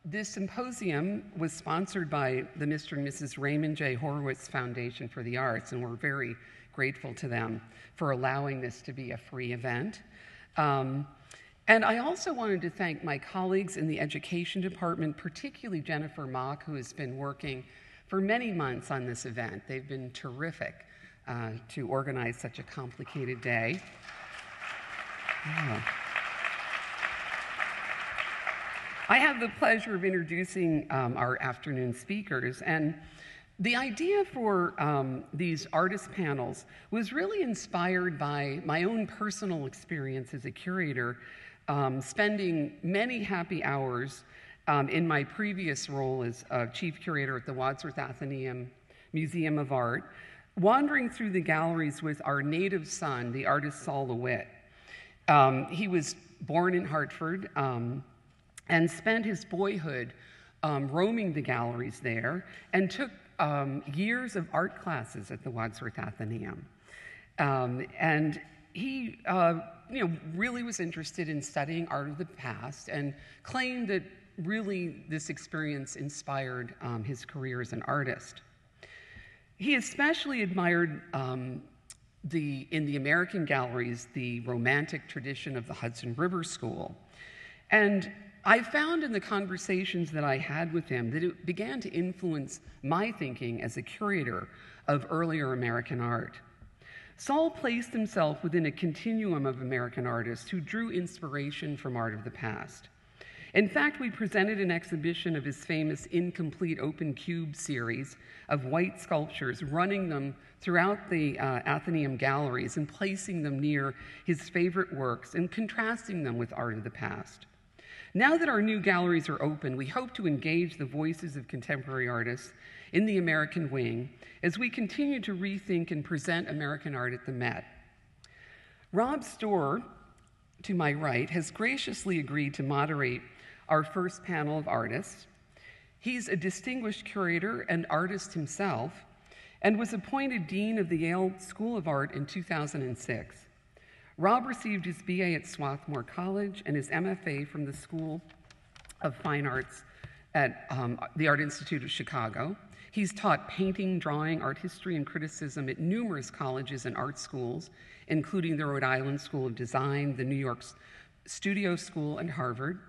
this symposium was sponsored by the Mr. and Mrs. Raymond J. Horowitz Foundation for the Arts, and we're very grateful to them for allowing this to be a free event. And I also wanted to thank my colleagues in the education department, particularly Jennifer Mock, who has been working for many months on this event. They've been terrific to organize such a complicated day. I have the pleasure of introducing our afternoon speakers, and the idea for these artist panels was really inspired by my own personal experience as a curator, spending many happy hours in my previous role as chief curator at the Wadsworth Atheneum Museum of Art, wandering through the galleries with our native son, the artist Saul LeWitt. He was born in Hartford and spent his boyhood roaming the galleries there, and took years of art classes at the Wadsworth Atheneum. And he really was interested in studying art of the past, and claimed that really this experience inspired his career as an artist. He especially admired in the American galleries the romantic tradition of the Hudson River School. And I found in the conversations that I had with him that it began to influence my thinking as a curator of earlier American art. Saul placed himself within a continuum of American artists who drew inspiration from art of the past. In fact, we presented an exhibition of his famous incomplete open cube series of white sculptures, running them throughout the Atheneum galleries and placing them near his favorite works and contrasting them with art of the past. Now that our new galleries are open, we hope to engage the voices of contemporary artists in the American wing as we continue to rethink and present American art at the Met. Rob Storr, to my right, has graciously agreed to moderate our first panel of artists. He's a distinguished curator and artist himself, and was appointed Dean of the Yale School of Art in 2006. Rob received his BA at Swarthmore College and his MFA from the School of Fine Arts at the Art Institute of Chicago. He's taught painting, drawing, art history, and criticism at numerous colleges and art schools, including the Rhode Island School of Design, the New York Studio School, and Harvard.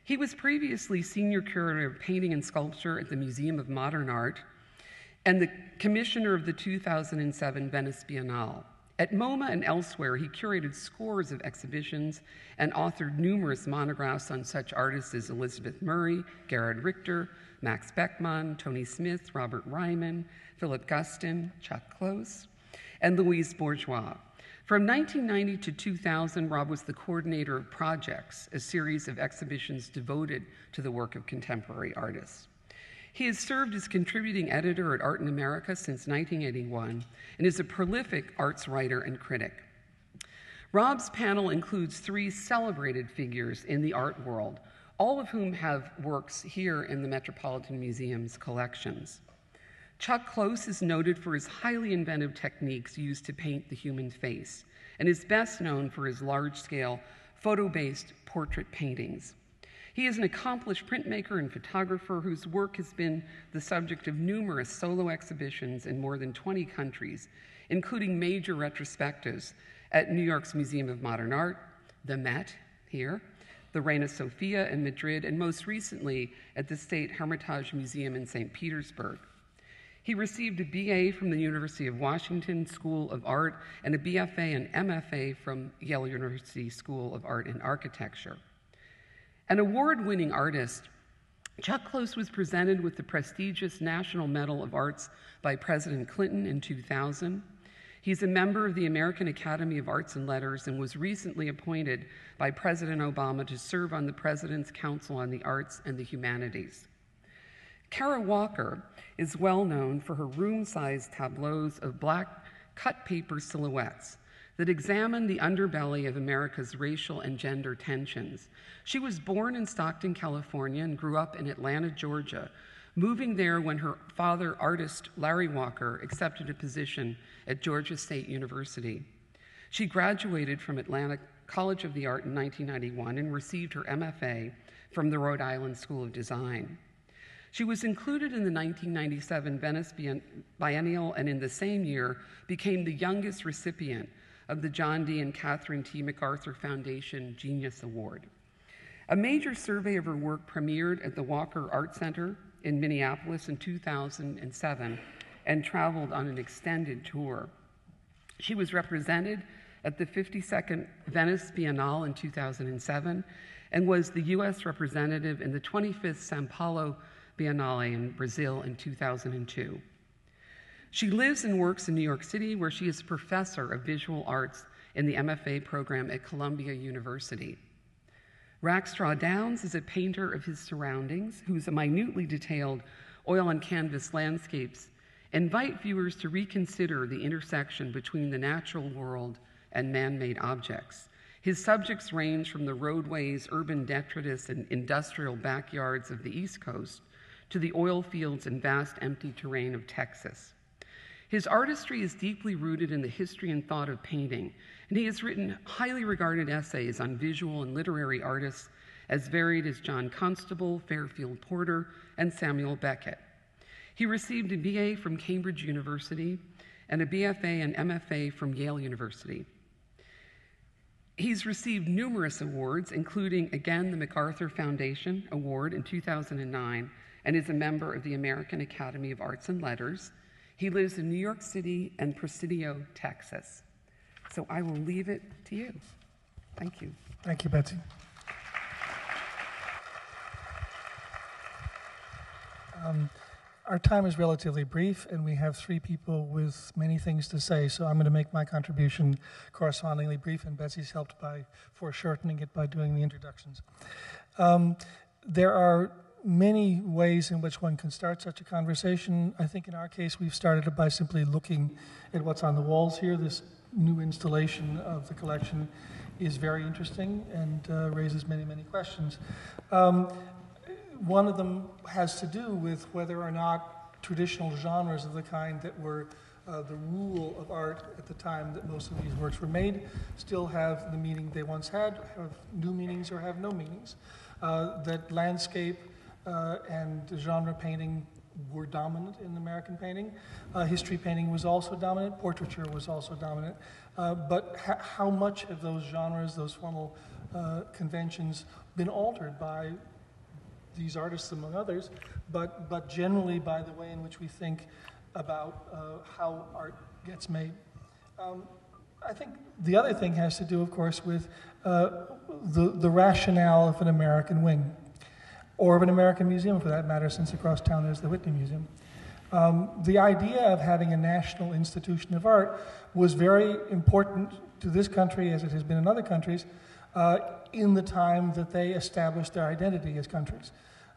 He was previously senior curator of painting and sculpture at the Museum of Modern Art and the commissioner of the 2007 Venice Biennale. At MoMA and elsewhere, he curated scores of exhibitions and authored numerous monographs on such artists as Elizabeth Murray, Gerhard Richter, Max Beckmann, Tony Smith, Robert Ryman, Philip Guston, Chuck Close, and Louise Bourgeois. From 1990 to 2000, Rob was the coordinator of Projects, a series of exhibitions devoted to the work of contemporary artists. He has served as contributing editor at Art in America since 1981 and is a prolific arts writer and critic. Rob's panel includes 3 celebrated figures in the art world, all of whom have works here in the Metropolitan Museum's collections. Chuck Close is noted for his highly inventive techniques used to paint the human face, and is best known for his large-scale, photo-based portrait paintings. He is an accomplished printmaker and photographer whose work has been the subject of numerous solo exhibitions in more than 20 countries, including major retrospectives at New York's Museum of Modern Art, the Met here, the Reina Sofia in Madrid, and most recently at the State Hermitage Museum in St. Petersburg. He received a BA from the University of Washington School of Art and a BFA and MFA from Yale University School of Art and Architecture. An award-winning artist, Chuck Close was presented with the prestigious National Medal of Arts by President Clinton in 2000. He's a member of the American Academy of Arts and Letters and was recently appointed by President Obama to serve on the President's Council on the Arts and the Humanities. Kara Walker is well known for her room-sized tableaus of black cut paper silhouettes that examine the underbelly of America's racial and gender tensions. She was born in Stockton, California, and grew up in Atlanta, Georgia, moving there when her father, artist Larry Walker, accepted a position at Georgia State University. She graduated from Atlanta College of the Art in 1991 and received her MFA from the Rhode Island School of Design. She was included in the 1997 Venice Biennial, and in the same year became the youngest recipient of the John D. and Catherine T. MacArthur Foundation Genius Award. A major survey of her work premiered at the Walker Art Center in Minneapolis in 2007 and traveled on an extended tour. She was represented at the 52nd Venice Biennale in 2007 and was the U.S. representative in the 25th São Paulo Biennale in Brazil in 2002. She lives and works in New York City, where she is a professor of visual arts in the MFA program at Columbia University. Rackstraw Downs is a painter of his surroundings, whose minutely detailed oil and canvas landscapes invite viewers to reconsider the intersection between the natural world and man-made objects. His subjects range from the roadways, urban detritus, and industrial backyards of the East Coast to the oil fields and vast empty terrain of Texas. His artistry is deeply rooted in the history and thought of painting, and he has written highly regarded essays on visual and literary artists as varied as John Constable, Fairfield Porter, and Samuel Beckett. He received a BA from Cambridge University and a BFA and MFA from Yale University. He's received numerous awards, including, again, the MacArthur Foundation Award in 2009, and is a member of the American Academy of Arts and Letters. He lives in New York City and Presidio, Texas. So I will leave it to you. Thank you. Thank you, Betsy. Our time is relatively brief, and we have three people with many things to say, so I'm going to make my contribution correspondingly brief, and Betsy's helped by foreshortening it by doing the introductions. There are many ways in which one can start such a conversation. I think in our case, we've started it by simply looking at what's on the walls here. This new installation of the collection is very interesting and raises many, many questions. One of them has to do with whether or not traditional genres of the kind that were the rule of art at the time that most of these works were made still have the meaning they once had, have new meanings or have no meanings. That landscape and genre painting were dominant in American painting. History painting was also dominant. Portraiture was also dominant. But how much of those genres, those formal conventions, been altered by these artists, among others, but generally by the way in which we think about how art gets made. I think the other thing has to do, of course, with the rationale of an American wing, or of an American museum, for that matter, since across town there's the Whitney Museum. The idea of having a national institution of art was very important to this country, as it has been in other countries, in the time that they established their identity as countries.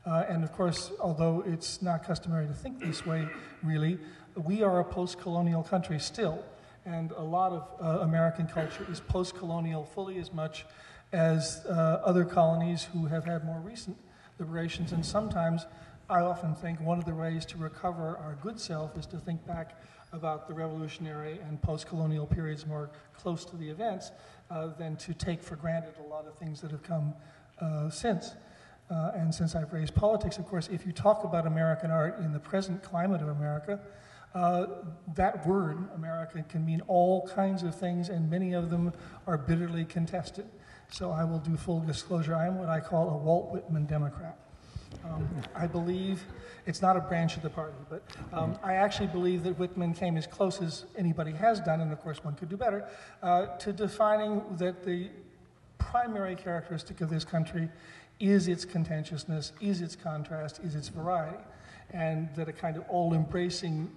And of course, although it's not customary to think this way, really, we are a post-colonial country still. And a lot of American culture is post-colonial fully as much as other colonies who have had more recent liberations. And sometimes, I often think one of the ways to recover our good self is to think back about the revolutionary and post-colonial periods more close to the events than to take for granted a lot of things that have come since. And since I've raised politics, of course, if you talk about American art in the present climate of America, that word, America, can mean all kinds of things, and many of them are bitterly contested. So I will do full disclosure. I am what I call a Walt Whitman Democrat. I believe, it's not a branch of the party, but I actually believe that Whitman came as close as anybody has done, and of course one could do better, to defining that the primary characteristic of this country is its contentiousness, is its contrast, is its variety, and that a kind of all-embracing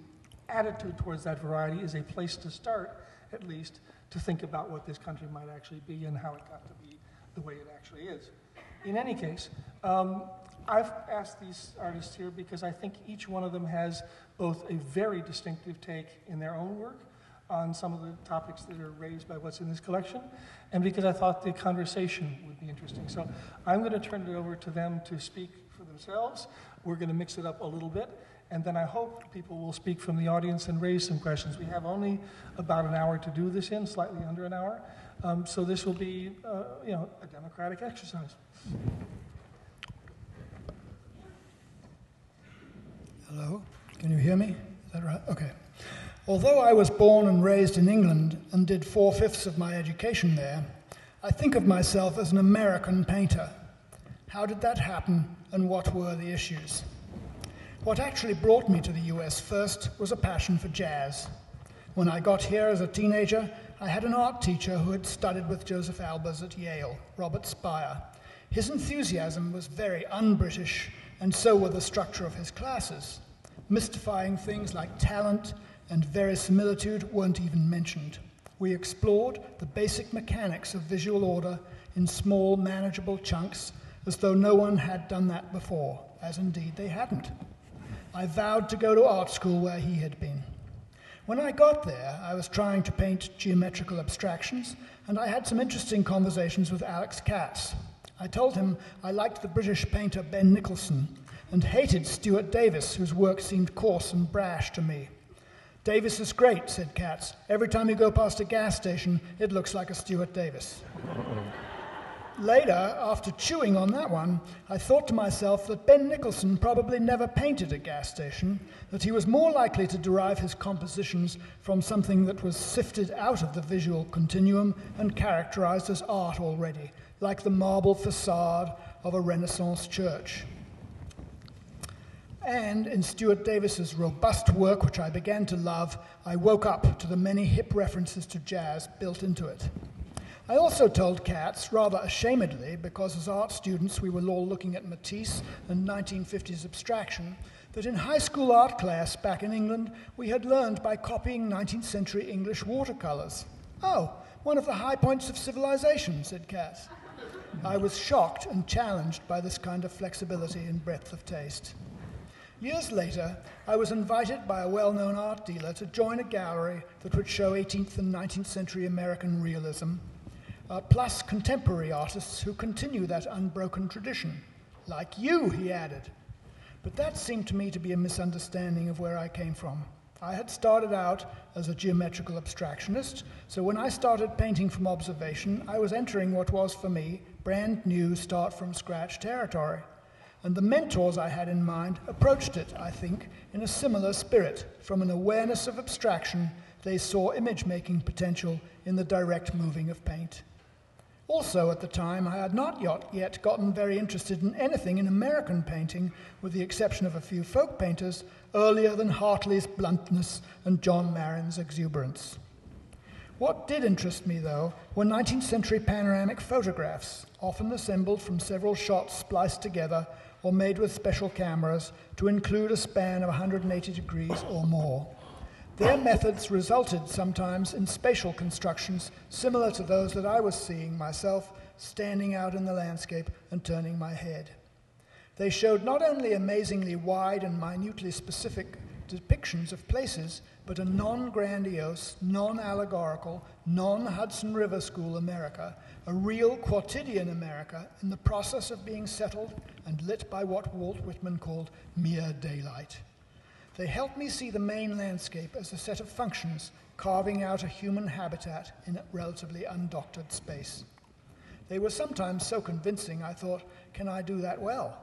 attitude towards that variety is a place to start, at least, to think about what this country might actually be and how it got to be the way it actually is. In any case, I've asked these artists here because I think each one of them has both a very distinctive take in their own work on some of the topics that are raised by what's in this collection, and because I thought the conversation would be interesting. So I'm going to turn it over to them to speak for themselves. We're going to mix it up a little bit, and then I hope people will speak from the audience and raise some questions. We have only about an hour to do this in, slightly under an hour, so this will be a democratic exercise. Hello, can you hear me? Is that right? Okay. Although I was born and raised in England and did 4/5 of my education there, I think of myself as an American painter. How did that happen, and what were the issues? What actually brought me to the US first was a passion for jazz. When I got here as a teenager, I had an art teacher who had studied with Joseph Albers at Yale, Robert Spire. His enthusiasm was very un-British, and so were the structure of his classes. Mystifying things like talent and verisimilitude weren't even mentioned. We explored the basic mechanics of visual order in small, manageable chunks, as though no one had done that before, as indeed they hadn't. I vowed to go to art school where he had been. When I got there, I was trying to paint geometrical abstractions, and I had some interesting conversations with Alex Katz. I told him I liked the British painter Ben Nicholson and hated Stuart Davis, whose work seemed coarse and brash to me. "Davis is great," said Katz. "Every time you go past a gas station, it looks like a Stuart Davis." Later, after chewing on that one, I thought to myself that Ben Nicholson probably never painted a gas station, that he was more likely to derive his compositions from something that was sifted out of the visual continuum and characterized as art already, like the marble facade of a Renaissance church. And in Stuart Davis's robust work, which I began to love, I woke up to the many hip references to jazz built into it. I also told Katz, rather ashamedly, because as art students we were all looking at Matisse and 1950s abstraction, that in high school art class back in England we had learned by copying 19th century English watercolors. "Oh, one of the high points of civilization," said Katz. I was shocked and challenged by this kind of flexibility and breadth of taste. Years later, I was invited by a well-known art dealer to join a gallery that would show 18th and 19th century American realism, plus contemporary artists who continue that unbroken tradition. "Like you," he added. But that seemed to me to be a misunderstanding of where I came from. I had started out as a geometrical abstractionist, so when I started painting from observation, I was entering what was, for me, brand new start-from-scratch territory. And the mentors I had in mind approached it, I think, in a similar spirit. From an awareness of abstraction, they saw image-making potential in the direct moving of paint. Also, at the time, I had not yet gotten very interested in anything in American painting, with the exception of a few folk painters, earlier than Hartley's bluntness and John Marin's exuberance. What did interest me, though, were 19th century panoramic photographs, often assembled from several shots spliced together or made with special cameras to include a span of 180 degrees or more. Their methods resulted sometimes in spatial constructions similar to those that I was seeing myself standing out in the landscape and turning my head. They showed not only amazingly wide and minutely specific depictions of places, but a non-grandiose, non-allegorical, non-Hudson River School America, a real quotidian America in the process of being settled and lit by what Walt Whitman called mere daylight. They helped me see the main landscape as a set of functions carving out a human habitat in a relatively undoctored space. They were sometimes so convincing I thought, can I do that well?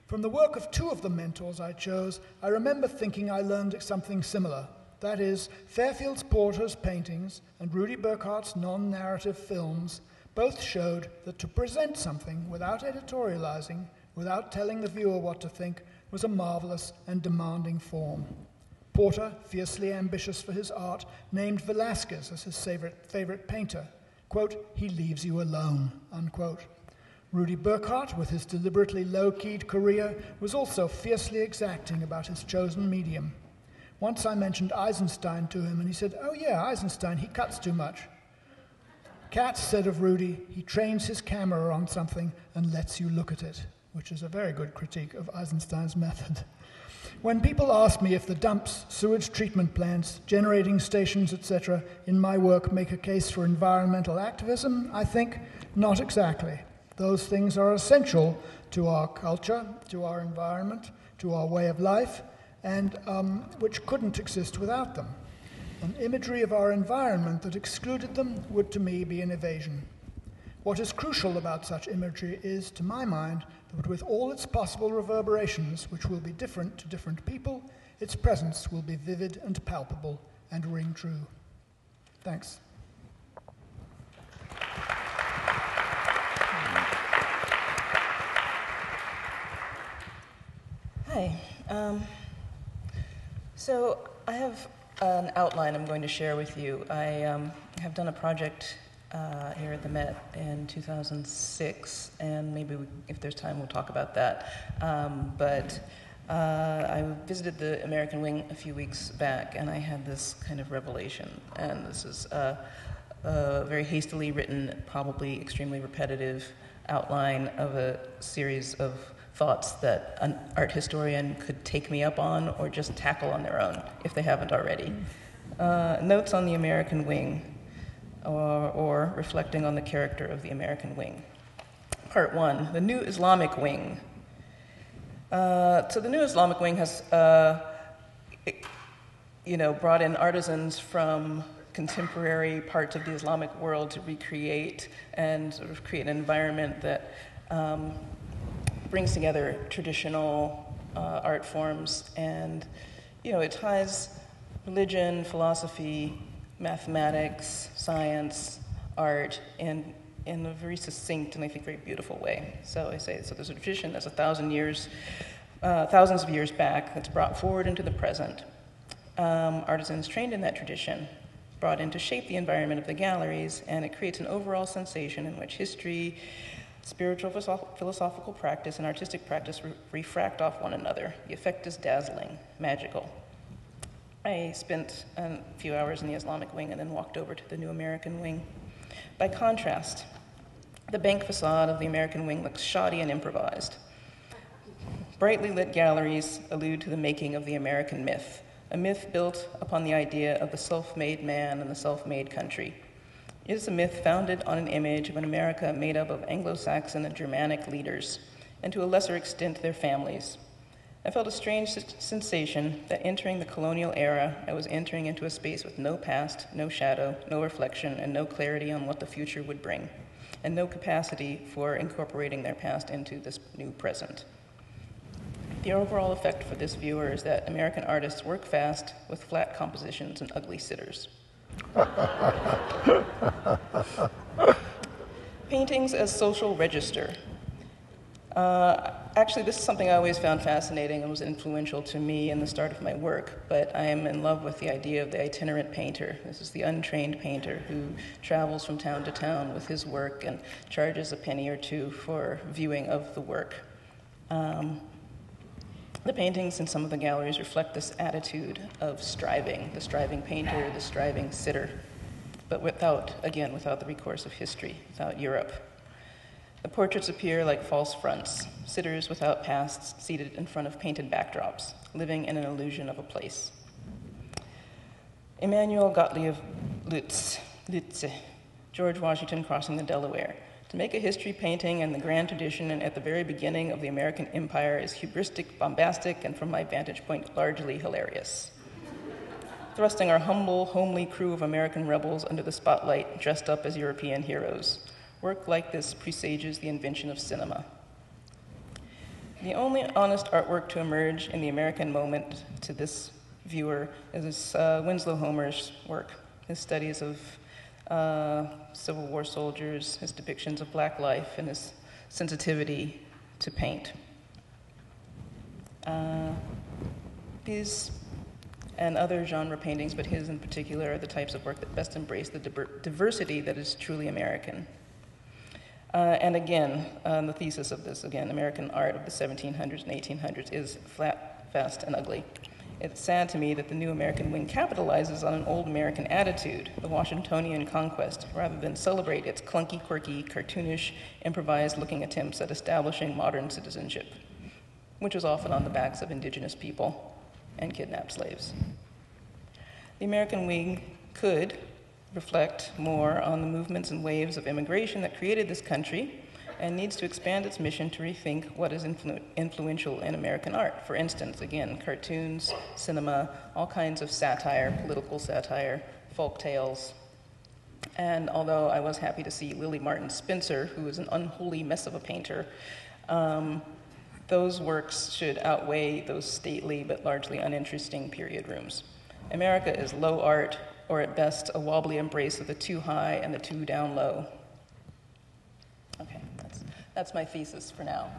From the work of two of the mentors I chose, I remember thinking I learned something similar. That is, Fairfield Porter's paintings and Rudy Burkhart's non-narrative films both showed that to present something without editorializing, without telling the viewer what to think, was a marvelous and demanding form. Porter, fiercely ambitious for his art, named Velázquez as his favorite painter. Quote, "He leaves you alone," unquote. Rudy Burkhart, with his deliberately low-keyed career, was also fiercely exacting about his chosen medium. Once I mentioned Eisenstein to him, and he said, "Oh yeah, Eisenstein, he cuts too much." Katz said of Rudy, "He trains his camera on something and lets you look at it," which is a very good critique of Eisenstein's method. When people ask me if the dumps, sewage treatment plants, generating stations, etc., in my work make a case for environmental activism, I think, not exactly. Those things are essential to our culture, to our environment, to our way of life, and which couldn't exist without them. An imagery of our environment that excluded them would, to me, be an evasion. What is crucial about such imagery is, to my mind, that with all its possible reverberations, which will be different to different people, its presence will be vivid and palpable and ring true. Thanks. Hi. So I have an outline I'm going to share with you. I have done a project here at the Met in 2006, and maybe if there's time we'll talk about that. I visited the American Wing a few weeks back, and I had this kind of revelation. And this is a very hastily written, probably extremely repetitive outline of a series of thoughts that an art historian could take me up on or just tackle on their own, if they haven't already. Notes on the American Wing, or reflecting on the character of the American Wing. Part 1, the New Islamic Wing. So the New Islamic Wing has, brought in artisans from contemporary parts of the Islamic world to recreate and sort of create an environment that brings together traditional art forms, and it ties religion, philosophy, mathematics, science, art in a very succinct and I think very beautiful way. So I say, so there's a tradition that's thousands of years back that's brought forward into the present. Artisans trained in that tradition brought in to shape the environment of the galleries, and it creates an overall sensation in which history, spiritual philosophical practice, and artistic practice refract off one another. The effect is dazzling, magical. I spent a few hours in the Islamic Wing and then walked over to the New American Wing. By contrast, the bank facade of the American Wing looks shoddy and improvised. Brightly lit galleries allude to the making of the American myth, a myth built upon the idea of the self-made man and the self-made country. It is a myth founded on an image of an America made up of Anglo-Saxon and Germanic leaders, and to a lesser extent their families. I felt a strange sensation that entering the colonial era, I was entering into a space with no past, no shadow, no reflection, and no clarity on what the future would bring, and no capacity for incorporating their past into this new present. The overall effect for this viewer is that American artists work fast with flat compositions and ugly sitters. Paintings as social register. Actually, this is something I always found fascinating and was influential to me in the start of my work, but I am in love with the idea of the itinerant painter. This is the untrained painter who travels from town to town with his work and charges a penny or two for viewing of the work. The paintings in some of the galleries reflect this attitude of striving, the striving painter, the striving sitter, but without the recourse of history, without Europe. The portraits appear like false fronts, sitters without pasts seated in front of painted backdrops, living in an illusion of a place. Immanuel Gottlieb Lutze, George Washington crossing the Delaware. To make a history painting in the grand tradition and at the very beginning of the American Empire is hubristic, bombastic, and from my vantage point, largely hilarious. Thrusting our humble, homely crew of American rebels under the spotlight, dressed up as European heroes. Work like this presages the invention of cinema. The only honest artwork to emerge in the American moment to this viewer is Winslow Homer's work, his studies of Civil War soldiers, his depictions of Black life, and his sensitivity to paint. These and other genre paintings, but his in particular, are the types of work that best embrace the diversity that is truly American. And again, the thesis of this, American art of the 1700s and 1800s is flat, fast, and ugly. It's sad to me that the New American Wing capitalizes on an old American attitude, the Washingtonian conquest, rather than celebrate its clunky, quirky, cartoonish, improvised-looking attempts at establishing modern citizenship, which was often on the backs of indigenous people and kidnapped slaves. The American Wing could reflect more on the movements and waves of immigration that created this country, and needs to expand its mission to rethink what is influential in American art. For instance, again, cartoons, cinema, all kinds of satire, political satire, folk tales, And although I was happy to see Lily Martin Spencer, who is an unholy mess of a painter, those works should outweigh those stately but largely uninteresting period rooms. America is low art, or at best, a wobbly embrace of the too high and the too down low. Okay, that's my thesis for now.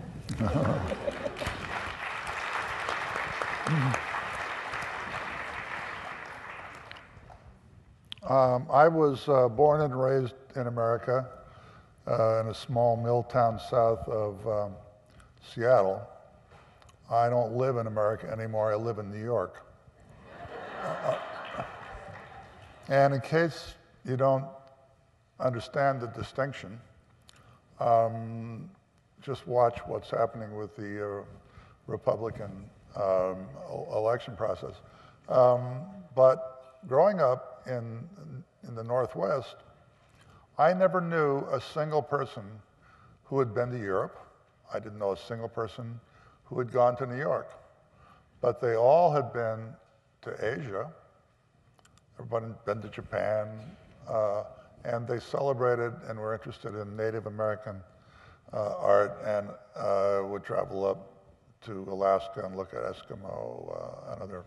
I was born and raised in America in a small mill town south of Seattle. I don't live in America anymore. I live in New York. And in case you don't understand the distinction, just watch what's happening with the Republican election process. But growing up in the Northwest, I never knew a single person who had been to Europe. I didn't know a single person who had gone to New York. But they all had been to Asia. Everybody had been to Japan. And they celebrated and were interested in Native American art and would travel up to Alaska and look at Eskimo and other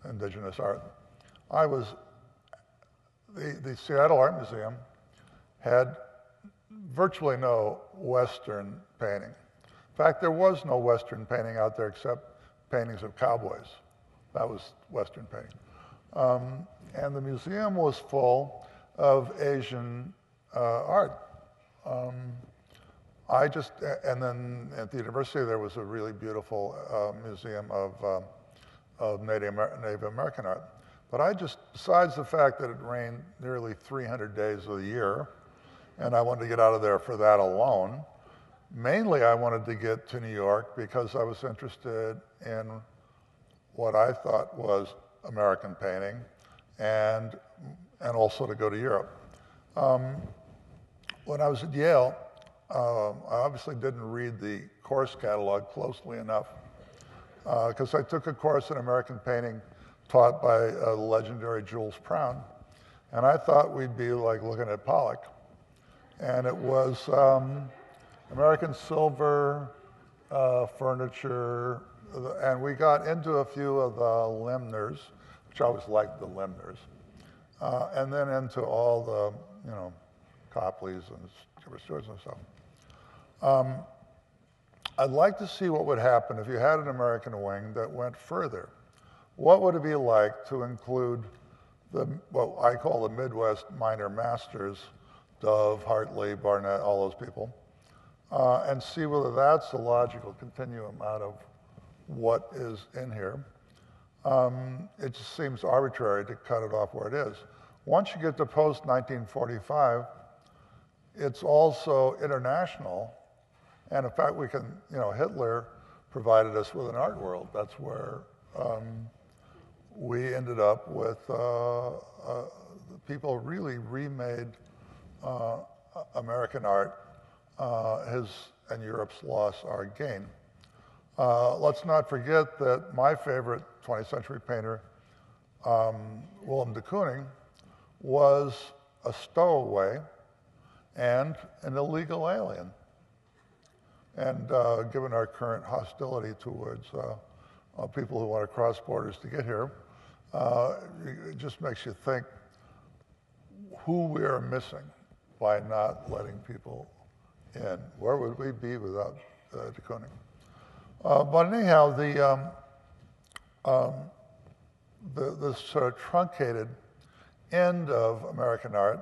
indigenous art. The Seattle Art Museum had virtually no Western painting. In fact, there was no Western painting out there except paintings of cowboys. That was Western painting. And the museum was full of Asian art. And then at the university there was a really beautiful museum of Native American art. But besides the fact that it rained nearly 300 days of the year, and I wanted to get out of there for that alone, mainly I wanted to get to New York because I was interested in what I thought was American painting, and also to go to Europe. When I was at Yale, I obviously didn't read the course catalog closely enough because I took a course in American painting taught by the legendary Jules Prown, and I thought we'd be like looking at Pollock. And it was American silver, furniture, and we got into a few of the limners, which I always liked the limners, and then into all the, Copleys and Stewarts and stuff. I'd like to see what would happen if you had an American wing that went further. What would it be like to include what I call the Midwest minor masters, Dove, Hartley, Barnett, all those people, and see whether that's the logical continuum out of what is in here. It just seems arbitrary to cut it off where it is. Once you get to post-1945, it's also international, and in fact we can, Hitler provided us with an art world. That's where we ended up with people really remade American art, his and Europe's loss, our gain. Let's not forget that my favorite 20th century painter, Willem de Kooning, was a stowaway and an illegal alien. And given our current hostility towards people who want to cross borders to get here, it just makes you think who we are missing by not letting people in. Where would we be without de Kooning? But anyhow, the sort of truncated end of American art,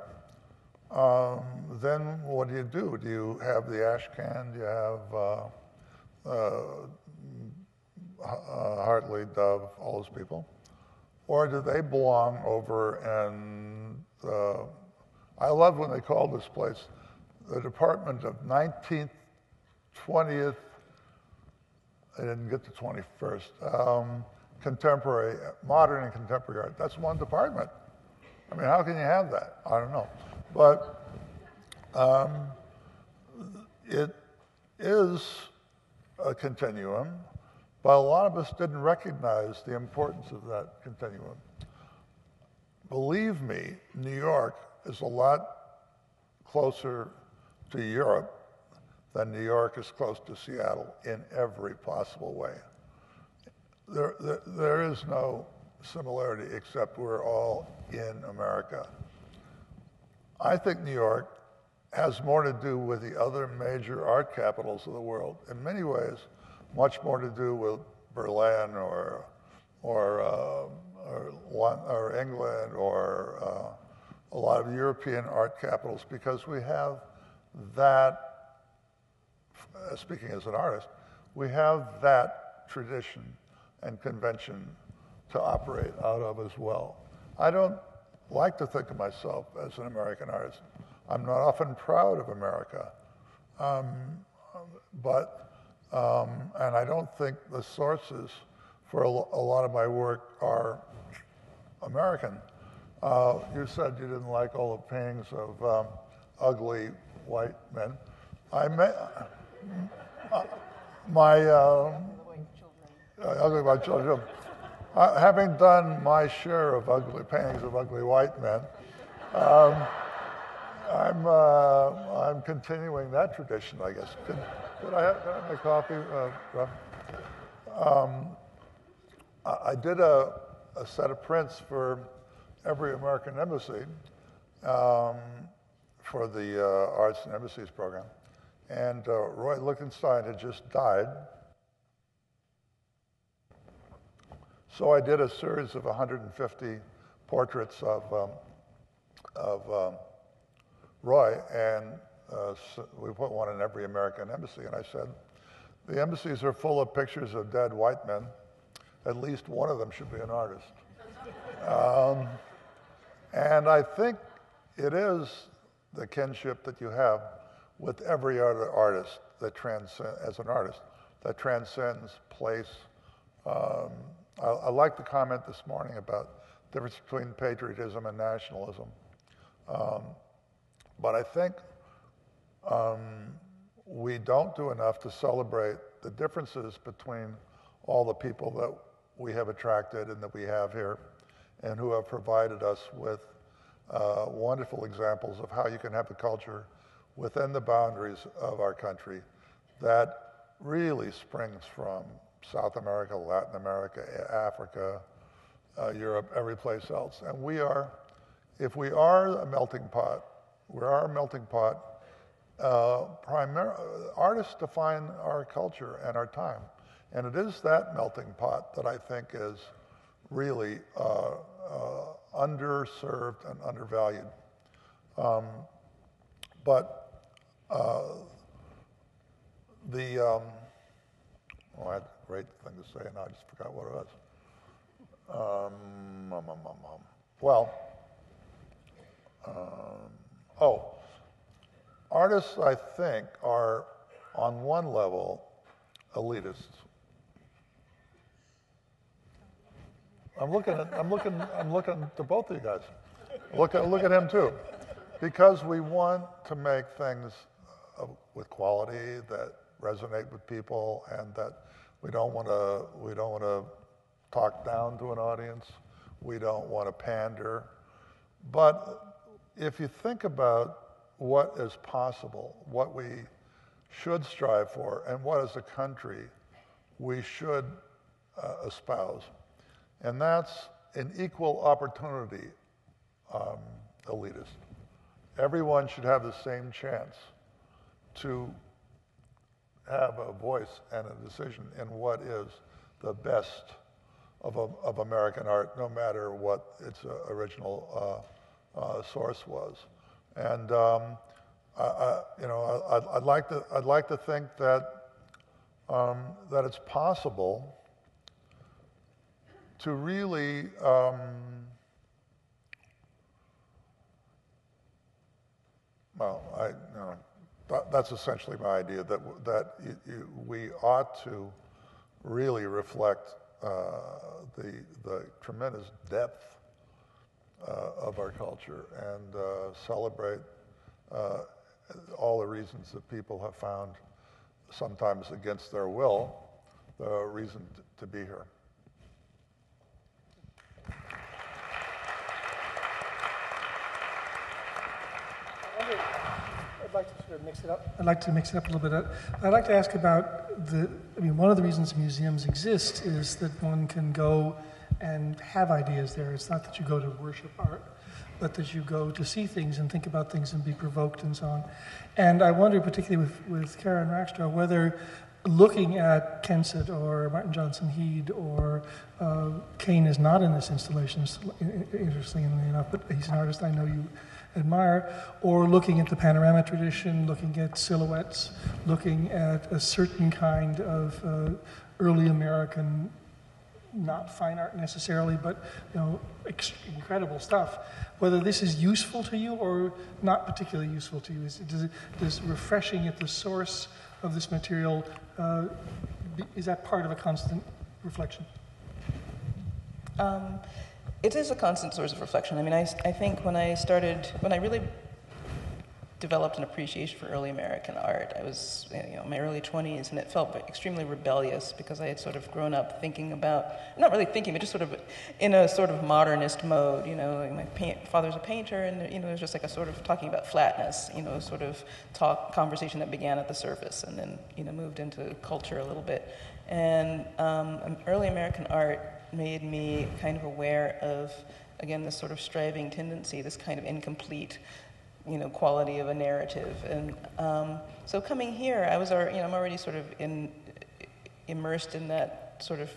then what do? Do you have the Ashcan? Do you have Hartley, Dove, all those people? Or do they belong over in I love when they called this place the Department of 19th, 20th, I didn't get to 21st, contemporary, modern and contemporary art. That's one department. I mean, how can you have that? I don't know. But it is a continuum, but a lot of us didn't recognize the importance of that continuum. Believe me, New York is a lot closer to Europe than New York is close to Seattle in every possible way. There is no similarity except we're all in America. I think New York has more to do with the other major art capitals of the world. In many ways, much more to do with Berlin or England or a lot of European art capitals, because we have that, speaking as an artist, we have that tradition and convention to operate out of as well. I don't like to think of myself as an American artist. I'm not often proud of America, and I don't think the sources for a lot of my work are American. You said you didn't like all the paintings of ugly white men. Ugly white children. Having done my share of ugly paintings of ugly white men, I'm continuing that tradition, I guess. Can I have my coffee, Rob? I did a set of prints for every American embassy for the Arts and Embassies program. And Roy Lichtenstein had just died. So I did a series of 150 portraits of Roy, and we put one in every American embassy. And I said, the embassies are full of pictures of dead white men. At least one of them should be an artist. And I think it is the kinship that you have with every other artist that as an artist, that transcends place. I like the comment this morning about the difference between patriotism and nationalism. But I think we don't do enough to celebrate the differences between all the people that we have attracted and that we have here, and who have provided us with wonderful examples of how you can have a culture within the boundaries of our country that really springs from South America, Latin America, Africa, Europe, every place else. And if we are a melting pot, artists define our culture and our time. And it is that melting pot that I think is really underserved and undervalued. I had a great thing to say, and I just forgot what it was. Artists, I think, are on one level elitists. I'm looking to both of you guys. Look at him too, because we want to make things with quality that resonate with people, and that we don't want to talk down to an audience. We don't want to pander. But if you think about what is possible, what we should strive for, and what as a country we should espouse, and that's an equal opportunity elitist. Everyone should have the same chance to have a voice and a decision in what is the best of American art, no matter what its original source was. And I'd like to think that that it's possible to really that's essentially my idea, that we ought to really reflect the tremendous depth of our culture, and celebrate all the reasons that people have found, sometimes against their will, the reason to be here. I'd like to sort of mix it up. I'd like to mix it up a little bit. I'd like to ask about one of the reasons museums exist is that one can go and have ideas there. It's not that you go to worship art, but that you go to see things and think about things and be provoked and so on. And I wonder, particularly with Karen Rackstraw, whether looking at Kensett or Martin Johnson Heade or Kane is not in this installation, interestingly enough, but he's an artist I know you admire, or looking at the panorama tradition, looking at silhouettes, looking at a certain kind of early American, not fine art necessarily, but incredible stuff. Whether this is useful to you or not particularly useful to you, does refreshing at the source of this material, is that part of a constant reflection? It is a constant source of reflection. I mean, I think when I really developed an appreciation for early American art, I was in my early 20s, and it felt extremely rebellious because I had sort of grown up thinking about, not really thinking, but just sort of in a sort of modernist mode. Like my father's a painter, and it was just like a sort of talking about flatness, sort of conversation that began at the surface and then moved into culture a little bit. And early American art made me kind of aware of, again, this sort of striving tendency, this kind of incomplete quality of a narrative. And so coming here, I was, I'm already sort of immersed in that sort of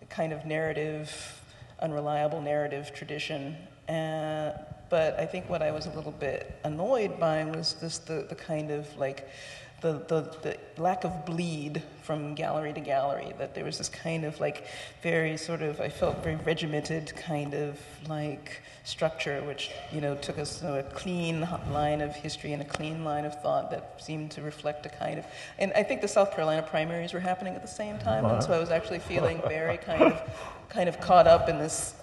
kind of narrative, unreliable narrative tradition. But I think what I was a little bit annoyed by was the kind of like, the lack of bleed from gallery to gallery, that there was this kind of like very sort of, I felt very regimented kind of like structure, which took us to a clean line of history and a clean line of thought that seemed to reflect a kind of, and I think the South Carolina primaries were happening at the same time, and so I was actually feeling very kind of caught up in this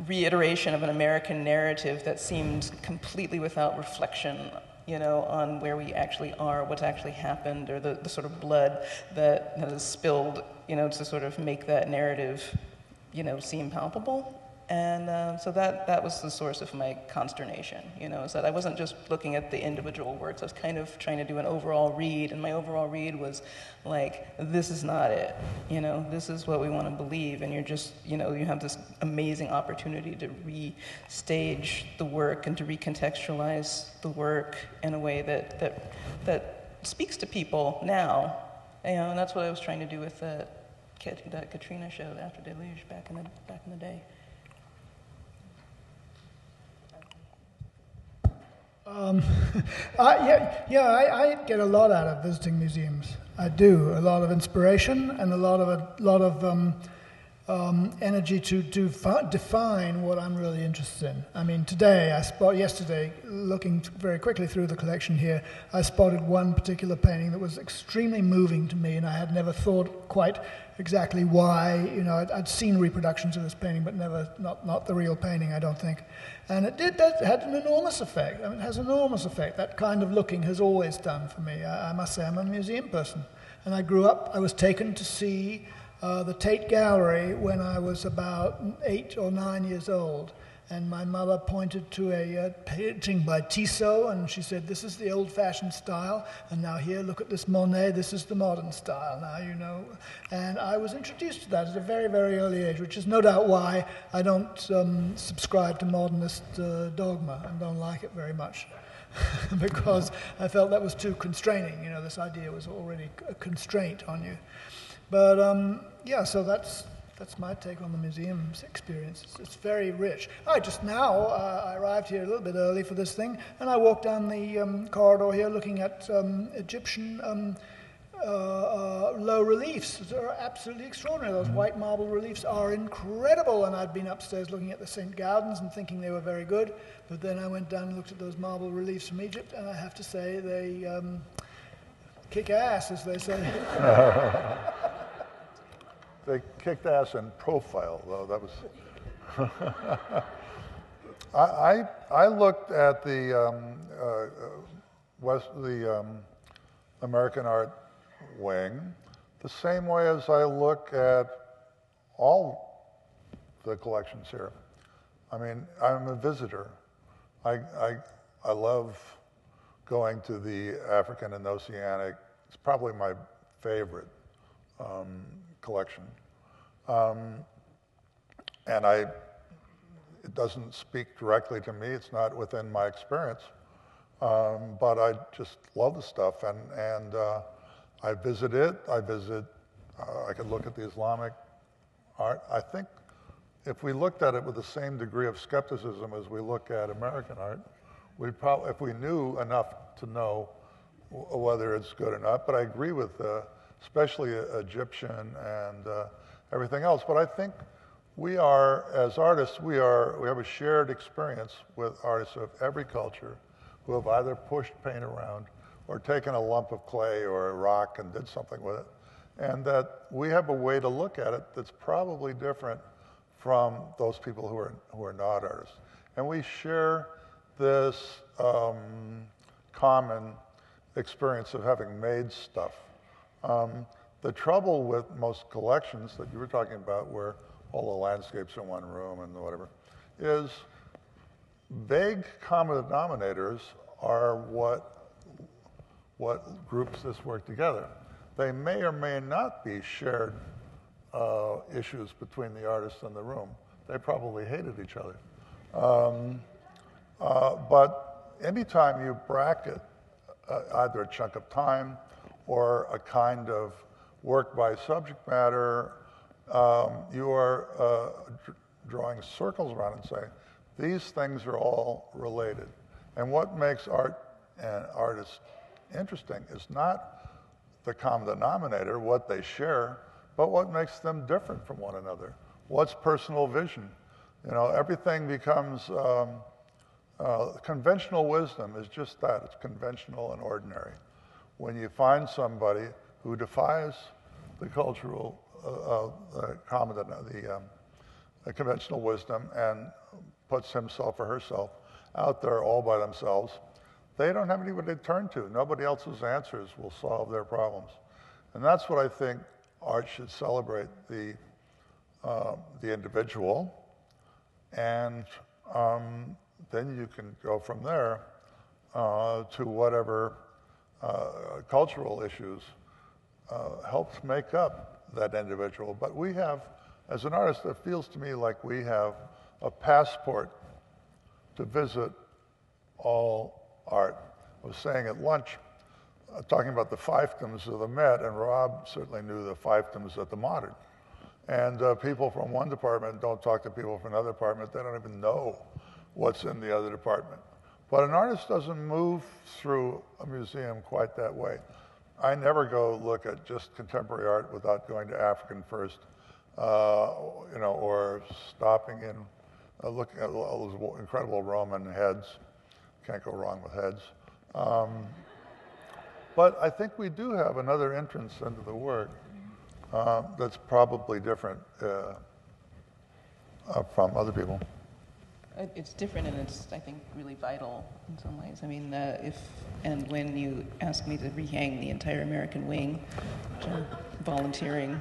reiteration of an American narrative that seemed completely without reflection on where we actually are, what's actually happened, or the sort of blood that is spilled, to sort of make that narrative, seem palpable. And so that was the source of my consternation, is that I wasn't just looking at the individual works. I was kind of trying to do an overall read, and my overall read was like, this is not it, this is what we want to believe, and you're just, you have this amazing opportunity to restage the work and to recontextualize the work in a way that speaks to people now, and that's what I was trying to do with that Katrina show, After Deluge, back in the day. I get a lot out of visiting museums. I do. A lot of inspiration and a lot of energy to define what I'm really interested in. I mean, yesterday, looking very quickly through the collection here, I spotted one particular painting that was extremely moving to me, and I had never thought quite exactly why. I'd seen reproductions of this painting, but not the real painting, I don't think. And it had an enormous effect. I mean, it has an enormous effect. That kind of looking has always done for me. I must say, I'm a museum person. And I was taken to see the Tate Gallery when I was about 8 or 9 years old. And my mother pointed to a painting by Tissot, and she said, this is the old-fashioned style, and now here, look at this Monet, this is the modern style, now. And I was introduced to that at a very, very early age, which is no doubt why I don't subscribe to modernist dogma and don't like it very much, because I felt that was too constraining. This idea was already a constraint on you. But, so that's my take on the museum's experience. It's very rich. I arrived here a little bit early for this thing, and I walked down the corridor here looking at Egyptian low reliefs. They're absolutely extraordinary. Those white marble reliefs are incredible, and I'd been upstairs looking at the St. Gaudens and thinking they were very good, but then I went down and looked at those marble reliefs from Egypt, and I have to say they kick ass, as they say. They kicked ass in profile, though. That was. I looked at the American art wing the same way as I look at all the collections here. I mean, I'm a visitor. I I love going to the African and Oceanic. It's probably my favorite collection. And it doesn't speak directly to me. It's not within my experience. But I just love the stuff. And I visit it. I could look at the Islamic art. I think if we looked at it with the same degree of skepticism as we look at American art, we'd probably, if we knew enough to know whether it's good or not. But I agree with especially Egyptian and everything else. But I think we are, as artists, we have a shared experience with artists of every culture who have either pushed paint around or taken a lump of clay or a rock and did something with it. And that we have a way to look at it that's probably different from those people who are not artists. And we share this common experience of having made stuff. The trouble with most collections that you were talking about, where all the landscapes in one room and whatever, is vague common denominators are what groups this work together. They may or may not be shared issues between the artists in the room. They probably hated each other. But anytime you bracket either a chunk of time or a kind of work by subject matter, you are drawing circles around and saying, these things are all related. And what makes art and artists interesting is not the common denominator, what they share, but what makes them different from one another. What's personal vision? You know, everything becomes, conventional wisdom is just that, it's conventional and ordinary. When you find somebody who defies the cultural, the conventional wisdom and puts himself or herself out there all by themselves, they don't have anybody to turn to. Nobody else's answers will solve their problems. And that's what I think art should celebrate, the individual. And then you can go from there to whatever cultural issues helps make up that individual. But we have, as an artist, it feels to me like we have a passport to visit all art. I was saying at lunch, talking about the fiefdoms of the Met, and Rob certainly knew the fiefdoms at the Modern. And people from one department don't talk to people from another department. They don't even know what's in the other department. But an artist doesn't move through a museum quite that way. I never go look at just contemporary art without going to African first, or stopping in, looking at all those incredible Roman heads. Can't go wrong with heads. But I think we do have another entrance into the work that's probably different from other people. It's different, and it's, I think, really vital in some ways. I mean, if and when you ask me to rehang the entire American wing, which I'm volunteering,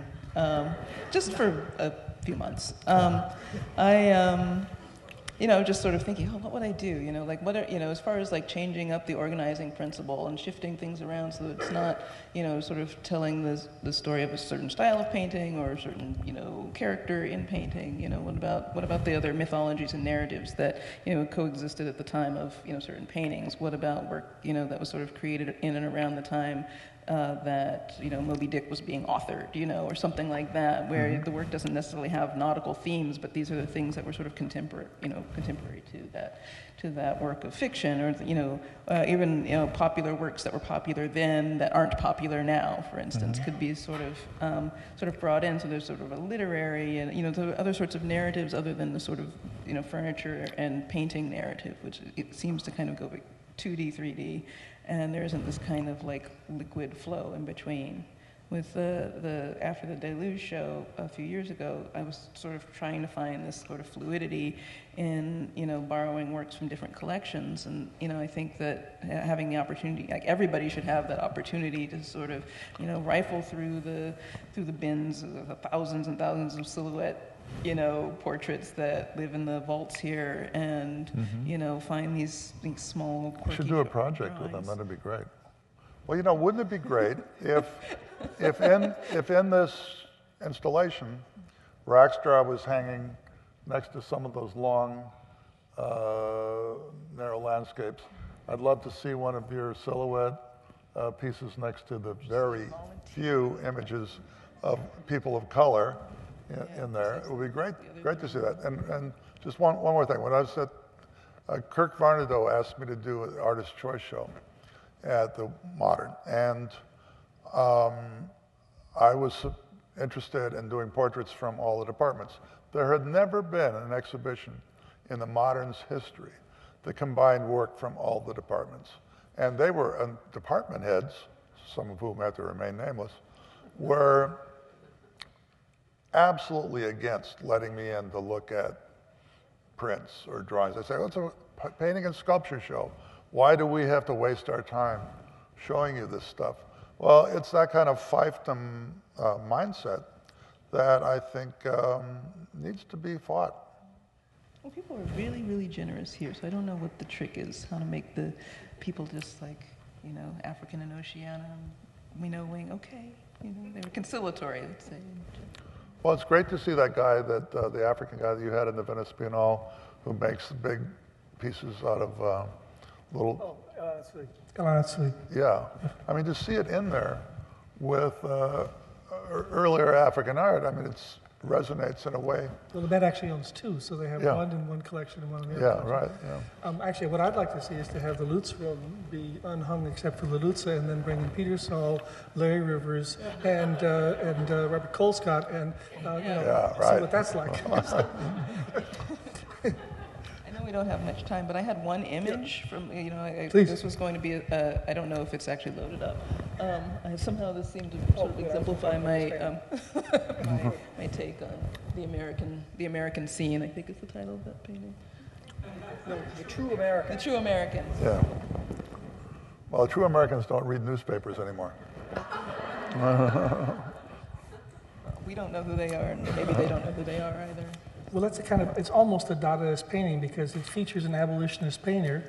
just for a few months, just sort of thinking, what would I do? As far as like changing up the organizing principle and shifting things around so that it's not, sort of telling the story of a certain style of painting or a certain, character in painting. What about the other mythologies and narratives that, coexisted at the time of, certain paintings? What about work, that was sort of created in and around the time that Moby Dick was being authored, or something like that, where the work doesn't necessarily have nautical themes, but these are the things that were sort of contemporary to that work of fiction, or even popular works that were popular then that aren't popular now, for instance, could be sort of brought in. So there's sort of a literary and the other sorts of narratives other than the sort of furniture and painting narrative, which it seems to kind of go 2D, 3D. And there isn't this kind of like liquid flow in between. With the After the Deluge show a few years ago, I was sort of trying to find this sort of fluidity in borrowing works from different collections, and I think that having the opportunity, like everybody should have that opportunity to sort of rifle through the bins of the thousands and thousands of silhouette portraits that live in the vaults here, and find these small quirky We should do a project with them. drawings. That'd be great. Well, wouldn't it be great if in this installation, Rackstraw was hanging next to some of those long, narrow landscapes? I'd love to see one of your silhouette pieces next to the very few images of people of color in there. It would be great to see that. And just one more thing. When I was at Kirk Varnado asked me to do an artist choice show at the Modern, and I was interested in doing portraits from all the departments. There had never been an exhibition in the Modern's history that combined work from all the departments. And they were department heads, some of whom have to remain nameless, were absolutely against letting me in to look at prints or drawings. They say, oh, it's a painting and sculpture show. Why do we have to waste our time showing you this stuff? Well, it's that kind of fiefdom mindset that I think needs to be fought. Well, people are really, really generous here, so I don't know what the trick is, how to make the people just like, African and Oceania, wing, okay, they were conciliatory, let's say. Well, it's great to see that guy, the African guy that you had in the Venice Biennale, who makes the big pieces out of little... Honestly. Yeah. I mean, to see it in there with earlier African art, I mean, it resonates in a way. Well, the Met actually owns two, so they have one in one collection and one in the other collection. Right, actually, what I'd like to see is to have the Lutz room be unhung except for the Lutz, and then bring in Peter Saul, Larry Rivers, and Robert Colescott, and see what that's like. I know we don't have much time, but I had one image from, Please. This was going to be, I don't know if it's actually loaded up. Somehow this seemed to sort of exemplify my my take on the American scene, I think is the title of that painting. No, the true American. The True Americans. Yeah. Well, true Americans don't read newspapers anymore. We don't know who they are, and maybe they don't know who they are either. Well, it's almost a Dadaist painting because it features an abolitionist painter,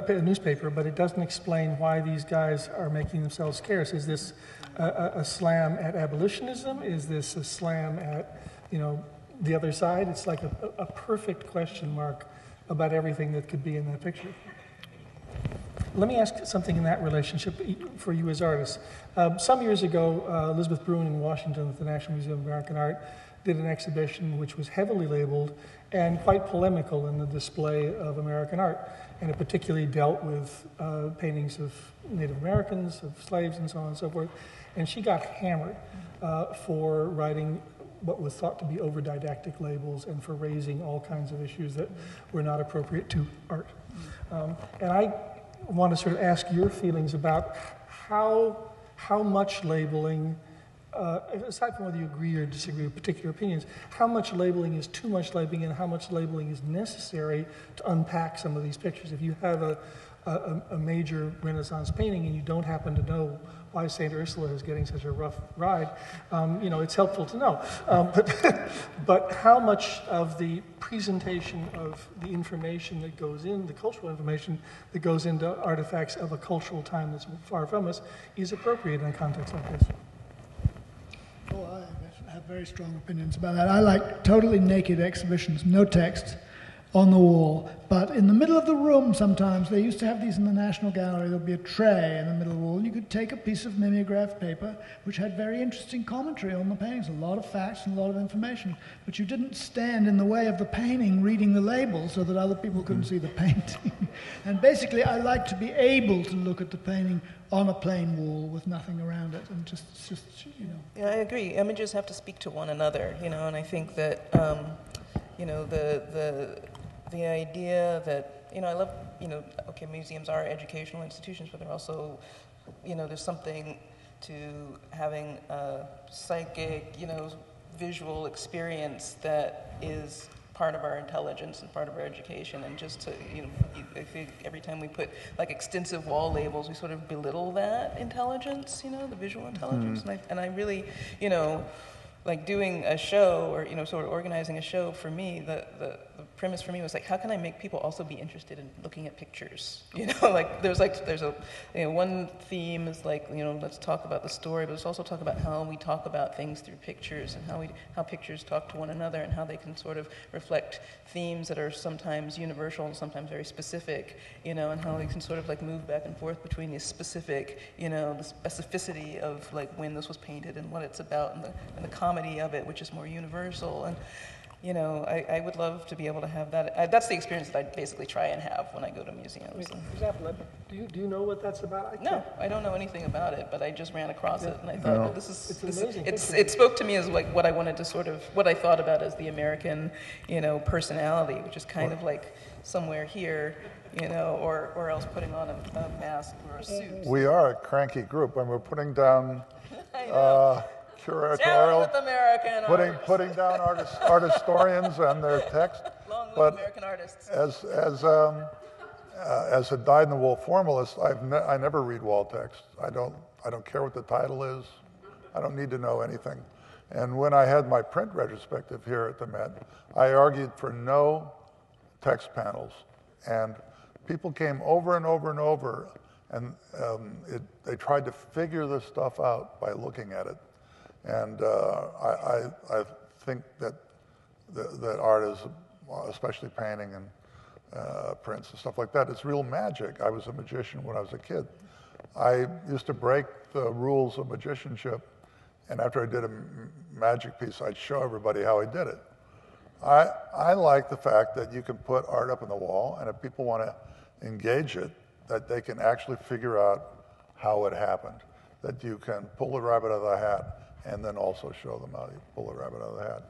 newspaper, but it doesn't explain why these guys are making themselves scarce. Is this a slam at abolitionism? Is this a slam at, the other side? It's like a perfect question mark about everything that could be in that picture. Let me ask something in that relationship for you as artists. Some years ago, Elizabeth Bruin in Washington at the National Museum of American Art did an exhibition which was heavily labeled and quite polemical in the display of American art. And it particularly dealt with paintings of Native Americans, of slaves, and so on and so forth. And she got hammered for writing what was thought to be over-didactic labels and for raising all kinds of issues that were not appropriate to art. And I want to sort of ask your feelings about how much labeling, aside from whether you agree or disagree with particular opinions, how much labeling is too much labeling and how much labeling is necessary to unpack some of these pictures. If you have a major Renaissance painting and you don't happen to know why St. Ursula is getting such a rough ride, it's helpful to know. But how much of the presentation of the information that goes in, the cultural information that goes into artifacts of a cultural time that's far from us, is appropriate in a context like this? Oh, I have very strong opinions about that. I like totally naked exhibitions, no text on the wall. But in the middle of the room sometimes, they used to have these in the National Gallery, there'd be a tray in the middle of the wall. You could take a piece of mimeograph paper, which had very interesting commentary on the paintings, a lot of facts and a lot of information. But you didn't stand in the way of the painting reading the label so that other people couldn't see the painting. And basically, I like to be able to look at the painting on a plain wall with nothing around it, and just. Yeah, I agree. Images have to speak to one another, and I think that, the idea that, I love, okay, museums are educational institutions, but they're also, there's something to having a psychic, visual experience that is part of our intelligence and part of our education, and just to, I think every time we put like extensive wall labels, we sort of belittle that intelligence, the visual intelligence, and I really, like doing a show or, sort of organizing a show, for me, the premise for me was like, how can I make people also be interested in looking at pictures? Like there's a, one theme is like, let's talk about the story, but let's also talk about how we talk about things through pictures and how pictures talk to one another and how they can sort of reflect themes that are sometimes universal and sometimes very specific, and how they can sort of like move back and forth between these specific, the specificity of like when this was painted and what it's about and the comedy of it, which is more universal. And I would love to be able to have that. That's the experience that I basically try and have when I go to museums. For example, do you know what that's about? No, I don't know anything about it, but I just ran across it, and I thought, well, it spoke to me as like what I wanted to what I thought about as the American, personality, which is kind of like somewhere here, or else putting on a mask or a suit. We are a cranky group when we're putting down curatorial, putting down art historians and their text. Long live but American artists. As a dyed-in-the-wool formalist, I never read wall text. I don't care what the title is. I don't need to know anything. And when I had my print retrospective here at the Met, I argued for no text panels, and people came over and over and over, and they tried to figure this stuff out by looking at it. And I think that art is, especially painting and prints and stuff like that, it's real magic. I was a magician when I was a kid. I used to break the rules of magicianship, and after I did a magic piece, I'd show everybody how I did it. I like the fact that you can put art up on the wall, and if people want to engage it, that they can actually figure out how it happened, that you can pull the rabbit out of the hat and then also show them how you pull the rabbit out of the hat.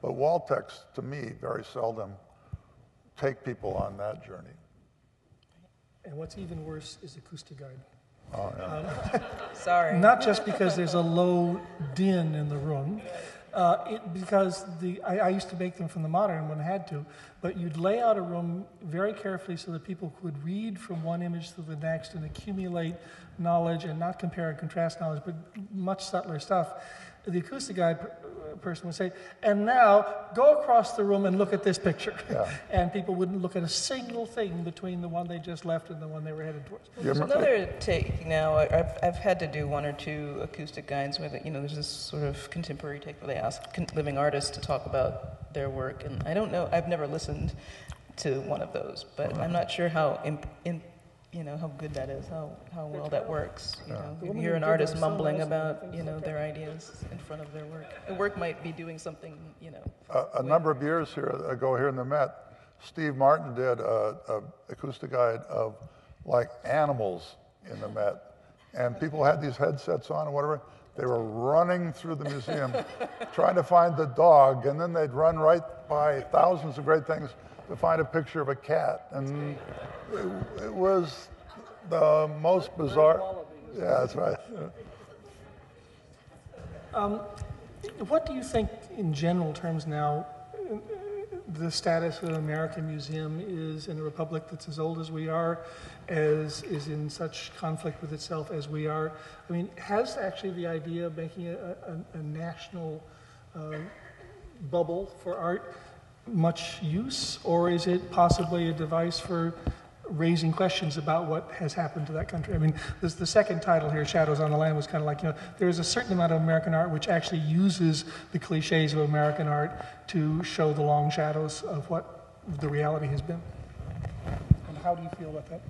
But wall text, to me, very seldom take people on that journey. And what's even worse is acoustic guide. Oh, yeah. Sorry. Not just because there's a low din in the room, because I used to make them from the modern when I had to, but you'd lay out a room very carefully so that people could read from one image to the next and accumulate knowledge and not compare and contrast knowledge, but much subtler stuff. The acoustic guide person would say, and now go across the room and look at this picture. Yeah. And people wouldn't look at a single thing between the one they just left and the one they were headed towards. There's another take now. I've had to do one or two acoustic guides where there's this sort of contemporary take where they ask living artists to talk about their work, and I don't know. I've never listened to one of those, but I'm not sure how how good that is, how well that works. You hear an artist mumbling about their ideas in front of their work. The work might be doing something A number of years ago here in the Met, Steve Martin did a acoustic guide of like animals in the Met, and people had these headsets on and whatever. They were running through the museum trying to find the dog, and then they'd run right by thousands of great things to find a picture of a cat. And it was the most bizarre. Yeah, that's right. What do you think, in general terms now, the status of an American museum is in a republic that's as old as we are, is in such conflict with itself as we are? I mean, has actually the idea of making a national bubble for art much use, or is it possibly a device for raising questions about what has happened to that country? I mean, the second title here, Shadows on the Land, was kind of like, there is a certain amount of American art which actually uses the cliches of American art to show the long shadows of what the reality has been. And how do you feel about that?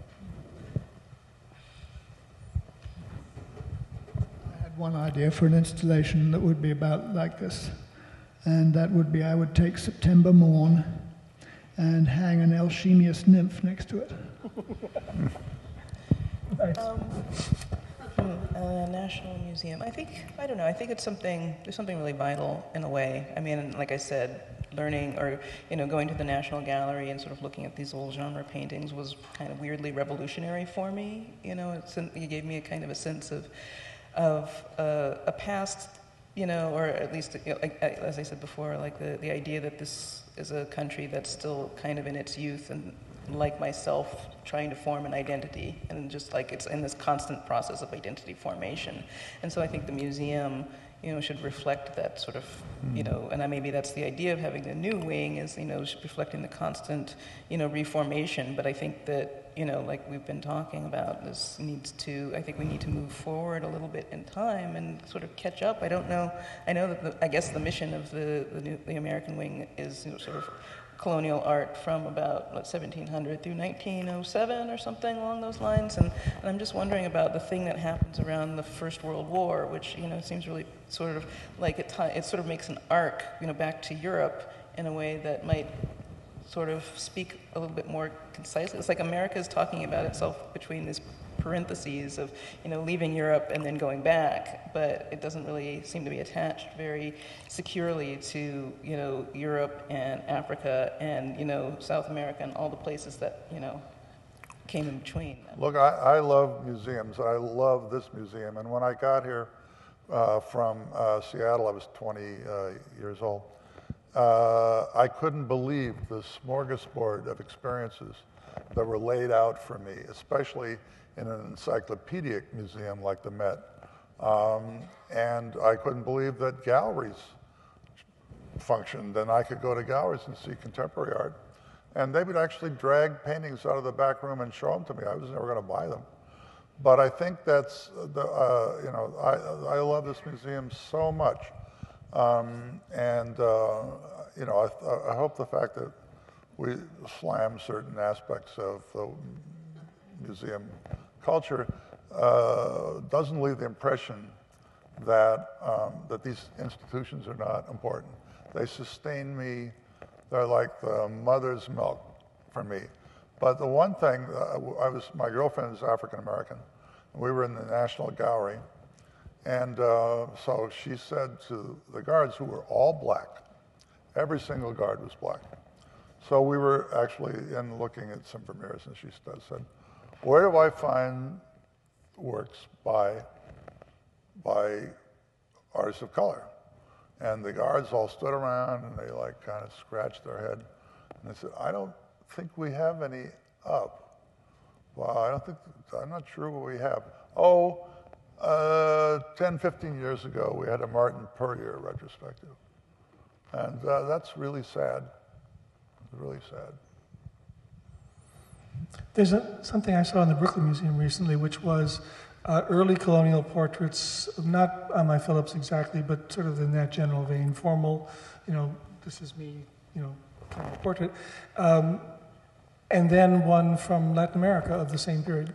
I had one idea for an installation that would be about like this. And that would be, I would take September Morn and hang an Alchemius nymph next to it. National Museum. I think it's something, there's something really vital in a way. I mean, like I said, learning or, going to the National Gallery and sort of looking at these old genre paintings was kind of weirdly revolutionary for me. It gave me a kind of a sense of a past, or at least, as I said before, like the idea that this is a country that's still kind of in its youth and like myself, trying to form an identity, and just like it's in this constant process of identity formation. And so I think the museum, should reflect that sort of, and maybe that's the idea of having the new wing is, should reflecting the constant, reformation. But I think that, like we've been talking about, I think we need to move forward a little bit in time and sort of catch up. I don't know. I know that I guess the mission of the American wing is sort of colonial art from about 1700 through 1907 or something along those lines, and I'm just wondering about the thing that happens around the First World War, which seems really sort of like it sort of makes an arc back to Europe in a way that might sort of speak a little bit more concisely. It's like America is talking about itself between these parentheses of leaving Europe and then going back, but it doesn't really seem to be attached very securely to Europe and Africa and South America and all the places that came in between. Look, I love museums. I love this museum, and when I got here from Seattle, I was 20 years old. I couldn't believe the smorgasbord of experiences that were laid out for me, especially in an encyclopedic museum like the Met. And I couldn't believe that galleries functioned, and I could go to galleries and see contemporary art. And they would actually drag paintings out of the back room and show them to me. I was never going to buy them. But I think that's, I love this museum so much. I hope the fact that we slam certain aspects of the museum culture doesn't leave the impression that that these institutions are not important. They sustain me. They're like the mother's milk for me. But the one thing, my girlfriend is African American. We were in the National Gallery, and so she said to the guards, who were all black, every single guard was black. So we were actually looking at some premieres, and she said, "Where do I find works by artists of color?" And the guards all stood around, and they kind of scratched their head, and they said, "I don't think we have any up." Well, I'm not sure what we have. 10, 15 years ago, we had a Martin Puryear retrospective. And that's really sad. It's really sad. There's something I saw in the Brooklyn Museum recently, which was early colonial portraits, not on my Phillips exactly, but sort of in that general vein, formal, this is me, kind of portrait. And then one from Latin America of the same period.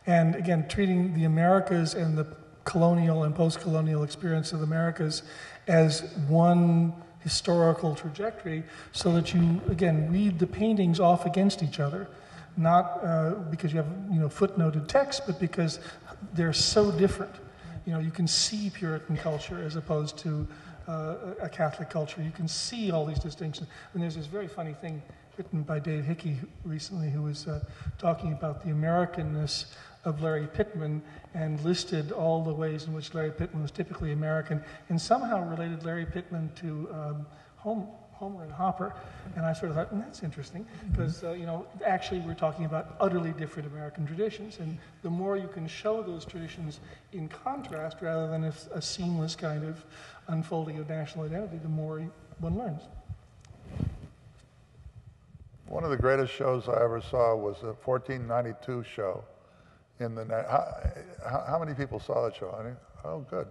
And again, treating the Americas and the colonial and post-colonial experience of the Americas as one historical trajectory, so that you, again, read the paintings off against each other, not because you have, footnoted text, but because they're so different. You can see Puritan culture as opposed to a Catholic culture. You can see all these distinctions. And there's this very funny thing written by Dave Hickey recently, who was talking about the Americanness of Larry Pittman and listed all the ways in which Larry Pittman was typically American, and somehow related Larry Pittman to Homer and Hopper. And I sort of thought, that's interesting, because actually we're talking about utterly different American traditions, and the more you can show those traditions in contrast rather than a seamless kind of unfolding of national identity, the more one learns. One of the greatest shows I ever saw was a 1492 show. How many people saw that show? Oh, good.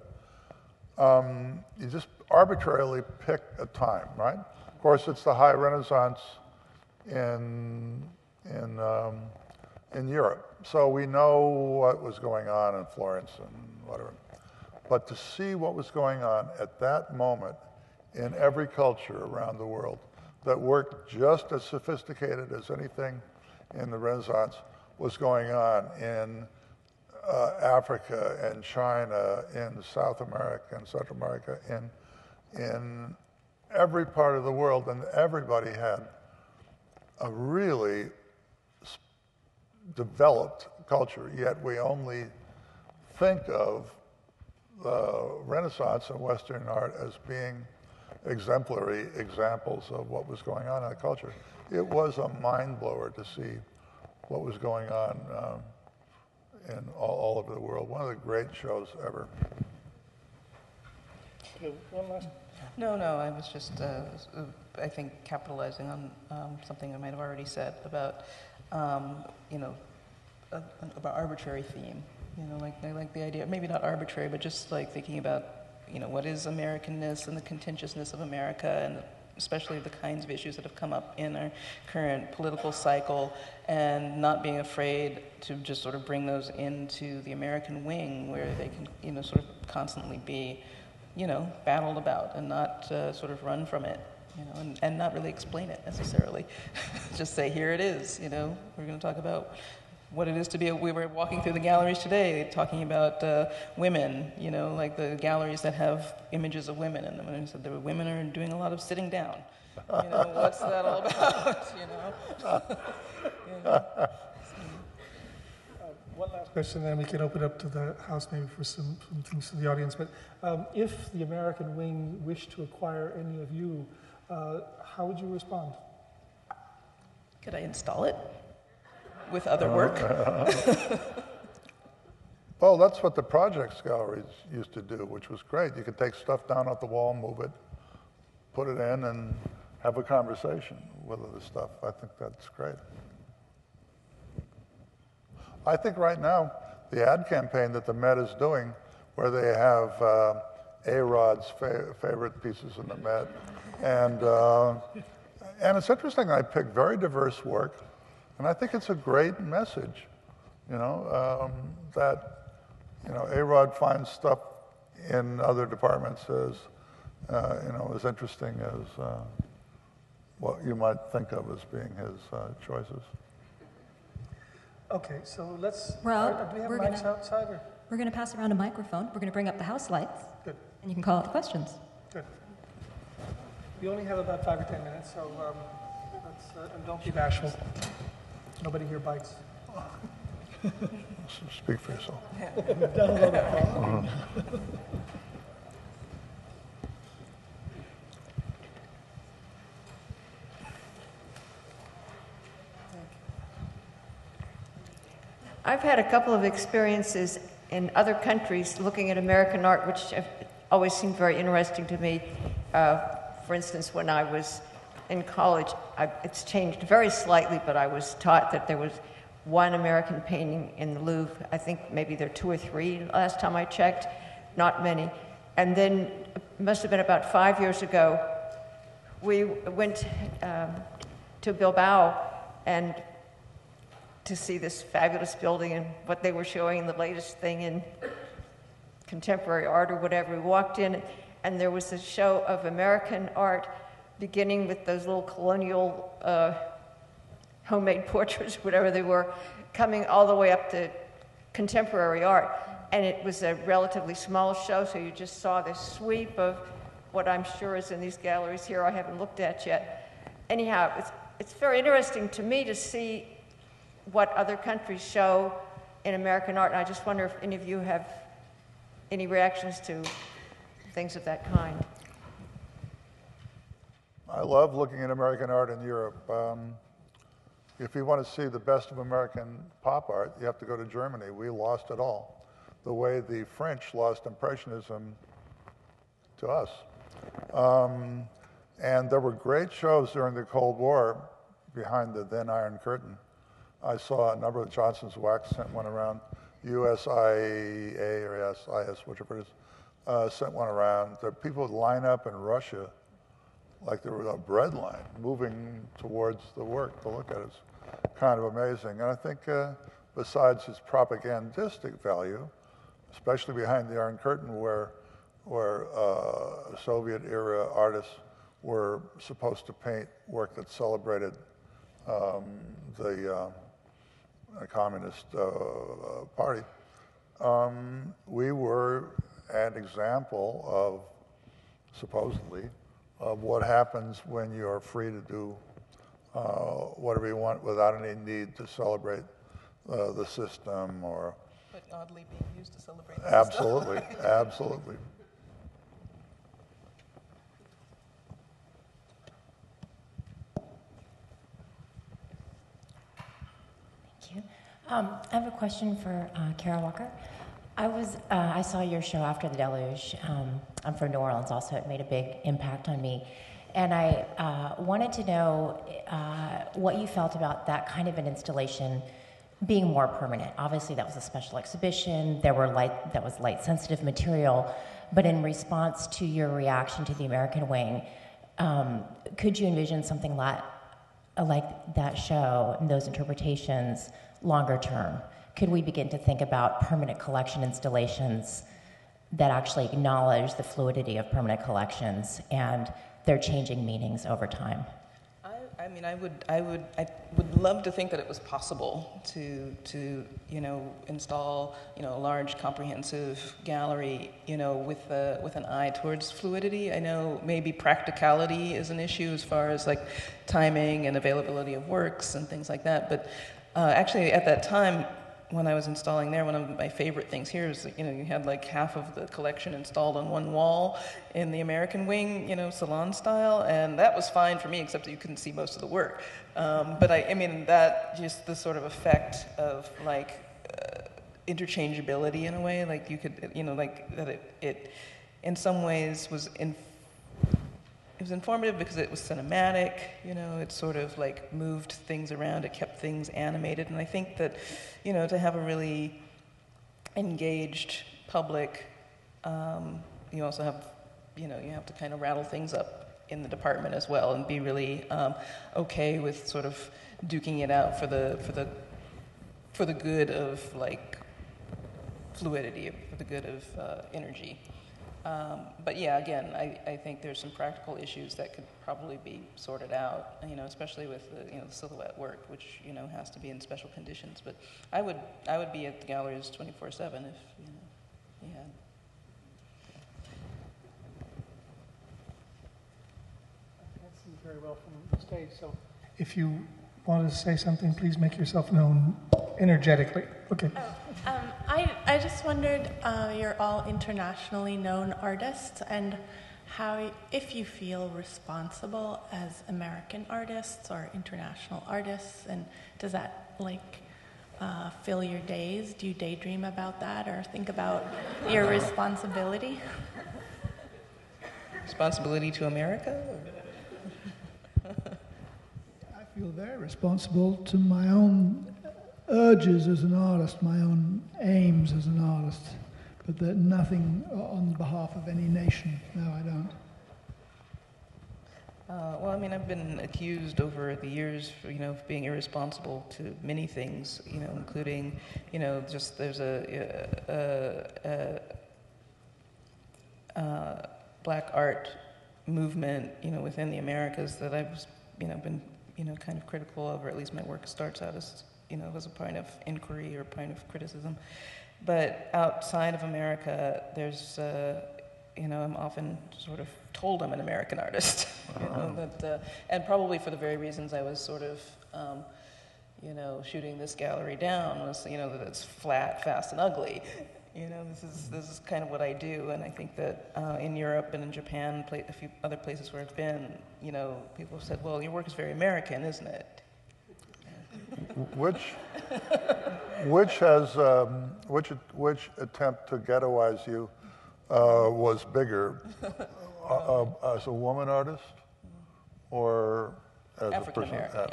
You just arbitrarily pick a time, right? Of course, it's the High Renaissance in Europe, so we know what was going on in Florence and whatever. But to see what was going on at that moment in every culture around the world that worked just as sophisticated as anything in the Renaissance was going on in Africa and China, in South America and Central America, in every part of the world, and everybody had a really developed culture, yet we only think of the Renaissance and Western art as being exemplary examples of what was going on in the culture. It was a mind blower to see what was going on in all over the world. One of the great shows ever. Okay, one last. No, I was just, I think, capitalizing on something I might have already said about, about arbitrary theme. Like I like the idea, maybe not arbitrary, but just like thinking about, what is Americanness and the contentiousness of America, and especially the kinds of issues that have come up in our current political cycle, and not being afraid to just sort of bring those into the American wing, where they can, sort of constantly be, battled about, and not sort of run from it, and not really explain it necessarily. Just say, here it is, we're going to talk about what it is to be we were walking through the galleries today talking about women, like the galleries that have images of women, and when I said the women are doing a lot of sitting down. What's that all about, One last question, then we can open up to the House maybe for some things to the audience. But if the American wing wished to acquire any of you, how would you respond? Could I install it with other work? Well, that's what the projects galleries used to do, which was great. You could take stuff down off the wall, move it, put it in, and have a conversation with the stuff. I think that's great. I think right now, the ad campaign that the Met is doing, where they have A-Rod's favorite pieces in the Met, and it's interesting, I picked very diverse work, and I think it's a great message, that, A-Rod finds stuff in other departments as interesting as what you might think of as being his choices. Okay, so let's. Well, do we have mics outside? Or? We're going to pass around a microphone. We're going to bring up the house lights. Good. And you can call out the questions. Good. We only have about 5 or 10 minutes, so and don't be bashful. Nobody here bites. Speak for yourself. I've had a couple of experiences in other countries looking at American art, which have always seemed very interesting to me. For instance, when I was in college, it's changed very slightly, but I was taught that there was one American painting in the Louvre. I think maybe there are 2 or 3 last time I checked, not many. And then, it must have been about 5 years ago, we went to Bilbao and to see this fabulous building and what they were showing, the latest thing in contemporary art or whatever. We walked in, and there was a show of American art, beginning with those little colonial homemade portraits, whatever they were, coming all the way up to contemporary art. And it was a relatively small show, so you just saw this sweep of what I'm sure is in these galleries here I haven't looked at yet. Anyhow, it's very interesting to me to see what other countries show in American art, and I just wonder if any of you have any reactions to things of that kind. I love looking at American art in Europe. If you want to see the best of American pop art, you have to go to Germany. We lost it all, the way the French lost Impressionism to us. And there were great shows during the Cold War behind the then Iron Curtain. I saw a number of Johnson's Wax sent one around, USIA or SIS, whichever it is, sent one around. There people would line up in Russia like there was a bread line moving towards the work to look at it. It's kind of amazing. And I think besides its propagandistic value, especially behind the Iron Curtain where Soviet-era artists were supposed to paint work that celebrated the Communist Party, we were an example of, supposedly, of what happens when you're free to do whatever you want without any need to celebrate the system or... But oddly being used to celebrate the Absolutely, system. absolutely. you. I have a question for Kara Walker. I saw your show After the Deluge. I'm from New Orleans also. It made a big impact on me. And I wanted to know what you felt about that kind of an installation being more permanent. Obviously, that was a special exhibition. That was light-sensitive material. But in response to your reaction to the American Wing, could you envision something like that show and those interpretations longer term? Could we begin to think about permanent collection installations that actually acknowledge the fluidity of permanent collections and their changing meanings over time? I mean, I would love to think that it was possible to install a large comprehensive gallery with an eye towards fluidity. I know maybe practicality is an issue as far as like timing and availability of works and things like that. But actually, at that time, when I was installing there, one of my favorite things here is that, you had like half of the collection installed on one wall in the American Wing, salon style, and that was fine for me, except that you couldn't see most of the work. But I mean, that just the sort of effect of like interchangeability in a way, like you could, like that it in some ways was it was informative because it was cinematic, it sort of like moved things around, it kept things animated, and I think that, to have a really engaged public, you also have, you have to kind of rattle things up in the department as well and be really okay with sort of duking it out for the good of like fluidity, for the good of energy. But yeah, again, I think there's some practical issues that could probably be sorted out, especially with the silhouette work, which has to be in special conditions. But I would be at the galleries 24/7 if you had. I can't see very well from the stage, so if you want to say something, please make yourself known energetically. Okay. I just wondered, you're all internationally known artists, and if you feel responsible as American artists or international artists, and does that fill your days? Do you daydream about that or think about your responsibility? Responsibility to America? I feel very responsible to my own urges as an artist, my own aims as an artist, but that nothing on behalf of any nation. No, I don't. Well, I mean, I've been accused over the years, of being irresponsible to many things, including, just there's a black art movement, within the Americas that I've, been, kind of critical of, or at least my work starts out as, as a point of inquiry or point of criticism. But outside of America, there's, I'm often sort of told I'm an American artist, and probably for the very reasons I was sort of, shooting this gallery down was, that it's flat, fast, and ugly. This is kind of what I do, and I think that in Europe and in Japan, a few other places where I've been, people have said, well, your work is very American, isn't it? Which attempt to ghettoize you was bigger, as a woman artist, or as African a person? American,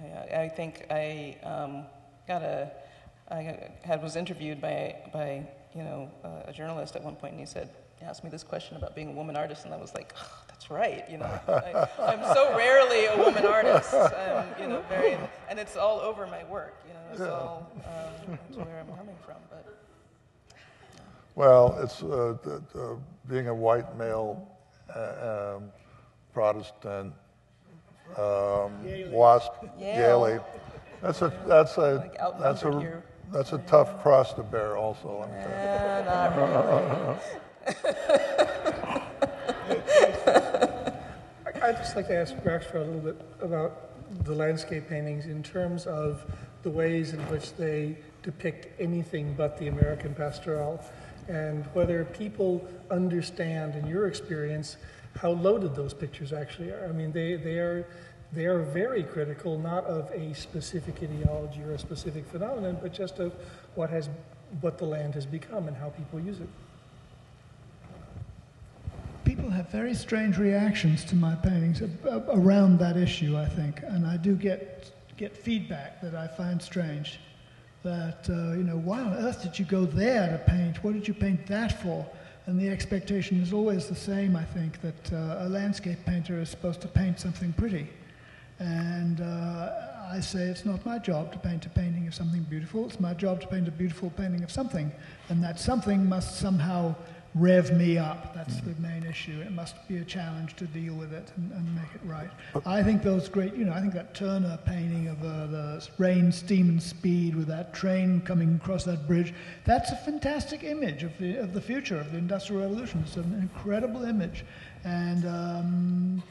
yeah. I think I was interviewed by a journalist at one point, and he asked me this question about being a woman artist, and I was like, oh, that's right, I'm so rarely a woman artist, and it's all over my work, it's all it's where I'm coming from, but. Well, it's being a white male Protestant WASP Yale. That's a tough cross to bear. Also, let me tell you. I'd just like to ask Rackstraw a little bit about the landscape paintings in terms of the ways in which they depict anything but the American pastoral, and whether people understand, in your experience, how loaded those pictures actually are. I mean, they are they are very critical, not of a specific ideology or a specific phenomenon, but just of what the land has become and how people use it. People have very strange reactions to my paintings around that issue, I think, and I do get feedback that I find strange. That, why on earth did you go there to paint? What did you paint that for? And the expectation is always the same, I think, that a landscape painter is supposed to paint something pretty. And I say it's not my job to paint a painting of something beautiful. It's my job to paint a beautiful painting of something. And that something must somehow rev me up. That's the main issue. It must be a challenge to deal with it and make it right. I think those great, I think that Turner painting of the rain, steam, and speed with that train coming across that bridge, that's a fantastic image of the future, of the Industrial Revolution. It's an incredible image. And,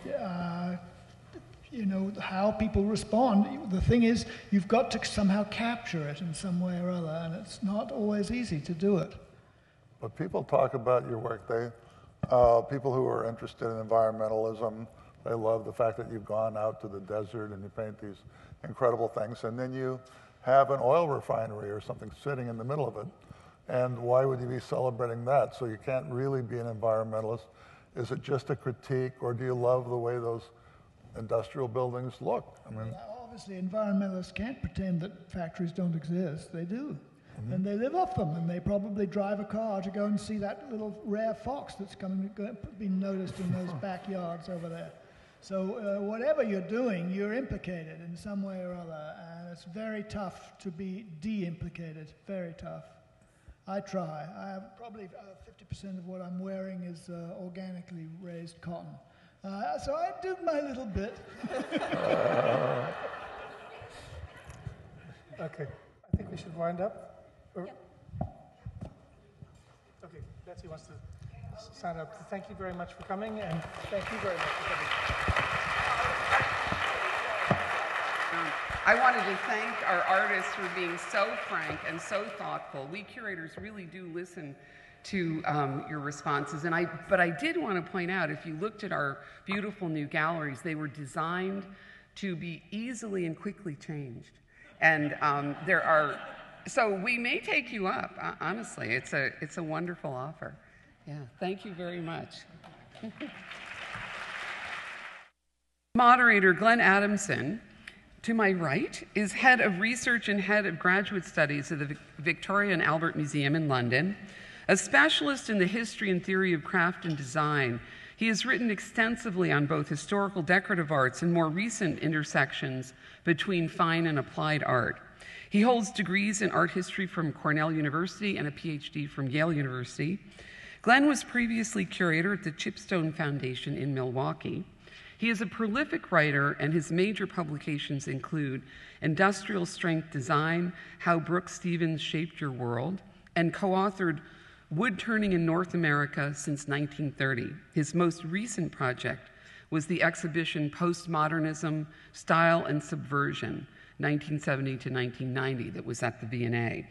how people respond. The thing is, you've got to somehow capture it in some way or other, and it's not always easy to do it. But people talk about your work. People who are interested in environmentalism, they love the fact that you've gone out to the desert and you paint these incredible things, and then you have an oil refinery or something sitting in the middle of it. And why would you be celebrating that? So you can't really be an environmentalist. Is it just a critique, or do you love the way those industrial buildings look? I mean, obviously, environmentalists can't pretend that factories don't exist. They do. Mm-hmm. And they live off them, and they probably drive a car to go and see that little rare fox that's been noticed in those backyards over there. So whatever you're doing, you're implicated in some way or other, and it's very tough to be de-implicated, very tough. I try. I have probably 50% of what I'm wearing is organically raised cotton. So I do my little bit. Okay, I think we should wind up. Okay, Betsy wants to sign up. Thank you very much for coming, and thank you very much for coming. I wanted to thank our artists for being so frank and so thoughtful. We curators really do listen to your responses, but I did want to point out, if you looked at our beautiful new galleries, they were designed to be easily and quickly changed. And so we may take you up, honestly. It's a wonderful offer. Yeah, thank you very much. Moderator Glenn Adamson, to my right, is head of research and head of graduate studies at the Victoria and Albert Museum in London. A specialist in the history and theory of craft and design, he has written extensively on both historical decorative arts and more recent intersections between fine and applied art. He holds degrees in art history from Cornell University and a PhD from Yale University. Glenn was previously curator at the Chipstone Foundation in Milwaukee. He is a prolific writer, and his major publications include Industrial Strength Design, How Brooks Stevens Shaped Your World, and co-authored Wood Turning in North America Since 1930. His most recent project was the exhibition Postmodernism, Style and Subversion, 1970 to 1990, that was at the V&A.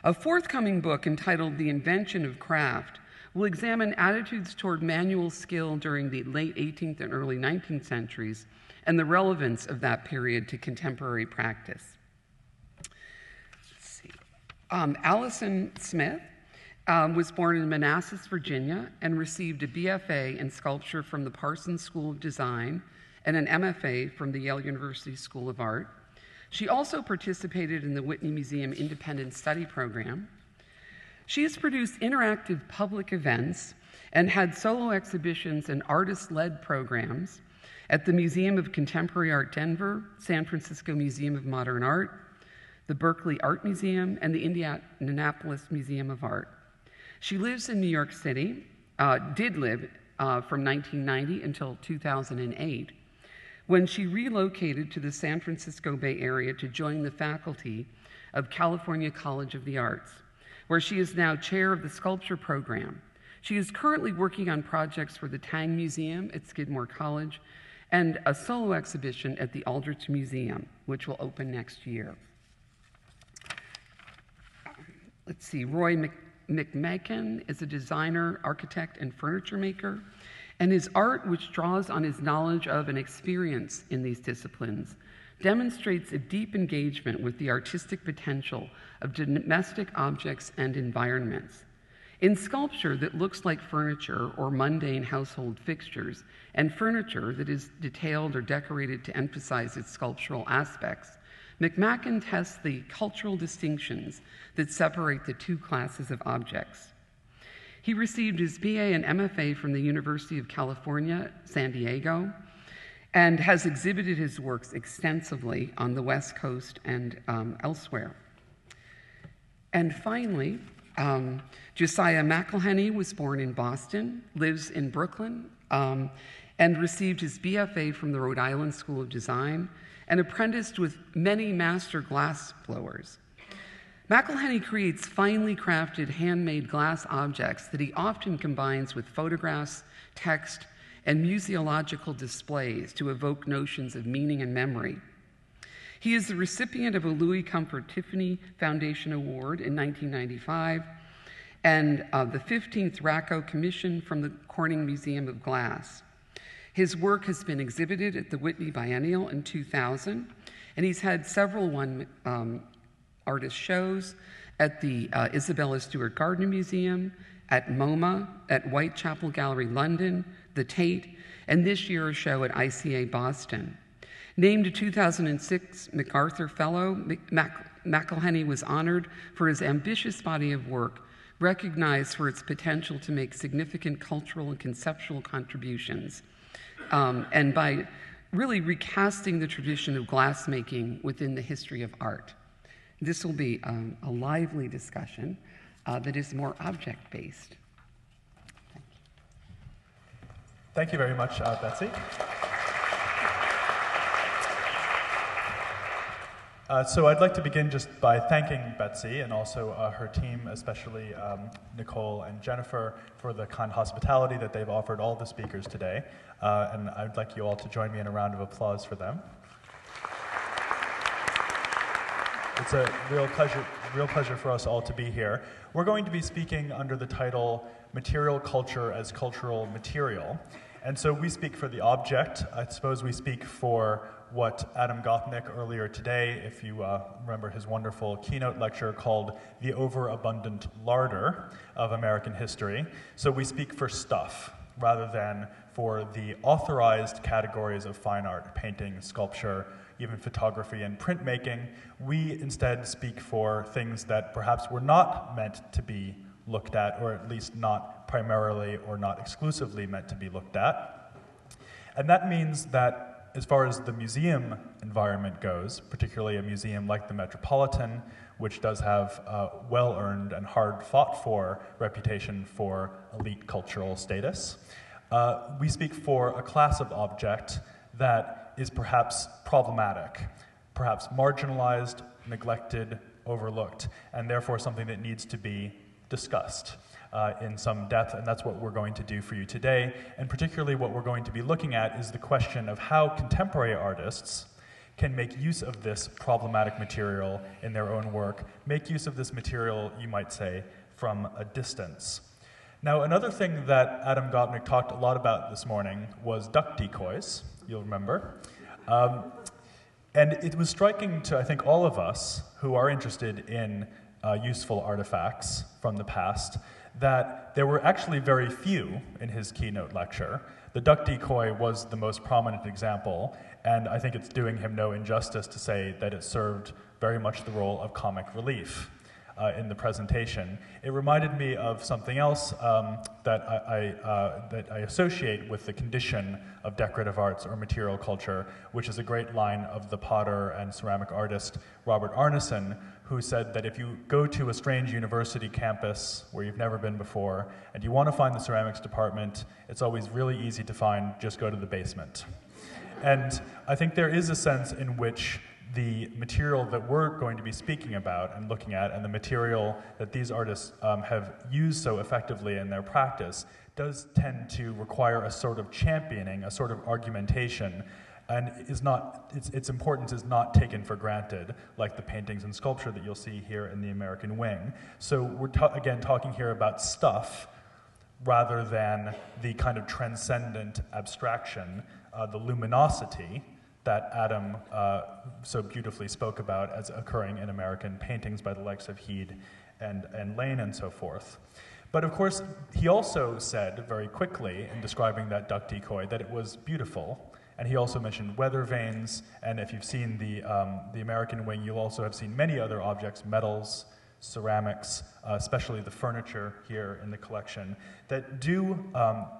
A forthcoming book entitled The Invention of Craft will examine attitudes toward manual skill during the late 18th and early 19th centuries and the relevance of that period to contemporary practice. Let's see. Allison Smith was born in Manassas, Virginia, and received a BFA in sculpture from the Parsons School of Design and an MFA from the Yale University School of Art. She also participated in the Whitney Museum Independent Study Program. She has produced interactive public events and had solo exhibitions and artist-led programs at the Museum of Contemporary Art Denver, San Francisco Museum of Modern Art, the Berkeley Art Museum, and the Indianapolis Museum of Art. She lives in New York City, did live from 1990 until 2008, when she relocated to the San Francisco Bay Area to join the faculty of California College of the Arts, where she is now chair of the sculpture program. She is currently working on projects for the Tang Museum at Skidmore College and a solo exhibition at the Aldrich Museum, which will open next year. Let's see, Roy McMakin is a designer, architect, and furniture maker, And his art, which draws on his knowledge of and experience in these disciplines, demonstrates a deep engagement with the artistic potential of domestic objects and environments. In sculpture that looks like furniture or mundane household fixtures, and furniture that is detailed or decorated to emphasize its sculptural aspects, McMakin tests the cultural distinctions that separate the two classes of objects. He received his BA and MFA from the University of California, San Diego, and has exhibited his works extensively on the West Coast and elsewhere. And finally, Josiah McElheny was born in Boston, lives in Brooklyn, and received his BFA from the Rhode Island School of Design and apprenticed with many master glass blowers. McElheny creates finely crafted handmade glass objects that he often combines with photographs, text, and museological displays to evoke notions of meaning and memory. He is the recipient of a Louis Comfort Tiffany Foundation Award in 1995 and the 15th Racco Commission from the Corning Museum of Glass. His work has been exhibited at the Whitney Biennial in 2000, and he's had several artist shows at the Isabella Stewart Gardner Museum, at MoMA, at Whitechapel Gallery London, the Tate, and this year a show at ICA Boston. Named a 2006 MacArthur Fellow, McElheny was honored for his ambitious body of work, recognized for its potential to make significant cultural and conceptual contributions, and by really recasting the tradition of glassmaking within the history of art. This will be a lively discussion that is more object-based. Thank you very much, Betsy. So I'd like to begin just by thanking Betsy and also her team, especially Nicole and Jennifer, for the kind hospitality that they've offered all the speakers today. And I'd like you all to join me in a round of applause for them. It's a real pleasure for us all to be here. We're going to be speaking under the title Material Culture as Cultural Material. And so we speak for the object. I suppose we speak for what Adam Gopnik earlier today, if you remember his wonderful keynote lecture called The Overabundant Larder of American History. So we speak for stuff rather than for the authorized categories of fine art, painting, sculpture, even photography and printmaking. We instead speak for things that perhaps were not meant to be looked at, or at least not primarily or not exclusively meant to be looked at. And that means that as far as the museum environment goes, particularly a museum like the Metropolitan, which does have a well-earned and hard-fought-for reputation for elite cultural status, we speak for a class of object that is perhaps problematic, perhaps marginalized, neglected, overlooked, and therefore something that needs to be discussed in some depth, and that's what we're going to do for you today. And particularly what we're going to be looking at is the question of how contemporary artists can make use of this problematic material in their own work, make use of this material, you might say, from a distance. Now, another thing that Adam Gopnik talked a lot about this morning was duck decoys, you'll remember. And it was striking to, I think, all of us who are interested in useful artifacts from the past that there were actually very few in his keynote lecture. The duck decoy was the most prominent example, and I think it's doing him no injustice to say that it served very much the role of comic relief in the presentation. It reminded me of something else that I associate with the condition of decorative arts or material culture, which is a great line of the potter and ceramic artist Robert Arneson, who said that if you go to a strange university campus where you've never been before and you want to find the ceramics department, it's always really easy to find, just go to the basement. And I think there is a sense in which the material that we're going to be speaking about and looking at, and the material that these artists have used so effectively in their practice, does tend to require a sort of championing, a sort of argumentation, and its importance is not taken for granted, like the paintings and sculpture that you'll see here in the American Wing. So we're again talking here about stuff, rather than the kind of transcendent abstraction, the luminosity that Adam so beautifully spoke about as occurring in American paintings by the likes of Heed and Lane and so forth. But of course, he also said very quickly in describing that duck decoy that it was beautiful. And he also mentioned weather vanes, and if you've seen the American wing, you'll also have seen many other objects, metals, ceramics, especially the furniture here in the collection, that do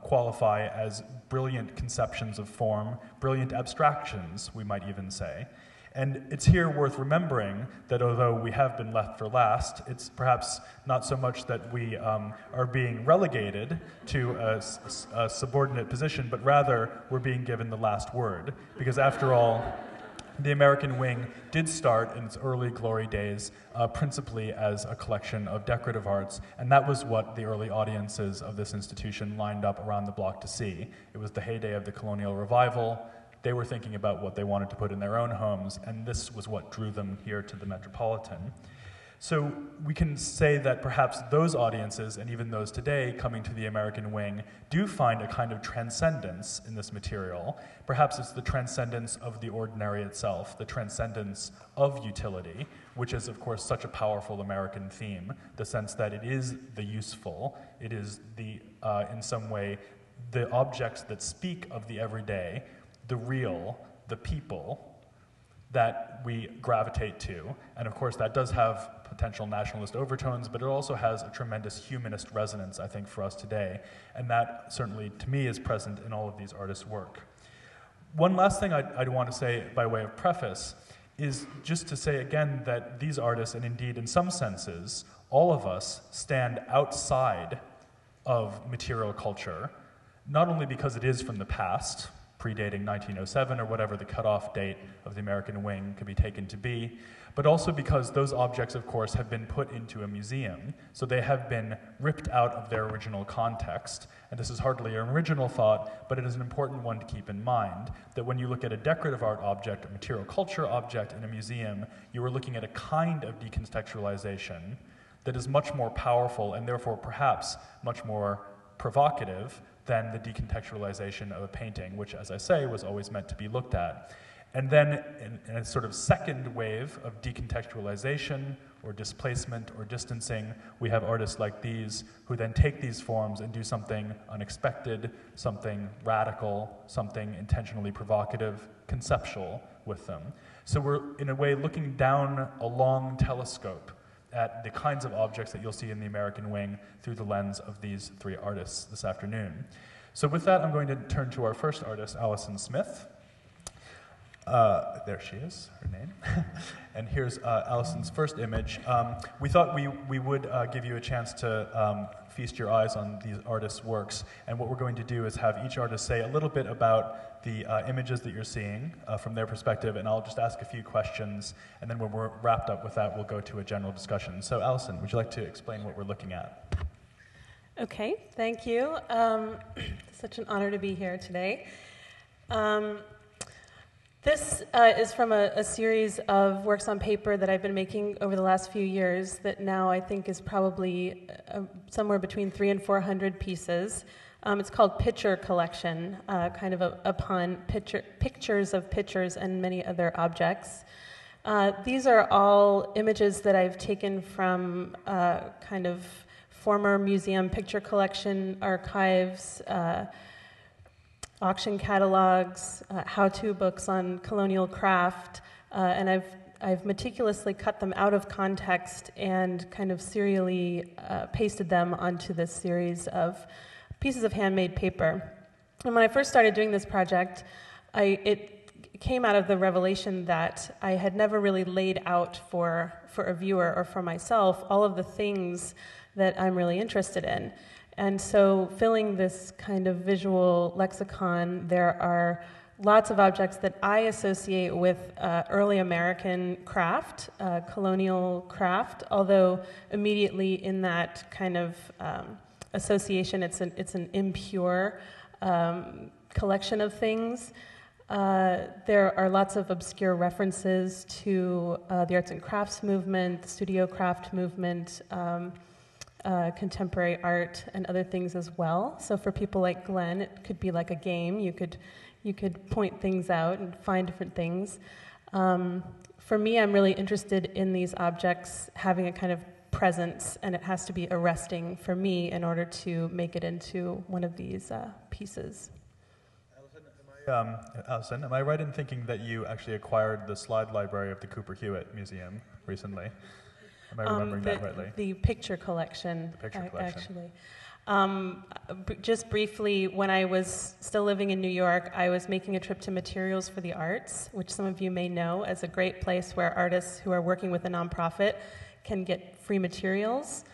qualify as brilliant conceptions of form, brilliant abstractions, we might even say. And it's here worth remembering that although we have been left for last, it's perhaps not so much that we are being relegated to a subordinate position, but rather we're being given the last word. Because after all, the American wing did start in its early glory days principally as a collection of decorative arts, and that was what the early audiences of this institution lined up around the block to see. It was the heyday of the colonial revival. They were thinking about what they wanted to put in their own homes, and this was what drew them here to the Metropolitan. So we can say that perhaps those audiences, and even those today coming to the American wing, do find a kind of transcendence in this material. Perhaps it's the transcendence of the ordinary itself, the transcendence of utility, which is, of course, such a powerful American theme, the sense that it is the useful, it is the, in some way, the objects that speak of the everyday, the real, the people that we gravitate to. And of course, that does have potential nationalist overtones, but it also has a tremendous humanist resonance, I think, for us today. And that certainly, to me, is present in all of these artists' work. One last thing I'd want to say by way of preface is just to say again that these artists, and indeed in some senses, all of us stand outside of material culture, not only because it is from the past, predating 1907 or whatever the cutoff date of the American wing could be taken to be, but also because those objects, of course, have been put into a museum, so they have been ripped out of their original context. And this is hardly an original thought, but it is an important one to keep in mind, that when you look at a decorative art object, a material culture object in a museum, you are looking at a kind of decontextualization that is much more powerful and therefore perhaps much more provocative than the decontextualization of a painting, which, as I say, was always meant to be looked at. And then in a sort of second wave of decontextualization or displacement or distancing, we have artists like these who then take these forms and do something unexpected, something radical, something intentionally provocative, conceptual with them. So we're, in a way, looking down a long telescope at the kinds of objects that you'll see in the American wing through the lens of these three artists this afternoon. So with that, I'm going to turn to our first artist, Allison Smith. There she is, her name. And here's Allison's first image. We thought we would give you a chance to feast your eyes on these artists' works. And what we're going to do is have each artist say a little bit about the images that you're seeing from their perspective, and I'll just ask a few questions, and then when we're wrapped up with that, we'll go to a general discussion. So Allison, would you like to explain what we're looking at? Okay, thank you. Such an honor to be here today. This is from a series of works on paper that I've been making over the last few years that now I think is probably somewhere between 300 and 400 pieces. It's called Picture Collection, kind of a pun, pictures of pictures and many other objects. These are all images that I've taken from kind of former museum picture collection archives, auction catalogs, how-to books on colonial craft, and I've meticulously cut them out of context and kind of serially pasted them onto this series of pieces of handmade paper. And when I first started doing this project, it came out of the revelation that I had never really laid out for a viewer or for myself all of the things that I'm really interested in. And so filling this kind of visual lexicon, there are lots of objects that I associate with early American craft, colonial craft, although immediately in that kind of association, it's an impure collection of things. There are lots of obscure references to the arts and crafts movement, the studio craft movement, contemporary art and other things as well. So for people like Glenn, it could be like a game. You could point things out and find different things. For me, I'm really interested in these objects having a kind of presence, and it has to be arresting for me in order to make it into one of these pieces. Allison, am I right in thinking that you actually acquired the slide library of the Cooper Hewitt Museum recently? Am I remembering that rightly? The picture collection, actually. Just briefly, when I was still living in New York, I was making a trip to Materials for the Arts, which some of you may know as a great place where artists who are working with a nonprofit can get free materials.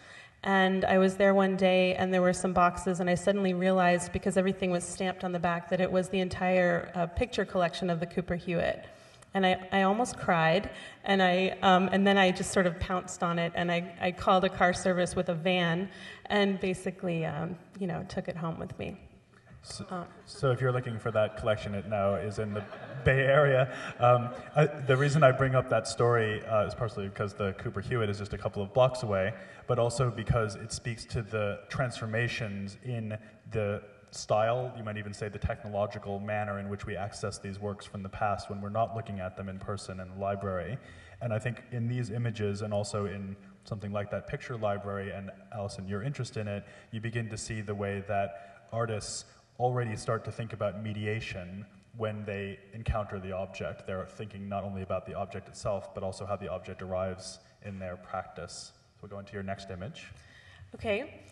And I was there one day, and there were some boxes, and I suddenly realized, because everything was stamped on the back, that it was the entire picture collection of the Cooper Hewitt. And I almost cried, and then I just sort of pounced on it, and I called a car service with a van, and basically, took it home with me. So if you're looking for that collection, it now is in the Bay Area. The reason I bring up that story is partially because the Cooper Hewitt is just a couple of blocks away, but also because it speaks to the transformations in the style, you might even say the technological manner in which we access these works from the past when we're not looking at them in person in the library. And I think in these images, and also in something like that picture library, and Allison, your interest in it, you begin to see the way that artists already start to think about mediation when they encounter the object. They're thinking not only about the object itself, but also how the object arrives in their practice. So we'll go into your next image. Okay.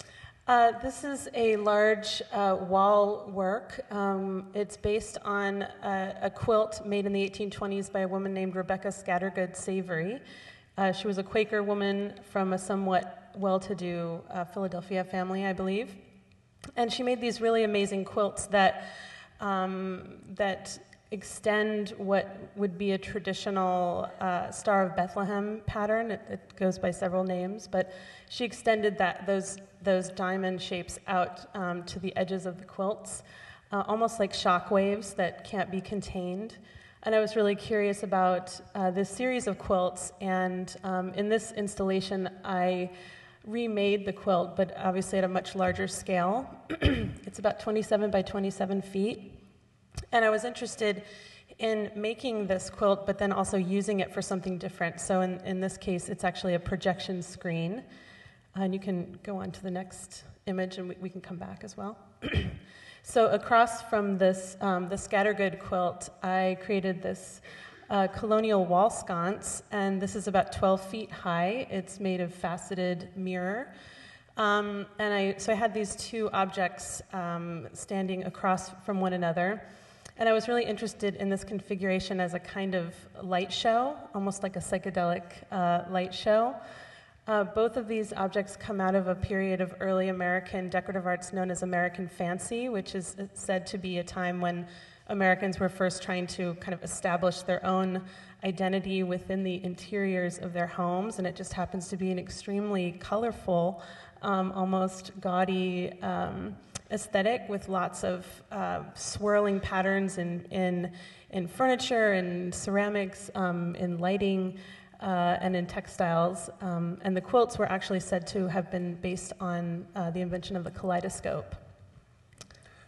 This is a large wall work. It's based on a quilt made in the 1820s by a woman named Rebecca Scattergood Savory. She was a Quaker woman from a somewhat well-to-do Philadelphia family, I believe. And she made these really amazing quilts that extend what would be a traditional Star of Bethlehem pattern. It goes by several names, but she extended those diamond shapes out to the edges of the quilts, almost like shock waves that can't be contained. And I was really curious about this series of quilts, and in this installation, I remade the quilt, but obviously at a much larger scale. It's about 27 by 27 feet. And I was interested in making this quilt, but then also using it for something different. So in this case, it's actually a projection screen. And you can go on to the next image, and we can come back as well. So across from this, the Scattergood quilt, I created this colonial wall sconce, and this is about 12 feet high. It's made of faceted mirror. So I had these two objects standing across from one another. And I was really interested in this configuration as a kind of light show, almost like a psychedelic light show. Both of these objects come out of a period of early American decorative arts known as American Fancy, which is said to be a time when Americans were first trying to kind of establish their own identity within the interiors of their homes, and it just happens to be an extremely colorful, almost gaudy aesthetic with lots of swirling patterns in furniture and ceramics, in lighting, and in textiles. And the quilts were actually said to have been based on the invention of the kaleidoscope.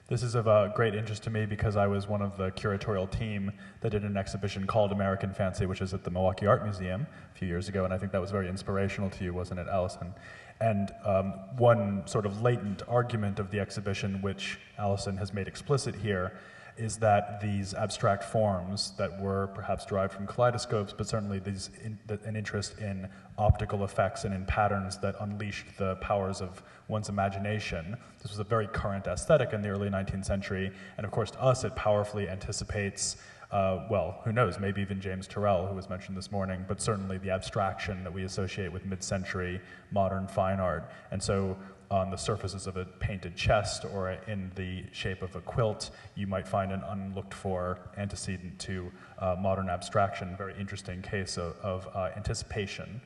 This is of great interest to me because I was one of the curatorial team that did an exhibition called American Fancy, which is at the Milwaukee Art Museum a few years ago, and I think that was very inspirational to you, wasn't it, Allison? And one sort of latent argument of the exhibition, which Allison has made explicit here, is that these abstract forms that were perhaps derived from kaleidoscopes, but certainly an interest in optical effects and in patterns that unleashed the powers of one's imagination. This was a very current aesthetic in the early 19th century, and of course to us it powerfully anticipates, well, who knows, maybe even James Turrell, who was mentioned this morning, but certainly the abstraction that we associate with mid-century modern fine art. And so on the surfaces of a painted chest or in the shape of a quilt, you might find an unlooked-for antecedent to modern abstraction. Very interesting case of anticipation.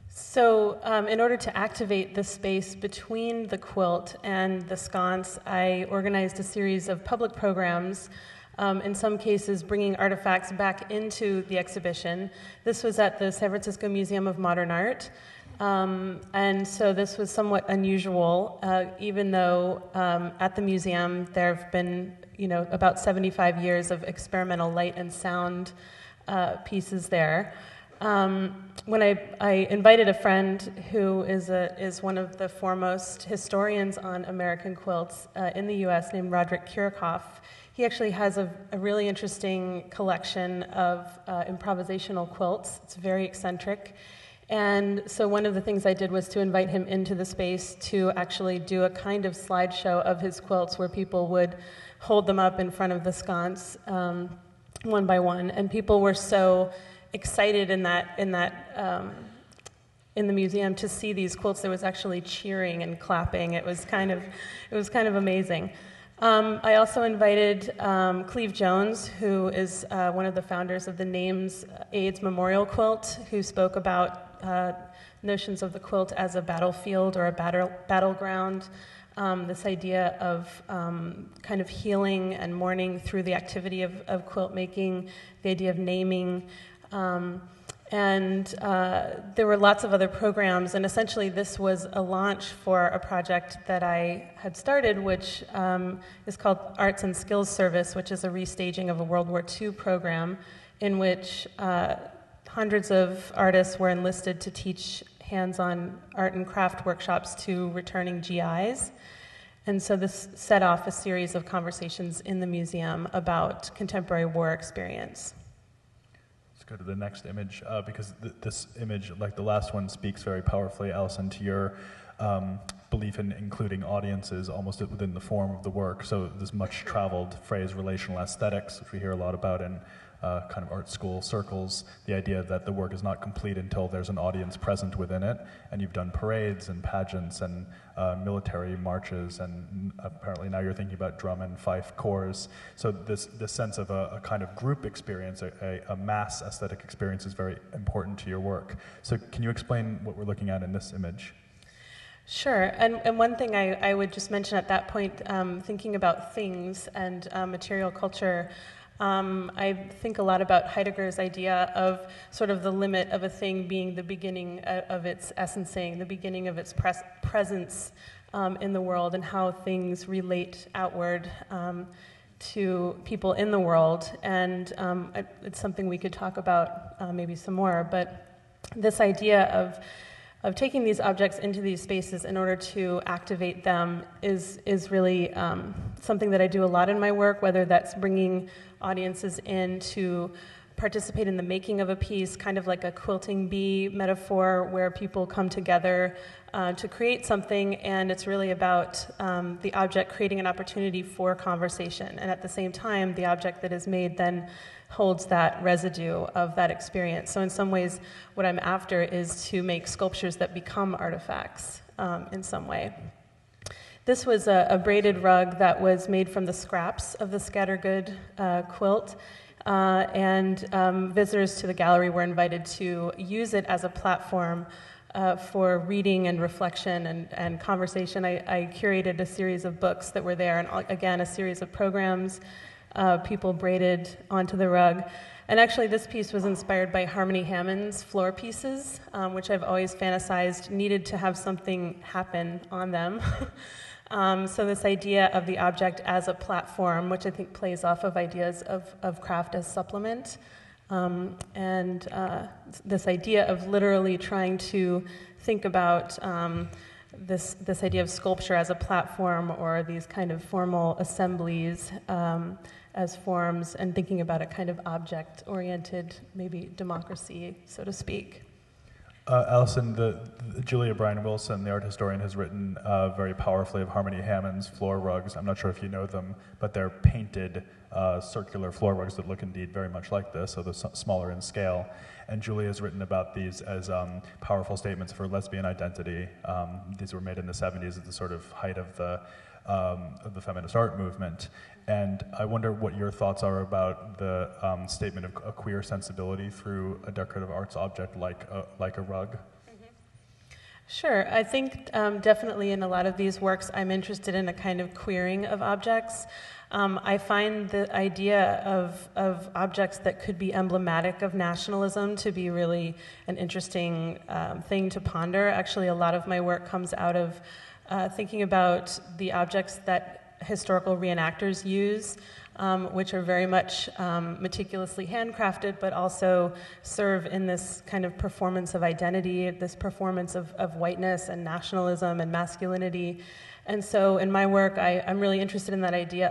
So in order to activate the space between the quilt and the sconce, I organized a series of public programs in some cases bringing artifacts back into the exhibition. This was at the San Francisco Museum of Modern Art. And so this was somewhat unusual, even though at the museum there have been, about 75 years of experimental light and sound pieces there. When I invited a friend who is one of the foremost historians on American quilts in the U.S. named Roderick Kurikoff. He actually has a really interesting collection of improvisational quilts. It's very eccentric. And so one of the things I did was to invite him into the space to actually do a kind of slideshow of his quilts where people would hold them up in front of the sconce one by one. And people were so excited in the museum to see these quilts. There was actually cheering and clapping. It was kind of amazing. I also invited Cleve Jones, who is one of the founders of the Names AIDS Memorial Quilt, who spoke about notions of the quilt as a battlefield or a battleground, this idea of kind of healing and mourning through the activity of quilt making, the idea of naming. And there were lots of other programs, and essentially this was a launch for a project that I had started, which is called Arts and Skills Service, which is a restaging of a World War II program in which hundreds of artists were enlisted to teach hands-on art and craft workshops to returning GIs. And so this set off a series of conversations in the museum about contemporary war experience. Go to the next image, because this image, like the last one, speaks very powerfully, Allison, to your belief in including audiences almost within the form of the work. So this much traveled phrase, relational aesthetics, which we hear a lot about in kind of art school circles, the idea that the work is not complete until there's an audience present within it. And you've done parades and pageants and military marches, and apparently now you're thinking about drum and fife corps. So this sense of a kind of group experience, a mass aesthetic experience, is very important to your work. So can you explain what we're looking at in this image? Sure, and one thing I would just mention at that point, thinking about things and material culture, I think a lot about Heidegger's idea of sort of the limit of a thing being the beginning of its essencing, the beginning of its presence in the world, and how things relate outward to people in the world. And it's something we could talk about maybe some more, but this idea of taking these objects into these spaces in order to activate them is really something that I do a lot in my work, whether that's bringing audiences in to participate in the making of a piece, kind of like a quilting bee metaphor, where people come together to create something, and it's really about the object creating an opportunity for conversation, and at the same time, the object that is made then holds that residue of that experience. So in some ways, what I'm after is to make sculptures that become artifacts in some way. This was a braided rug that was made from the scraps of the Scattergood quilt, and visitors to the gallery were invited to use it as a platform for reading and reflection and conversation. I curated a series of books that were there, and again, a series of programs, people braided onto the rug. And actually, this piece was inspired by Harmony Hammond's floor pieces, which I've always fantasized needed to have something happen on them. So this idea of the object as a platform, which I think plays off of ideas of craft as supplement, and this idea of literally trying to think about this idea of sculpture as a platform, or these kind of formal assemblies as forms, and thinking about a kind of object-oriented, maybe democracy, so to speak. Allison, Julia Bryan Wilson, the art historian, has written very powerfully of Harmony Hammond's floor rugs. I'm not sure if you know them, but they're painted circular floor rugs that look indeed very much like this, so they're smaller in scale. And Julia has written about these as powerful statements for lesbian identity. These were made in the 70s at the sort of height of the feminist art movement. And I wonder what your thoughts are about the statement of a queer sensibility through a decorative arts object like a rug. Sure. I think definitely in a lot of these works, I'm interested in a kind of queering of objects. I find the idea of objects that could be emblematic of nationalism to be really an interesting thing to ponder. Actually, a lot of my work comes out of thinking about the objects that historical reenactors use, which are very much meticulously handcrafted, but also serve in this kind of performance of identity, this performance of whiteness and nationalism and masculinity. And so in my work, I'm really interested in that idea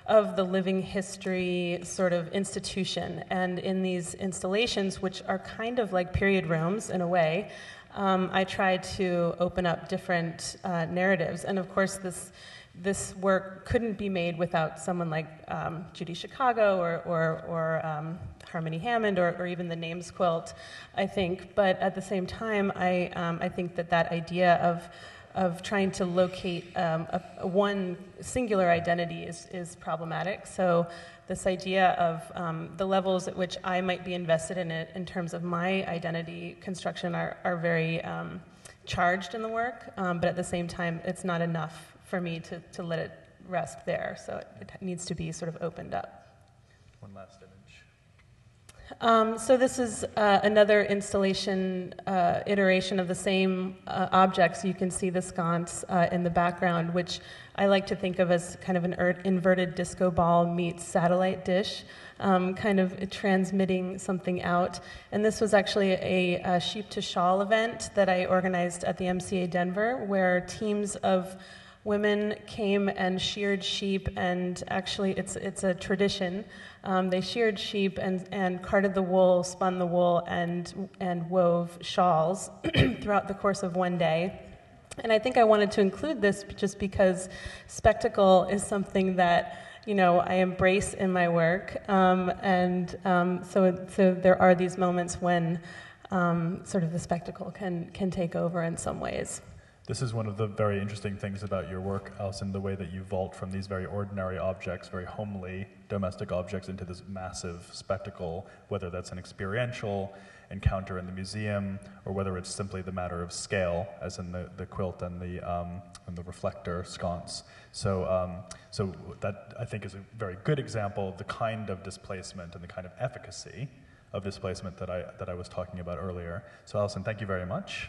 of the living history sort of institution. And in these installations, which are kind of like period rooms in a way, I try to open up different narratives. And of course, this work couldn't be made without someone like Judy Chicago or Harmony Hammond or even the Names quilt, I think. But at the same time, I think that idea of trying to locate one singular identity is problematic. So this idea of the levels at which I might be invested in it in terms of my identity construction are very charged in the work, but at the same time, it's not enough for me to let it rest there. So it needs to be sort of opened up. One last image. So this is another installation iteration of the same objects. You can see the sconce in the background, which I like to think of as kind of an inverted disco ball meets satellite dish, kind of transmitting something out. And this was actually a sheep to shawl event that I organized at the MCA Denver, where teams of women came and sheared sheep, and actually it's a tradition. They sheared sheep and carded the wool, spun the wool, and wove shawls throughout the course of one day. And I think I wanted to include this just because spectacle is something that I embrace in my work, so there are these moments when sort of the spectacle can take over in some ways. This is one of the very interesting things about your work, Allison, the way that you vault from these very ordinary objects, very homely domestic objects, into this massive spectacle, whether that's an experiential encounter in the museum or whether it's simply the matter of scale, as in the quilt and the reflector sconce. So that, I think, is a very good example of the kind of displacement and the kind of efficacy of displacement that I was talking about earlier. So Allison, thank you very much.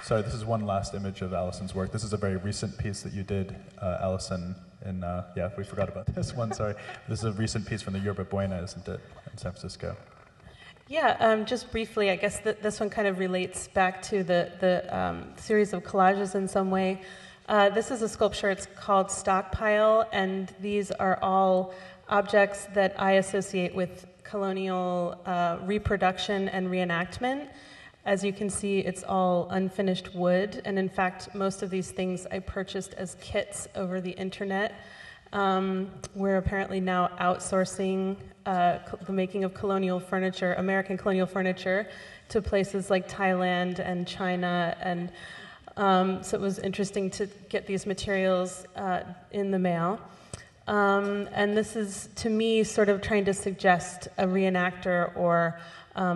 Sorry, this is one last image of Allison's work. This is a very recent piece that you did, Allison, we forgot about this one, sorry. This is a recent piece from the Yerba Buena, isn't it, in San Francisco? Yeah, just briefly, I guess this one kind of relates back to the series of collages in some way. This is a sculpture, it's called Stockpile, and these are all objects that I associate with colonial reproduction and reenactment. As you can see, it's all unfinished wood, and in fact, most of these things I purchased as kits over the internet. We're apparently now outsourcing the making of colonial furniture, American colonial furniture, to places like Thailand and China, and so it was interesting to get these materials in the mail. And this is, to me, sort of trying to suggest a reenactor or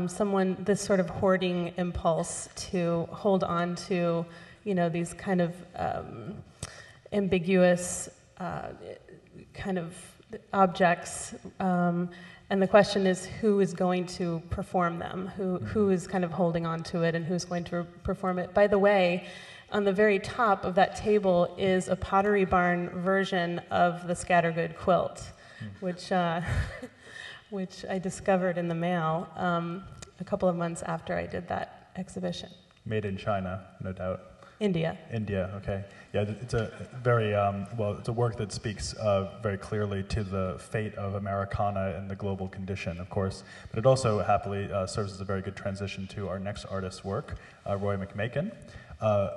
someone, this sort of hoarding impulse to hold on to, these kind of ambiguous kind of objects. And the question is, who is going to perform them? Who is kind of holding on to it, and who's going to perform it? By the way, on the very top of that table is a Pottery Barn version of the Scattergood quilt, which I discovered in the mail a couple of months after I did that exhibition. Made in China, no doubt. India, okay. Yeah, it's a very, it's a work that speaks very clearly to the fate of Americana and the global condition, of course, but it also happily serves as a very good transition to our next artist's work, Roy McMakin,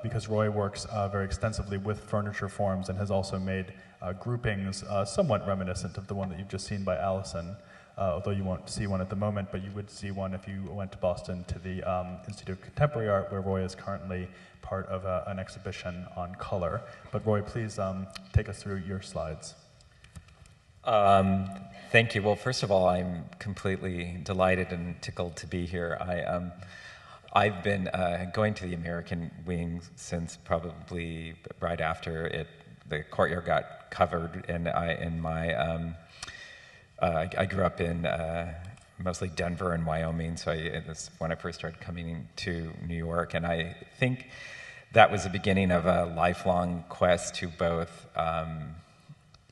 because Roy works very extensively with furniture forms and has also made groupings somewhat reminiscent of the one that you've just seen by Allison, although you won't see one at the moment, but you would see one if you went to Boston to the Institute of Contemporary Art, where Roy is currently part of an exhibition on color. But Roy, please take us through your slides. Thank you. Well, first of all, I'm completely delighted and tickled to be here. I've been going to the American Wing since probably right after the courtyard got covered, and I grew up in mostly Denver and Wyoming, so this when I first started coming to New York, and I think that was the beginning of a lifelong quest to both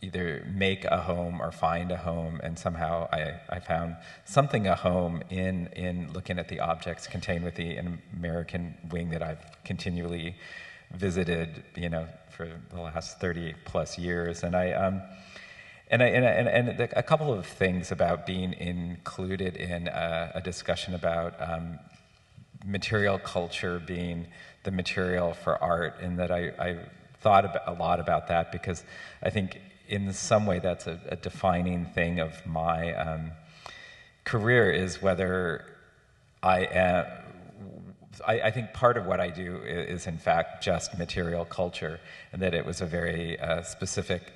either make a home or find a home, and somehow I found something a home in looking at the objects contained within the American Wing that I've continually visited, for the last 30 plus years, and a couple of things about being included in a discussion about material culture being the material for art, and that I thought a lot about that, because I think in some way that's a defining thing of my career, is whether I think part of what I do is in fact just material culture, and that it was a very specific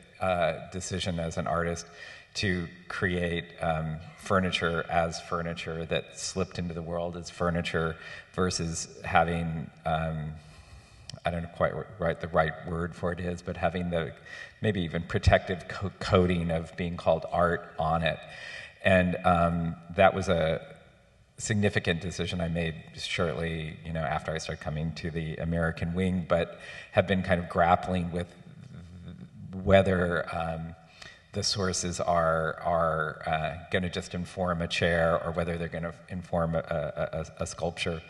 decision as an artist to create furniture as furniture that slipped into the world as furniture, versus having, I don't know quite what the right word for it is, but having the maybe even protective coating of being called art on it. And that was a significant decision I made shortly, after I started coming to the American Wing, but have been kind of grappling with whether the sources are going to just inform a chair, or whether they're going to inform a sculpture.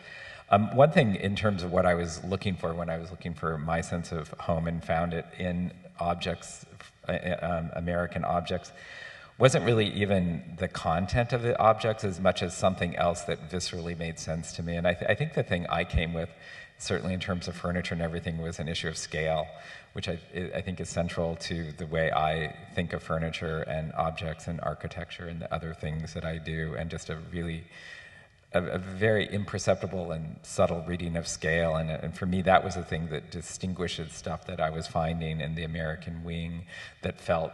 One thing in terms of what I was looking for when I was looking for my sense of home and found it in objects, American objects, wasn't really even the content of the objects as much as something else that viscerally made sense to me. And I think the thing I came with, certainly in terms of furniture and everything, was an issue of scale, which I think is central to the way I think of furniture and objects and architecture and the other things that I do, and just a very imperceptible and subtle reading of scale. And for me, that was the thing that distinguishes stuff that I was finding in the American Wing that felt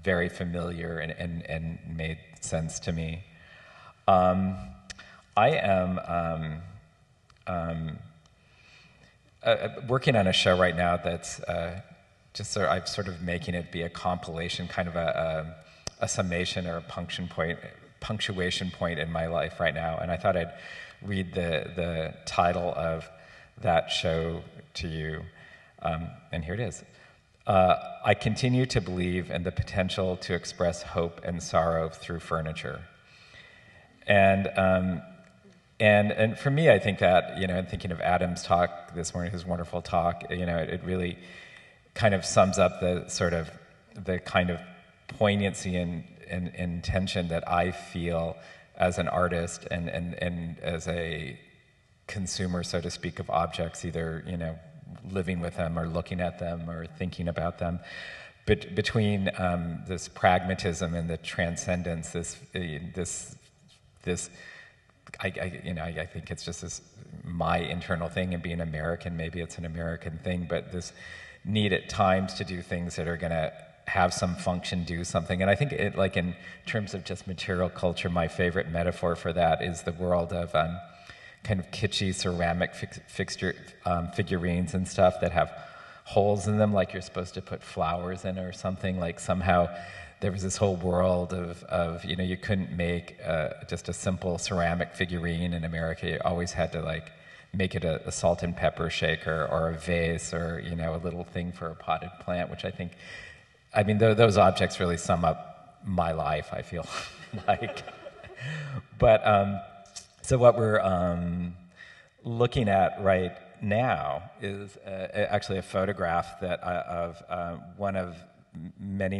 very familiar and made sense to me. I am working on a show right now that's I'm sort of making it be a compilation, kind of a summation or a punctuation point in my life right now, and I thought I'd read the title of that show to you, and here it is. I continue to believe in the potential to express hope and sorrow through furniture. And for me, I think that, and thinking of Adam's talk this morning, his wonderful talk, it really kind of sums up the kind of poignancy and tension that I feel as an artist and as a consumer, so to speak, of objects, either, living with them or looking at them or thinking about them. But between this pragmatism and the transcendence, I think it's just my internal thing, and being American, maybe it's an American thing, but this need at times to do things that are going to have some function, do something. And I think in terms of just material culture, my favorite metaphor for that is the world of kind of kitschy ceramic figurines and stuff that have holes in them, like you're supposed to put flowers in or something. Like somehow there was this whole world of you couldn't make just a simple ceramic figurine in America. You always had to make it a salt and pepper shaker or a vase or a little thing for a potted plant, which those objects really sum up my life, I feel like. But so what we're looking at right now is actually a photograph of one of many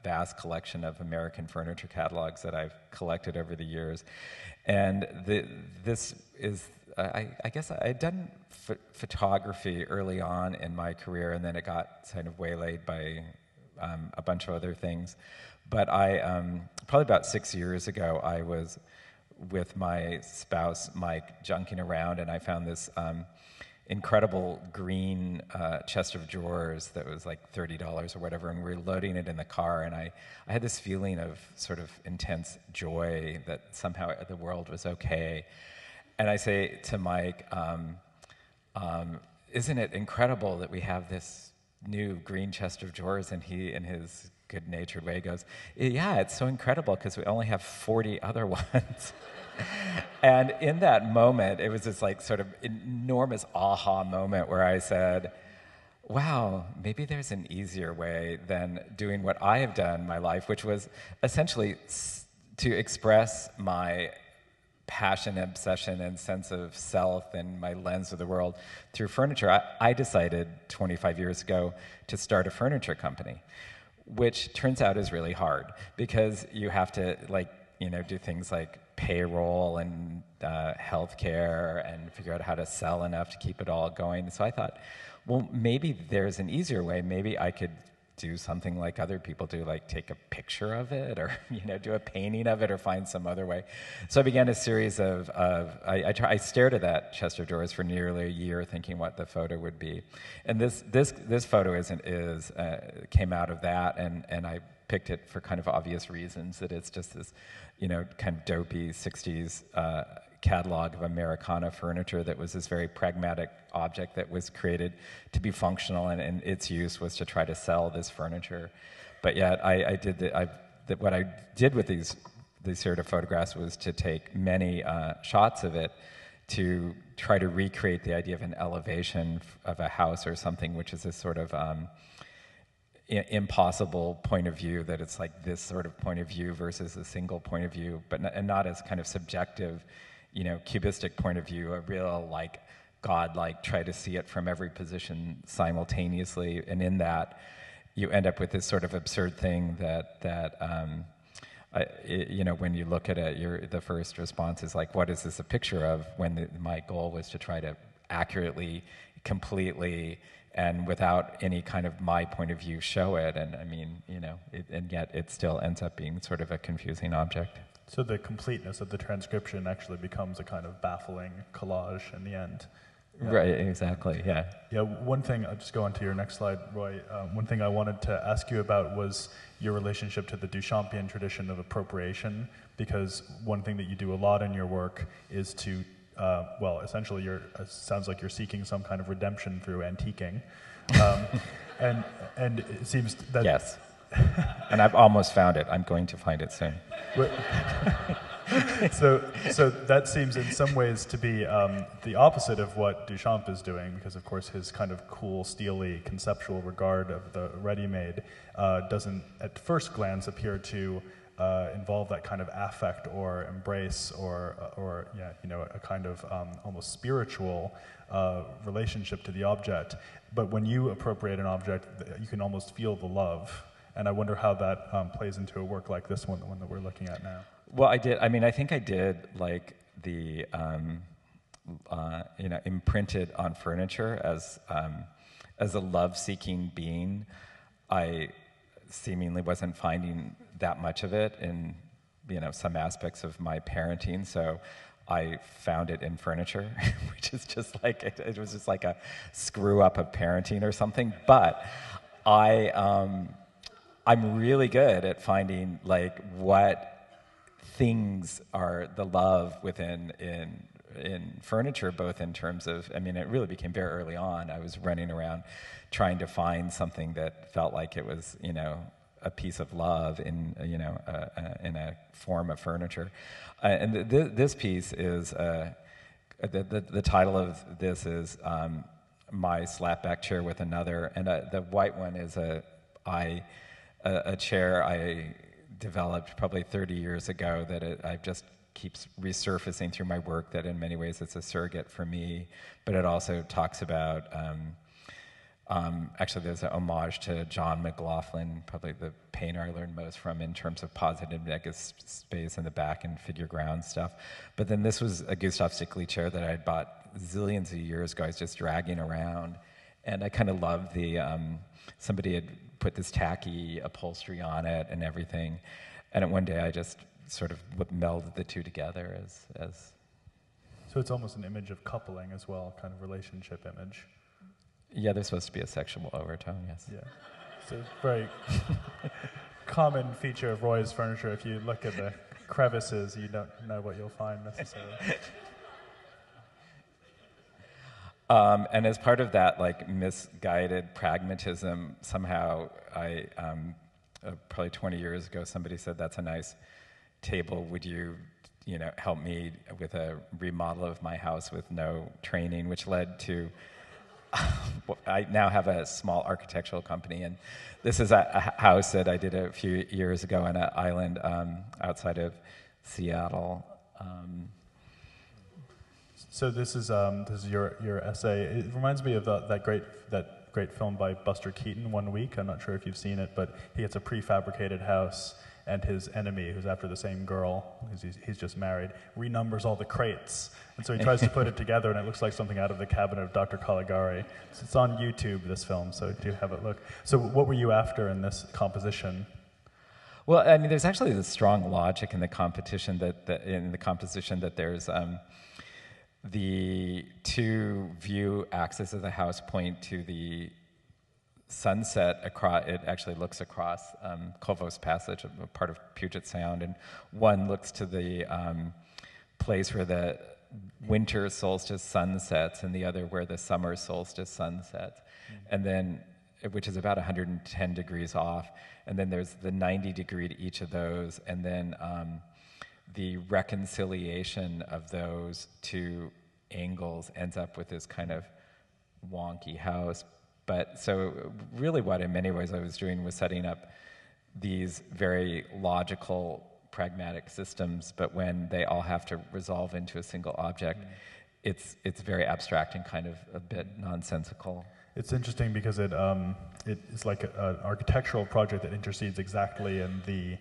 vast collection of American furniture catalogs that I've collected over the years. And this is, I guess I'd done photography early on in my career, and then it got kind of waylaid by a bunch of other things. But probably about 6 years ago, I was with my spouse, Mike, junking around, and I found this incredible green chest of drawers that was like $30 or whatever, and we were loading it in the car, and I had this feeling of sort of intense joy that somehow the world was okay. And I say to Mike, isn't it incredible that we have this new green chest of drawers? And he, in his good-natured way, goes, yeah, it's so incredible because we only have 40 other ones. And in that moment, it was this like sort of enormous aha moment where I said, wow, maybe there's an easier way than doing what I have done in my life, which was essentially to express my passion, obsession, and sense of self and my lens of the world through furniture. I decided 25 years ago to start a furniture company, which turns out is really hard because you have to do things like payroll and healthcare and figure out how to sell enough to keep it all going. So I thought, well, maybe there's an easier way. Maybe I could do something like other people do, like take a picture of it or do a painting of it or find some other way. So I began a series of I stared at that chest of drawers for nearly a year thinking what the photo would be. And this photo came out of that, and I picked it for kind of obvious reasons, that it's just this kind of dopey 60s catalog of Americana furniture that was this very pragmatic object that was created to be functional, and its use was to try to sell this furniture. But yet what I did with these sort of photographs was to take many shots of it to try to recreate the idea of an elevation of a house or something, which is this sort of impossible point of view, that it's like this sort of point of view versus a single point of view, and not as kind of subjective, cubistic point of view, a real like God-like try to see it from every position simultaneously. And in that, you end up with this sort of absurd thing that when you look at it, the first response is like, what is this a picture of? When my goal was to try to accurately, completely, and without any kind of my point of view show it. And I mean, and yet it still ends up being sort of a confusing object. So the completeness of the transcription actually becomes a kind of baffling collage in the end. Yeah. Right, exactly, yeah. Yeah, one thing, I'll just go on to your next slide, Roy. One thing I wanted to ask you about was your relationship to the Duchampian tradition of appropriation, because one thing that you do a lot in your work is to, essentially it sounds like you're seeking some kind of redemption through antiquing. And it seems that... Yes. And I've almost found it. I'm going to find it soon. So that seems in some ways to be the opposite of what Duchamp is doing, because of course his kind of cool, steely, conceptual regard of the ready-made doesn't at first glance appear to involve that kind of affect or embrace or a kind of almost spiritual relationship to the object. But when you appropriate an object, you can almost feel the love. And I wonder how that plays into a work like this one, the one that we're looking at now. Well, I did. I mean, I think I did like the, imprinted on furniture as a love-seeking being. I seemingly wasn't finding that much of it in, some aspects of my parenting. So I found it in furniture, which is just like, it was just like a screw up of parenting or something. But I'm really good at finding like what things are the love within in furniture, both in terms of, it really became very early on. I was running around trying to find something that felt like it was, a piece of love in a form of furniture. And this piece is, the title of this is My Slapback Chair with Another, and the white one is a chair I developed probably 30 years ago that I just keeps resurfacing through my work, that in many ways it's a surrogate for me, but it also talks about, actually there's an homage to John McLaughlin, probably the painter I learned most from in terms of positive negative space in the back and figure ground stuff. But then this was a Gustav Stickley chair that I had bought zillions of years ago. I was just dragging around, and I kind of loved the, somebody had put this tacky upholstery on it and everything, and one day I just sort of melded the two together as. So it's almost an image of coupling as well, kind of relationship image. Yeah, there's supposed to be a sexual overtone, yes. Yeah. So it's a very common feature of Roy's furniture. If you look at the crevices, you don't know what you'll find necessarily. And as part of that, like, misguided pragmatism, somehow probably 20 years ago, somebody said, "That's a nice table. Would you help me with a remodel of my house with no training?" Which led to, I now have a small architectural company, and this is a house that I did a few years ago on an island outside of Seattle. So this is your essay. It reminds me of that great film by Buster Keaton, One Week. I'm not sure if you've seen it, but he gets a prefabricated house, and his enemy, who's after the same girl, he's just married, renumbers all the crates. And so he tries to put it together, and it looks like something out of the cabinet of Dr. Caligari. So it's on YouTube, this film, so do have a look. So what were you after in this composition? Well, I mean, there's actually this strong logic in the composition that there's the two view axes of the house point to the sunset. It actually looks across Colvos Passage, a part of Puget Sound, and one looks to the place where the winter solstice sunsets, and the other where the summer solstice sunsets, and then, which is about 110 degrees off, and then there's the 90 degree to each of those, and then the reconciliation of those two angles ends up with this kind of wonky house. But so really what in many ways I was doing was setting up these very logical, pragmatic systems, but when they all have to resolve into a single object, it's very abstract and kind of a bit nonsensical. It's interesting because it's like an architectural project that intercedes exactly in the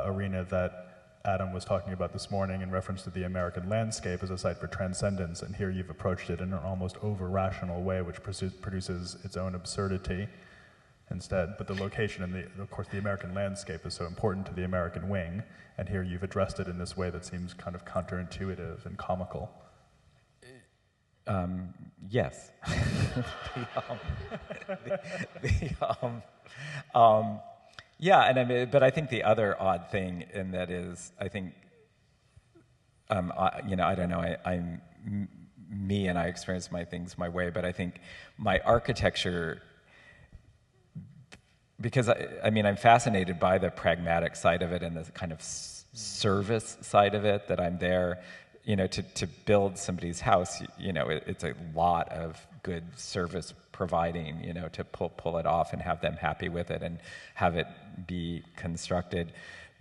arena that Adam was talking about this morning in reference to the American landscape as a site for transcendence, and here you've approached it in an almost over-rational way, which produces its own absurdity instead. But the location and, of course, the American landscape is so important to the American wing, and here you've addressed it in this way that seems kind of counterintuitive and comical. Yes. Yeah, and I mean, but I think the other odd thing in that is, I think, I don't know, I'm me and I experience my things my way, but I think my architecture, because I'm fascinated by the pragmatic side of it and the kind of service side of it, that I'm there, to build somebody's house, it's a lot of good service providing, to pull it off and have them happy with it and have it be constructed.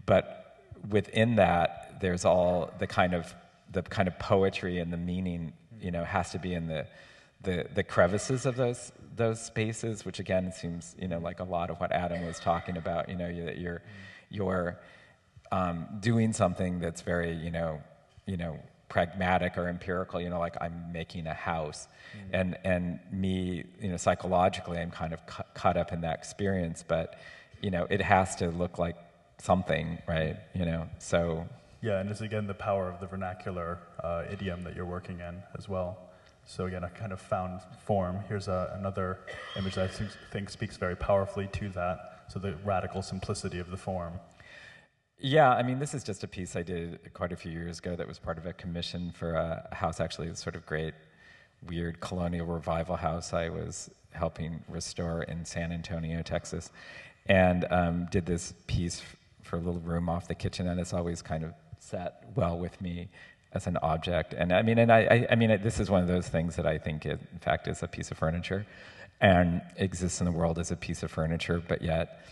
But within that, there's all the kind of poetry and the meaning, has to be in the crevices of those spaces, which again seems, like a lot of what Adam was talking about, that you're doing something that's very, pragmatic or empirical, like I'm making a house, and me, psychologically, I'm kind of caught up in that experience, but it has to look like something, right? So yeah, and it's again the power of the vernacular idiom that you're working in as well. So again, a kind of found form. Here's another image that I think speaks very powerfully to that. So the radical simplicity of the form. Yeah, this is just a piece I did quite a few years ago that was part of a commission for a house, actually, a sort of great, weird colonial revival house I was helping restore in San Antonio, Texas, and did this piece for a little room off the kitchen, and it's always kind of sat well with me as an object. And this is one of those things that I think, in fact, is a piece of furniture, and exists in the world as a piece of furniture, but yet,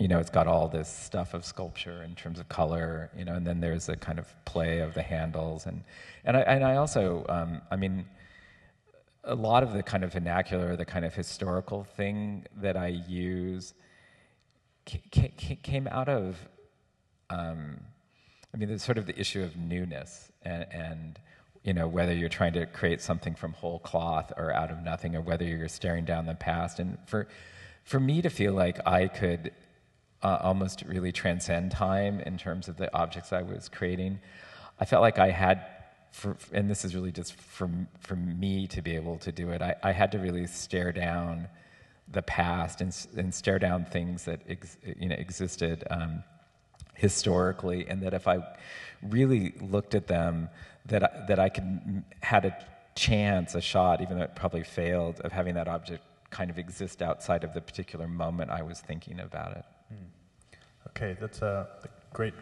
it's got all this stuff of sculpture in terms of color, and then there's a kind of play of the handles, and I also, a lot of the kind of vernacular, the kind of historical thing that I use came out of, there's sort of the issue of newness, and whether you're trying to create something from whole cloth or out of nothing, or whether you're staring down the past, and for me to feel like I could almost really transcend time in terms of the objects I was creating, I felt like I had and this is really just for me to be able to do it, I had to really stare down the past and stare down things that existed historically, and that if I really looked at them, that I had a chance, a shot, even though it probably failed, of having that object kind of exist outside of the particular moment I was thinking about it. Okay, that's a great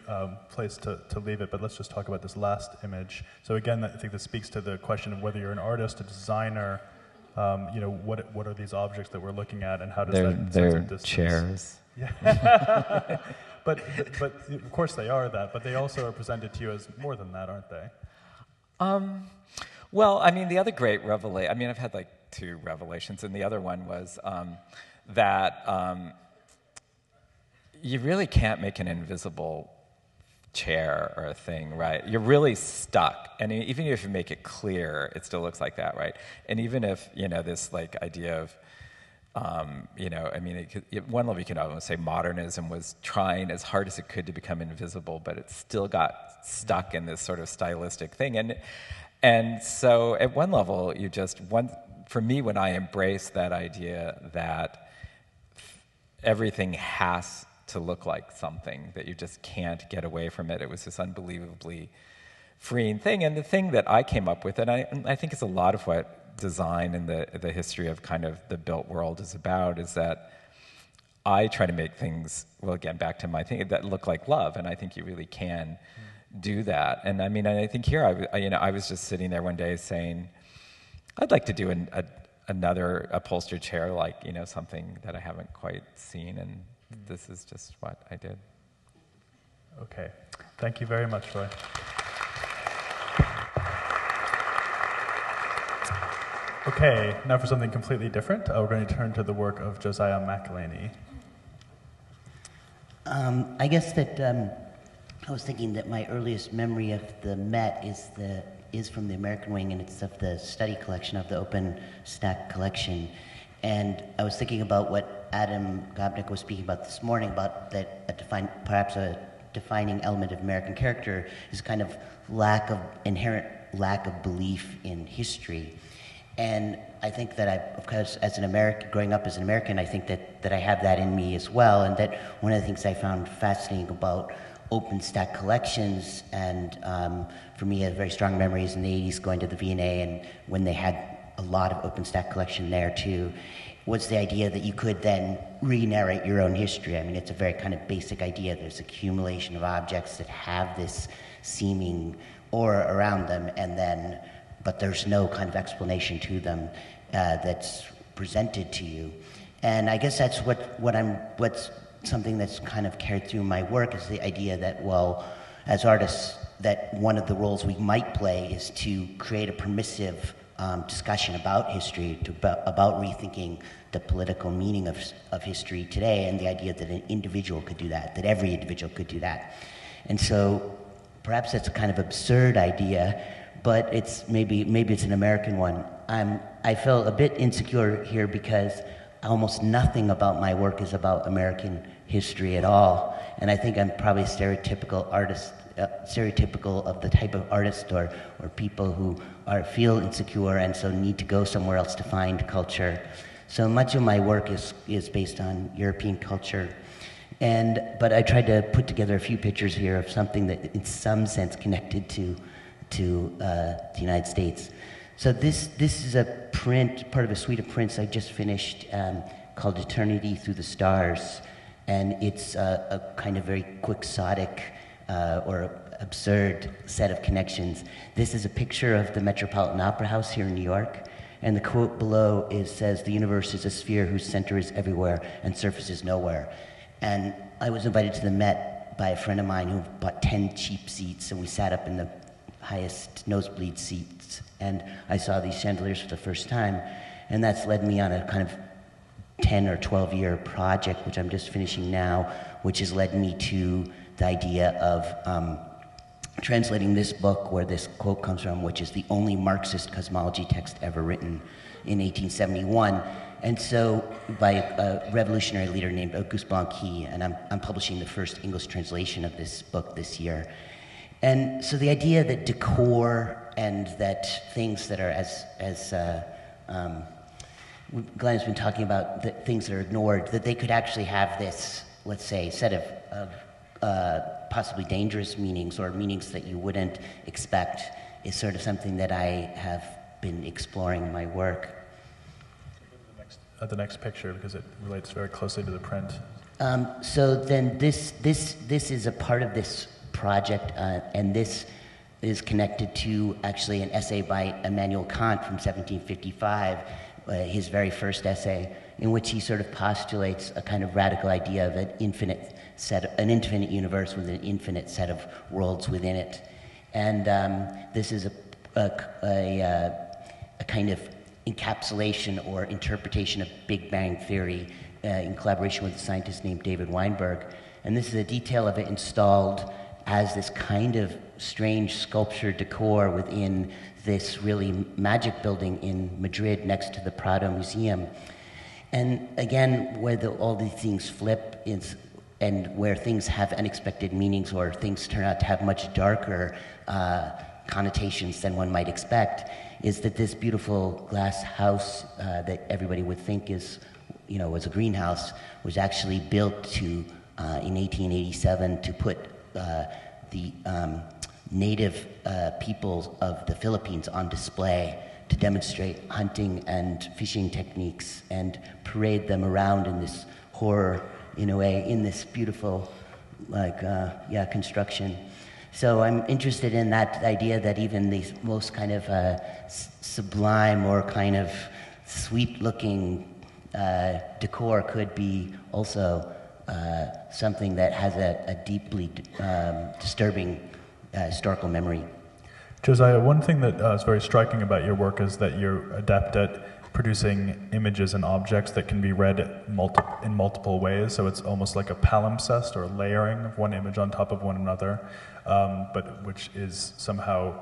place to leave it, but let's just talk about this last image. So again, I think this speaks to the question of whether you're an artist, a designer, what are these objects that we're looking at, and how does that sense of distance? Chairs. Yeah. but of course they are that, but they also are presented to you as more than that, aren't they? Well, I mean, the other great revelation, I mean, I've had like 2 revelations, and the other one was that you really can't make an invisible chair or a thing, right? You're really stuck. And even if you make it clear, it still looks like that, right? And even if, this like idea of, I mean, at one level you can almost say modernism was trying as hard as it could to become invisible, but it still got stuck in this sort of stylistic thing. And so at one level, for me, when I embraced that idea that everything has to look like something, that you just can't get away from it, it was this unbelievably freeing thing. And the thing that I came up with, and I think it's a lot of what design and the history of kind of the built world is about, is that I try to make things, well, again, back to my thing, that look like love, and I think you really can do that. And I mean, I think here, I was just sitting there one day saying, I'd like to do another upholstered chair, like, something that I haven't quite seen, and this is just what I did. Okay. Thank you very much, Roy. Okay, now for something completely different, we're going to turn to the work of Josiah McElheny. I guess that I was thinking that my earliest memory of the Met is from the American wing, and it's of the study collection, of the open stack collection. And I was thinking about what Adam Gopnik was speaking about this morning, about that perhaps a defining element of American character is kind of inherent lack of belief in history. And I think that of course, as an American, growing up as an American, I think that I have that in me as well, and that one of the things I found fascinating about open stack collections, and for me, a very strong memory is in the 80s going to the V&A, and when they had a lot of open stack collection there too, was the idea that you could then re-narrate your own history. I mean, it's a very kind of basic idea. There's accumulation of objects that have this seeming aura around them, but there's no kind of explanation to them that's presented to you. And I guess that's what's something that's kind of carried through my work, is the idea that, well, as artists, that one of the roles we might play is to create a permissive discussion about history, about rethinking the political meaning of history today, and the idea that an individual could do that every individual could do that. And so perhaps that's a kind of absurd idea, but maybe it's an American one. I feel a bit insecure here because almost nothing about my work is about American history at all, and I think I'm probably a stereotypical artist, stereotypical of the type of artist or people who feel insecure and so need to go somewhere else to find culture. So much of my work is based on European culture, but I tried to put together a few pictures here of something that in some sense connected to the United States. So this is a print, part of a suite of prints I just finished called Eternity Through the Stars, and it's a kind of very quixotic or absurd set of connections. This is a picture of the Metropolitan Opera House here in New York, and the quote below says, "The universe is a sphere whose center is everywhere and surface is nowhere." And I was invited to the Met by a friend of mine who bought 10 cheap seats, and we sat up in the highest nosebleed seats, and I saw these chandeliers for the first time, and that's led me on a kind of 10 or 12-year project, which I'm just finishing now, which has led me to the idea of translating this book, where this quote comes from, which is the only Marxist cosmology text ever written in 1871. And so, by a revolutionary leader named Auguste Blanqui, and I'm publishing the first English translation of this book this year. And so the idea that decor and that things that are Glenn's been talking about, that things that are ignored, that they could actually have this, let's say, set of possibly dangerous meanings or meanings that you wouldn't expect is sort of something that I have been exploring in my work. The next picture, because it relates very closely to the print. So then this is a part of this project, and this is connected to actually an essay by Immanuel Kant from 1755, his very first essay, in which he sort of postulates a kind of radical idea of an infinite universe with an infinite set of worlds within it. And this is a kind of encapsulation or interpretation of Big Bang Theory in collaboration with a scientist named David Weinberg. And this is a detail of it installed as this kind of strange sculpture decor within this really magic building in Madrid next to the Prado Museum. And again, where all these things flip is, and where things have unexpected meanings or things turn out to have much darker connotations than one might expect, is that this beautiful glass house that everybody would think is, was a greenhouse, was actually built in 1887 to put the native peoples of the Philippines on display to demonstrate hunting and fishing techniques and parade them around in this horror, in a way, in this beautiful, construction. So I'm interested in that idea that even these most kind of sublime or kind of sweet-looking decor could be also something that has a deeply disturbing historical memory. Josiah, one thing that is very striking about your work is that you're adept at producing images and objects that can be read in multiple ways. So it's almost like a palimpsest or layering of one image on top of one another, but which is somehow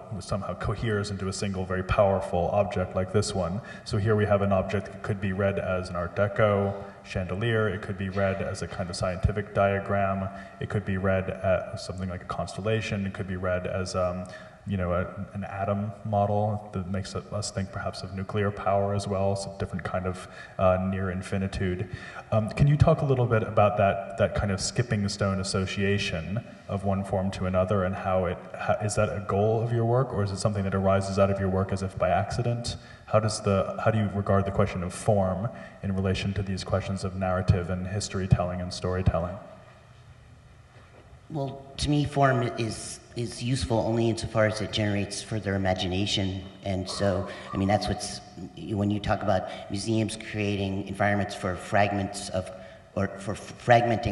coheres into a single very powerful object like this one. So here we have an object that could be read as an Art Deco chandelier. It could be read as a kind of scientific diagram. It could be read as something like a constellation. It could be read as an atom model that makes us think perhaps of nuclear power as well, so different kind of near infinitude. Can you talk a little bit about that kind of skipping stone association of one form to another, and is that a goal of your work, or is it something that arises out of your work as if by accident? How do you regard the question of form in relation to these questions of narrative and history telling and storytelling? Well, to me, form is useful only insofar as it generates further imagination. And so, that's when you talk about museums creating environments for fragmenting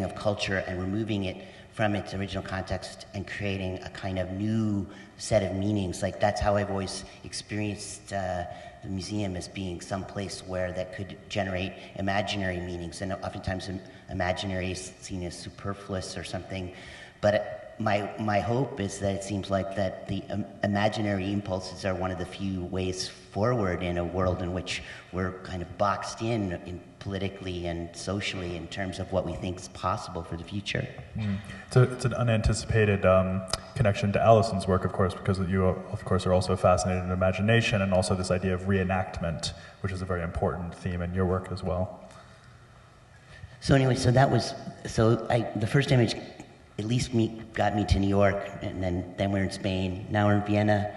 of culture and removing it from its original context and creating a kind of new set of meanings. Like, that's how I've always experienced the museum, as being some place where that could generate imaginary meanings. And oftentimes imaginary is seen as superfluous or something. But my hope is that it seems like that the imaginary impulses are one of the few ways forward in a world in which we're kind of boxed in politically and socially in terms of what we think is possible for the future. So it's an unanticipated connection to Allison's work, of course, because you, of course, are also fascinated in imagination and also this idea of reenactment, which is a very important theme in your work as well. So anyway, the first image at least got me to New York, and then we're in Spain. Now we're in Vienna,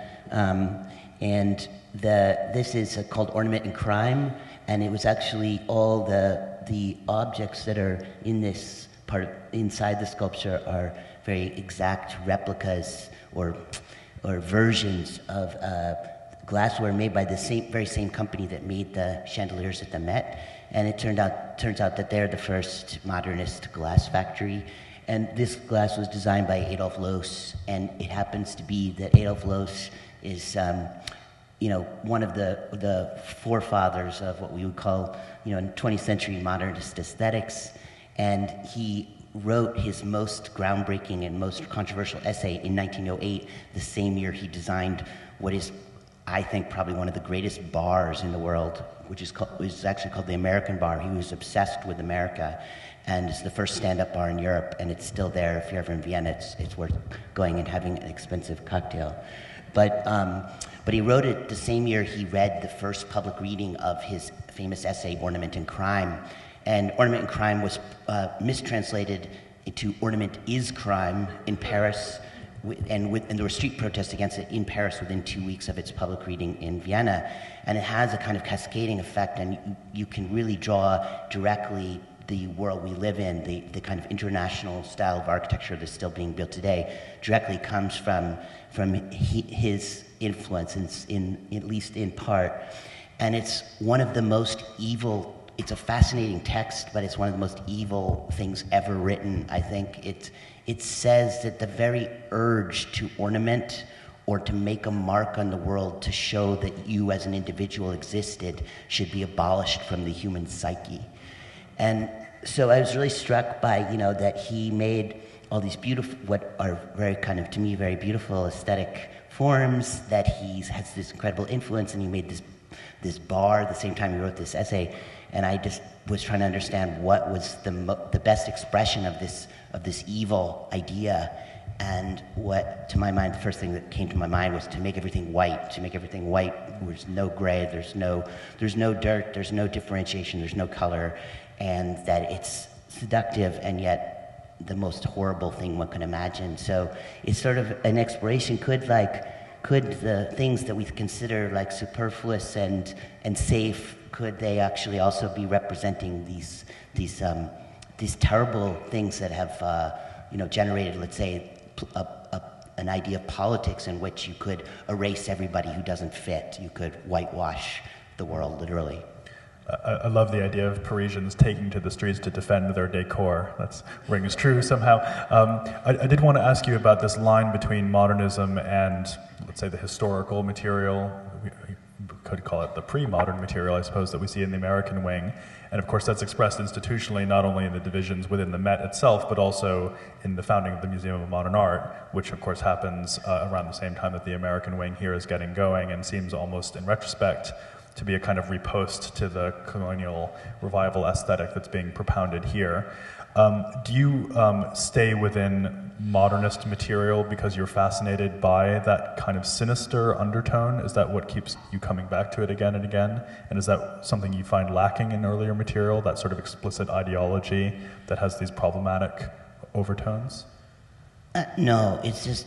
and this is called Ornament and Crime, and it was actually all the objects that are in this part inside the sculpture are very exact replicas or versions of glassware made by the very same company that made the chandeliers at the Met, and it turns out that they're the first modernist glass factory. And this glass was designed by Adolf Loos, and it happens to be that Adolf Loos is, one of the forefathers of what we would call, 20th century modernist aesthetics. And he wrote his most groundbreaking and most controversial essay in 1908, the same year he designed what is, I think, probably one of the greatest bars in the world, which is actually called the American Bar. He was obsessed with America. and it's the first stand-up bar in Europe, and it's still there. If you're ever in Vienna, it's worth going and having an expensive cocktail. But he wrote it the same year he read the first public reading of his famous essay, Ornament and Crime. And Ornament and Crime was mistranslated into Ornament is Crime in Paris, and there were street protests against it in Paris within 2 weeks of its public reading in Vienna. And it has a kind of cascading effect, and you can really draw directly the world we live in, the kind of international style of architecture that's still being built today, directly comes from his influence, at least in part. And it's one of the most evil, it's a fascinating text, but it's one of the most evil things ever written, I think. It says that the very urge to ornament or to make a mark on the world to show that you as an individual existed should be abolished from the human psyche. And so I was really struck by, that he made all these beautiful, what are very kind of, to me, very beautiful aesthetic forms, that he has this incredible influence, and he made this bar at the same time he wrote this essay. And I just was trying to understand what was the best expression of this evil idea. And what, to my mind, the first thing that came to my mind was to make everything white. There's no gray, there's no dirt, there's no differentiation, there's no color, and that it's seductive and yet the most horrible thing one can imagine. So it's sort of an exploration. Could the things that we consider like superfluous and safe, could they actually also be representing these terrible things that have generated, let's say, an idea of politics in which you could erase everybody who doesn't fit. You could whitewash the world, literally. I love the idea of Parisians taking to the streets to defend their decor. That rings true somehow. I did want to ask you about this line between modernism and, let's say, the historical material. We could call it the pre-modern material, I suppose, that we see in the American wing. And of course, that's expressed institutionally, not only in the divisions within the Met itself, but also in the founding of the Museum of Modern Art, which of course happens around the same time that the American wing here is getting going, and seems almost, in retrospect, to be a kind of repost to the colonial revival aesthetic that's being propounded here. Do you stay within modernist material because you're fascinated by that kind of sinister undertone? Is that what keeps you coming back to it again and again? And is that something you find lacking in earlier material, that sort of explicit ideology that has these problematic overtones? No, it's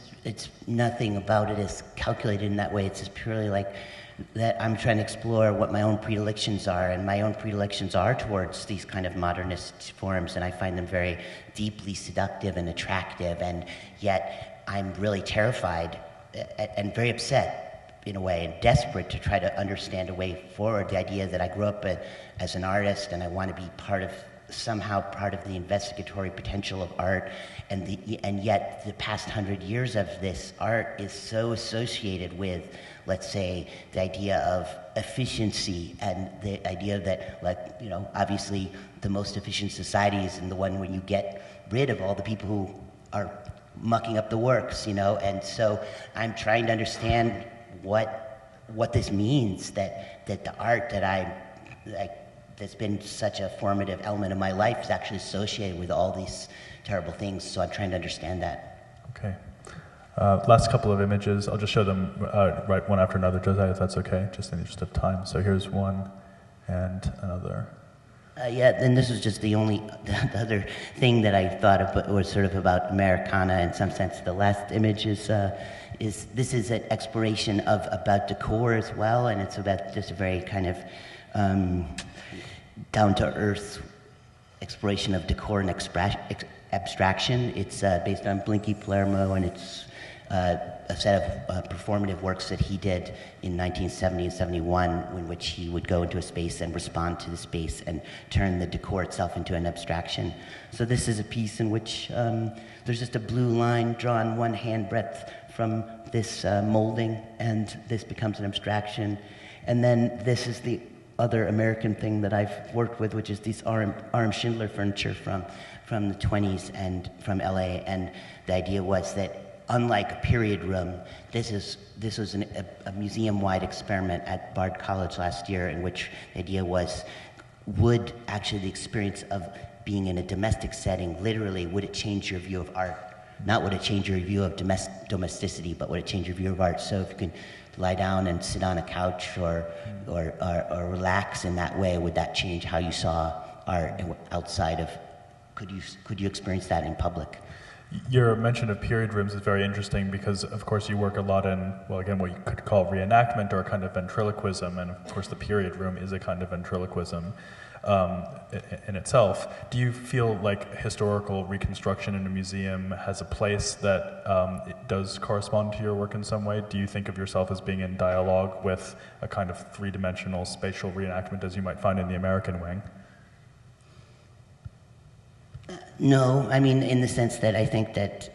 nothing about it is calculated in that way. It's just purely like that I'm trying to explore what my own predilections are, and my own predilections are towards these kind of modernist forms, and I find them very deeply seductive and attractive, and yet I'm really terrified and very upset in a way, and desperate to try to understand a way forward. The idea that I grew up as an artist and I want to be somehow part of the investigatory potential of art, and yet the past 100 years of this art is so associated with, let's say, the idea of efficiency, and the idea that, obviously the most efficient society is in the one where you get rid of all the people who are mucking up the works, and so I'm trying to understand what this means, that the art that's been such a formative element of my life is actually associated with all these terrible things, so I'm trying to understand that. Okay. Last couple of images, I'll just show them right one after another, Josiah, if that's okay, just in the interest of time. So here's one and another. And this was just the other thing that I thought of was sort of about Americana in some sense. The last image is an exploration about decor as well, and it's about just a very kind of down-to-earth exploration of decor and abstraction. It's based on Blinky Palermo, and it's a set of performative works that he did in 1970 and 71, in which he would go into a space and respond to the space and turn the decor itself into an abstraction. So this is a piece in which there's just a blue line drawn one hand breadth from this molding, and this becomes an abstraction. And then this is the other American thing that I've worked with, which is these R.M. Schindler furniture from the 20s and from LA. And the idea was that, unlike a period room, this was a museum-wide experiment at Bard College last year, in which the idea was, would actually the experience of being in a domestic setting, literally, would it change your view of art? Not would it change your view of domesticity, but would it change your view of art? So if you could lie down and sit on a couch or relax in that way, would that change how you saw art outside of, could you experience that in public? Your mention of period rooms is very interesting because, of course, you work a lot in, well, again, what you could call reenactment or a kind of ventriloquism, and of course the period room is a kind of ventriloquism in itself. Do you feel like historical reconstruction in a museum has a place that it does correspond to your work in some way? Do you think of yourself as being in dialogue with a kind of three-dimensional spatial reenactment as you might find in the American wing? No, I mean, in the sense that I think that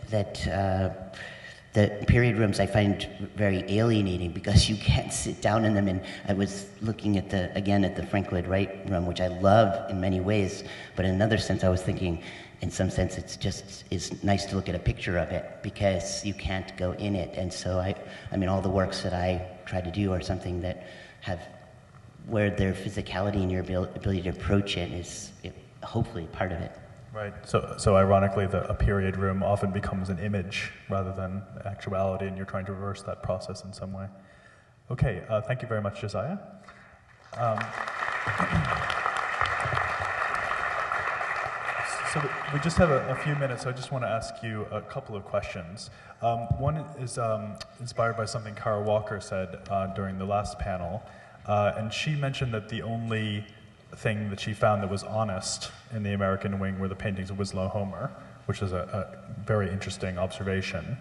the period rooms I find very alienating because you can't sit down in them. And I was looking at the Frank Lloyd Wright room, which I love in many ways, but in another sense I was thinking, in some sense it's nice to look at a picture of it because you can't go in it. And so I mean, all the works that I try to do are something that have, where their physicality and your ability to approach it is hopefully part of it. Right. So ironically, a period room often becomes an image rather than actuality, and you're trying to reverse that process in some way. Okay. Thank you very much, Josiah. So we just have a few minutes, so I just want to ask you a couple of questions. One is inspired by something Kara Walker said during the last panel, and she mentioned that the only thing that she found that was honest in the American wing were the paintings of Winslow Homer, which is a very interesting observation,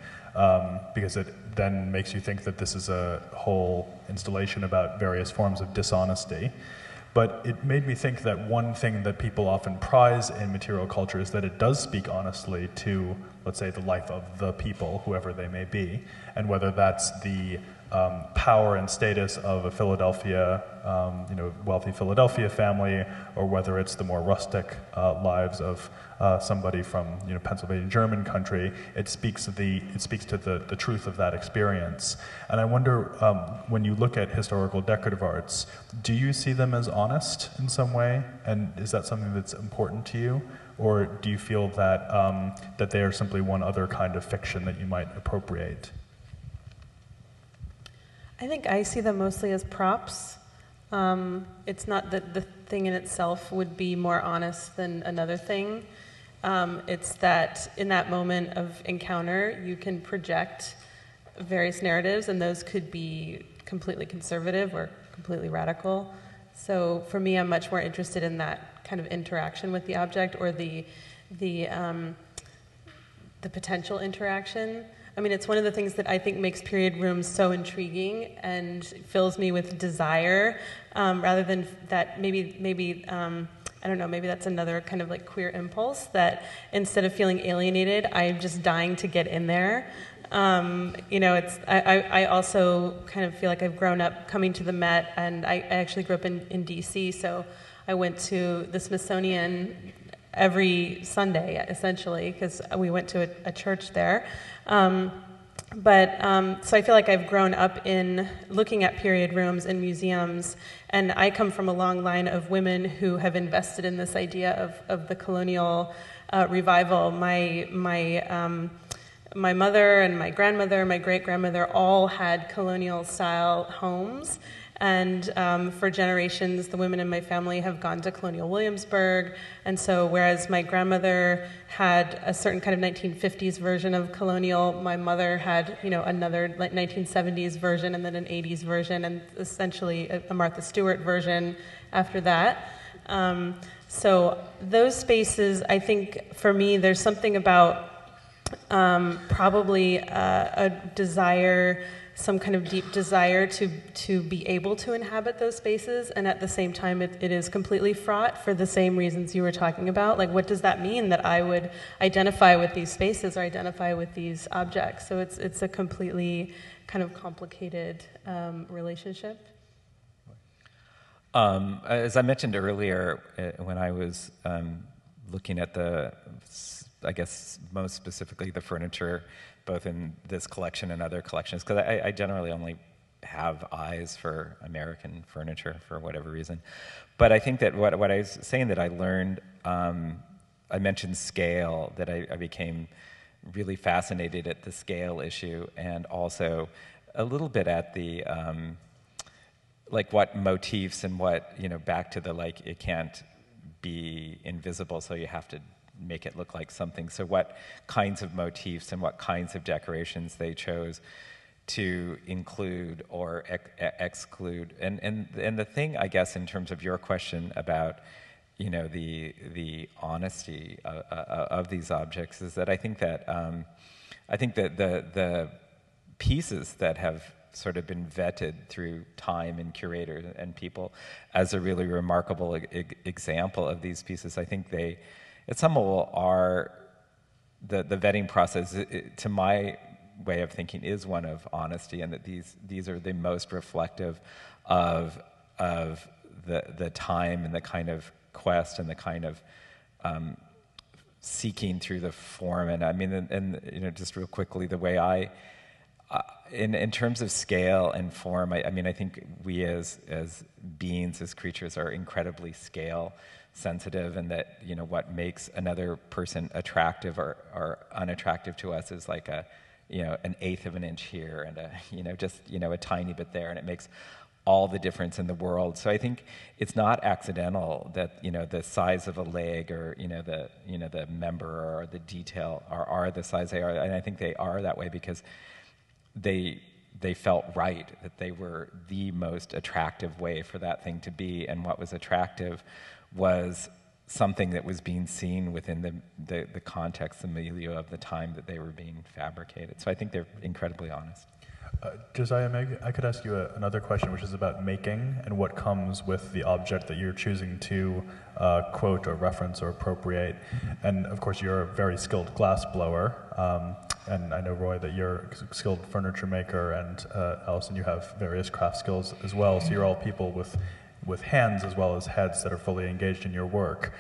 because it then makes you think that this is a whole installation about various forms of dishonesty. But it made me think that one thing that people often prize in material culture is that it does speak honestly to, let's say, the life of the people, whoever they may be, and whether that's the power and status of a Philadelphia, wealthy Philadelphia family, or whether it's the more rustic lives of somebody from Pennsylvania German country. It speaks to the truth of that experience. And I wonder, when you look at historical decorative arts, do you see them as honest in some way? And is that something that's important to you? Or do you feel that that they are simply one other kind of fiction that you might appropriate? I think I see them mostly as props. It's not that the thing in itself would be more honest than another thing. It's that in that moment of encounter, you can project various narratives, and those could be completely conservative or completely radical. So for me, I'm much more interested in that kind of interaction with the object, or the potential interaction. I mean, it's one of the things that I think makes period rooms so intriguing and fills me with desire, rather than that maybe I don't know, maybe that's another kind of like queer impulse, that instead of feeling alienated, I'm just dying to get in there. I also kind of feel like I've grown up coming to the Met, and I actually grew up in D.C., so I went to the Smithsonian every Sunday, essentially, because we went to a church there. So I feel like I've grown up in looking at period rooms in museums, and I come from a long line of women who have invested in this idea of the colonial revival. My mother and my grandmother, my great-grandmother all had colonial-style homes. And for generations, the women in my family have gone to Colonial Williamsburg. And so whereas my grandmother had a certain kind of 1950s version of colonial, my mother had, another like 1970s version, and then an 80s version, and essentially a Martha Stewart version after that. So those spaces, I think, for me, there's something about probably a desire, some kind of deep desire to be able to inhabit those spaces, and at the same time it is completely fraught for the same reasons you were talking about. Like, what does that mean that I would identify with these spaces or identify with these objects? So it's a completely kind of complicated relationship. As I mentioned earlier, when I was looking at I guess most specifically the furniture, both in this collection and other collections, because I generally only have eyes for American furniture for whatever reason. But I think that what I was saying that I learned I mentioned scale, that I became really fascinated at the scale issue, and also a little bit at the, like what motifs and what, back to the like, it can't be invisible, so you have to make it look like something. So what kinds of motifs and what kinds of decorations they chose to include or exclude. And the thing, I guess, in terms of your question about, the honesty of these objects, is that I think that the pieces that have sort of been vetted through time and curators and people as a really remarkable example of these pieces, I think they, at some level, are the vetting process, to my way of thinking, is one of honesty, and that these are the most reflective of the time and the kind of quest and the kind of seeking through the form. And I mean, and just real quickly, the way in terms of scale and form, I mean, I think we as beings, as creatures, are incredibly scale sensitive, and that, what makes another person attractive or unattractive to us is like an 1/8 of an inch here and just a tiny bit there, and it makes all the difference in the world. So I think it's not accidental that the size of a leg or the member or the detail are the size they are, and I think they are that way because they felt right, that they were the most attractive way for that thing to be, and what was attractive was something that was being seen within the context, the milieu of the time that they were being fabricated. So I think they're incredibly honest. Josiah, maybe I could ask you another question, which is about making and what comes with the object that you're choosing to quote or reference or appropriate. And of course, you're a very skilled glass blower, and I know, Roy, that you're a skilled furniture maker, and Allison, you have various craft skills as well. So you're all people with hands as well as heads that are fully engaged in your work.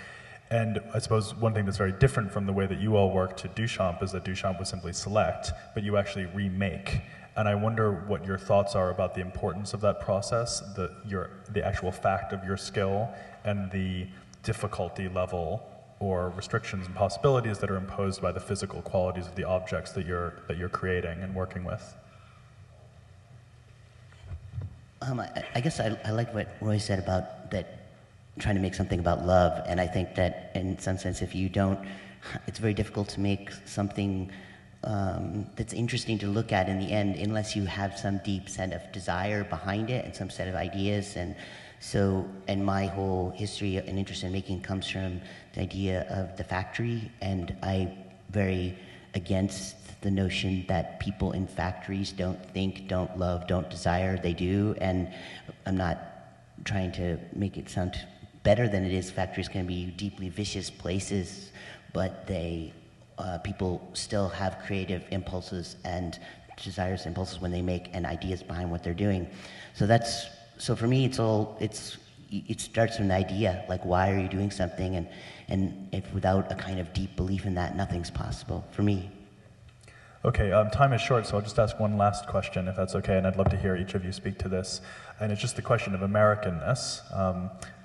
And I suppose one thing that's very different from the way that you all work to Duchamp is that Duchamp would simply select, but you actually remake. And I wonder what your thoughts are about the importance of that process, the actual fact of your skill, and the difficulty level or restrictions and possibilities that are imposed by the physical qualities of the objects that you're creating and working with. I guess I like what Roy said about that, trying to make something about love, and I think that in some sense, if you don't, it's very difficult to make something that's interesting to look at in the end, unless you have some deep set of desire behind it and some set of ideas. And my whole history and interest in making comes from the idea of the factory, and I'm very against the notion that people in factories don't think, don't love, don't desire. They do, and I'm not trying to make it sound better than it is. Factories can be deeply vicious places, but people still have creative impulses and desires, impulses when they make, and ideas behind what they're doing. So for me, it starts with an idea, like why are you doing something, and if without a kind of deep belief in that, nothing's possible for me. Okay, time is short, so I'll just ask one last question, if that's okay, and I'd love to hear each of you speak to this. And it's just the question of Americanness.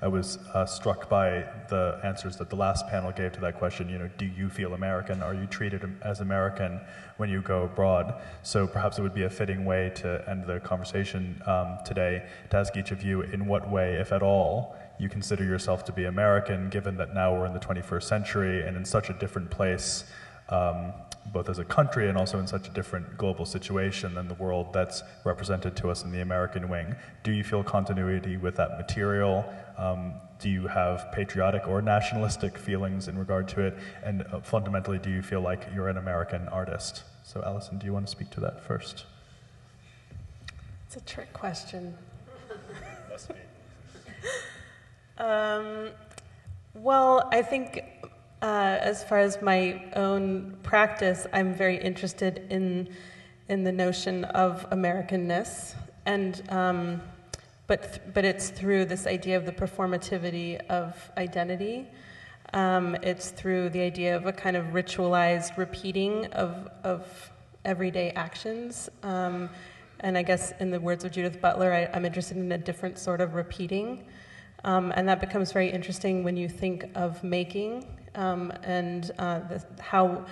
I was struck by the answers that the last panel gave to that question. Do you feel American? Are you treated as American when you go abroad? So perhaps it would be a fitting way to end the conversation today to ask each of you in what way, if at all, you consider yourself to be American, given that now we're in the 21st century and in such a different place, both as a country and also in such a different global situation than the world that's represented to us in the American wing. Do you feel continuity with that material? Do you have patriotic or nationalistic feelings in regard to it? And fundamentally, do you feel like you're an American artist? So Allison, do you want to speak to that first? It's a trick question. Must be. Well, I think as far as my own practice, I'm very interested in the notion of Americanness, and but it's through this idea of the performativity of identity. It's through the idea of a kind of ritualized repeating of everyday actions. And I guess in the words of Judith Butler, I'm interested in a different sort of repeating. And that becomes very interesting when you think of making, and how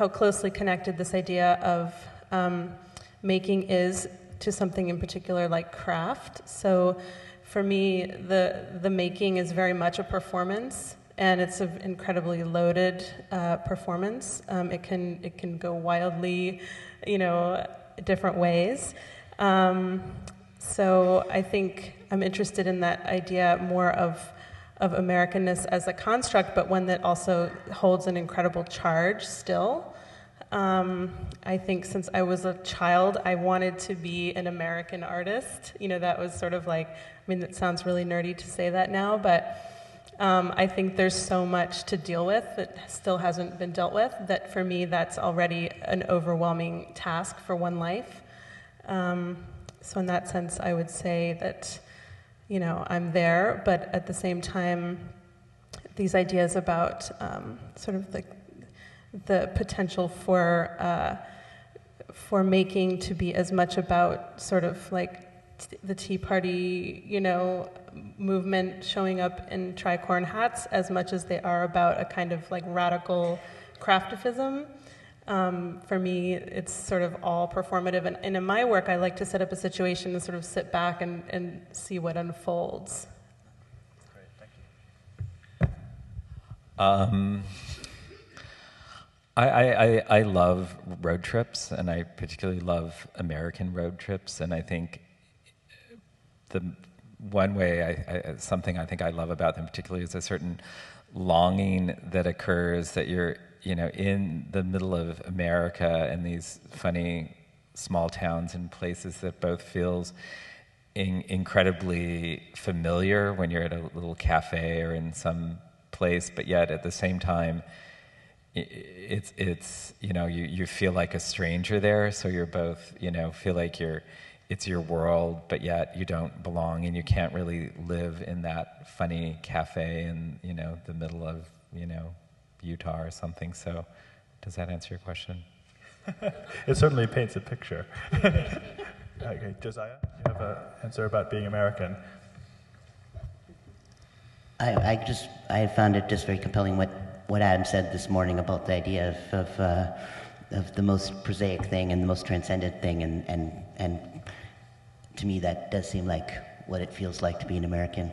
closely connected this idea of making is to something in particular like craft. So for me, the making is very much a performance, and it's an incredibly loaded performance. It can go wildly, different ways. So I think I'm interested in that idea more of Americanness as a construct, but one that also holds an incredible charge still. I think since I was a child, I wanted to be an American artist. That was sort of like, it sounds really nerdy to say that now, but I think there's so much to deal with that still hasn't been dealt with, that for me, that's already an overwhelming task for one life. So in that sense, I would say that, I'm there, but at the same time, these ideas about sort of the potential for making to be as much about sort of like the Tea Party, movement showing up in tricorn hats as much as they are about a kind of like radical craftivism. For me, it's sort of all performative. And in my work, I like to set up a situation and sort of sit back and see what unfolds. Great, thank you. I love road trips, and I particularly love American road trips. And I think the one way, something I think I love about them particularly is a certain longing that occurs that you're, in the middle of America and these funny small towns and places that both feels incredibly familiar when you're at a little cafe or in some place, but yet at the same time, it's you feel like a stranger there, so you're both feel like it's your world, but yet you don't belong, and you can't really live in that funny cafe in the middle of Utah or something. So does that answer your question? It certainly paints a picture. Okay, Josiah, you have an answer about being American. I found it just very compelling what Adam said this morning about the idea of the most prosaic thing and the most transcendent thing, and to me that does seem like what it feels like to be an American,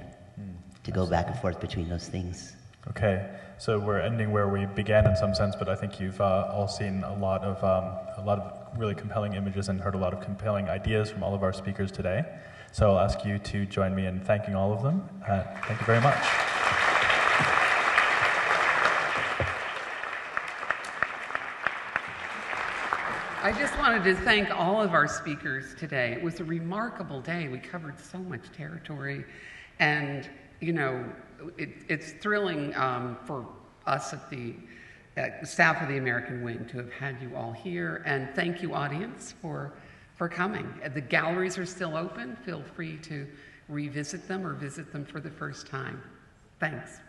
to go back and forth between those things. Okay, so we're ending where we began in some sense, but I think you've all seen a lot of really compelling images and heard a lot of compelling ideas from all of our speakers today. So I'll ask you to join me in thanking all of them. Thank you very much. I just wanted to thank all of our speakers today. It was a remarkable day. We covered so much territory, and it's thrilling for us at the staff of the American Wing to have had you all here, and thank you, audience, for coming. The galleries are still open. Feel free to revisit them or visit them for the first time. Thanks.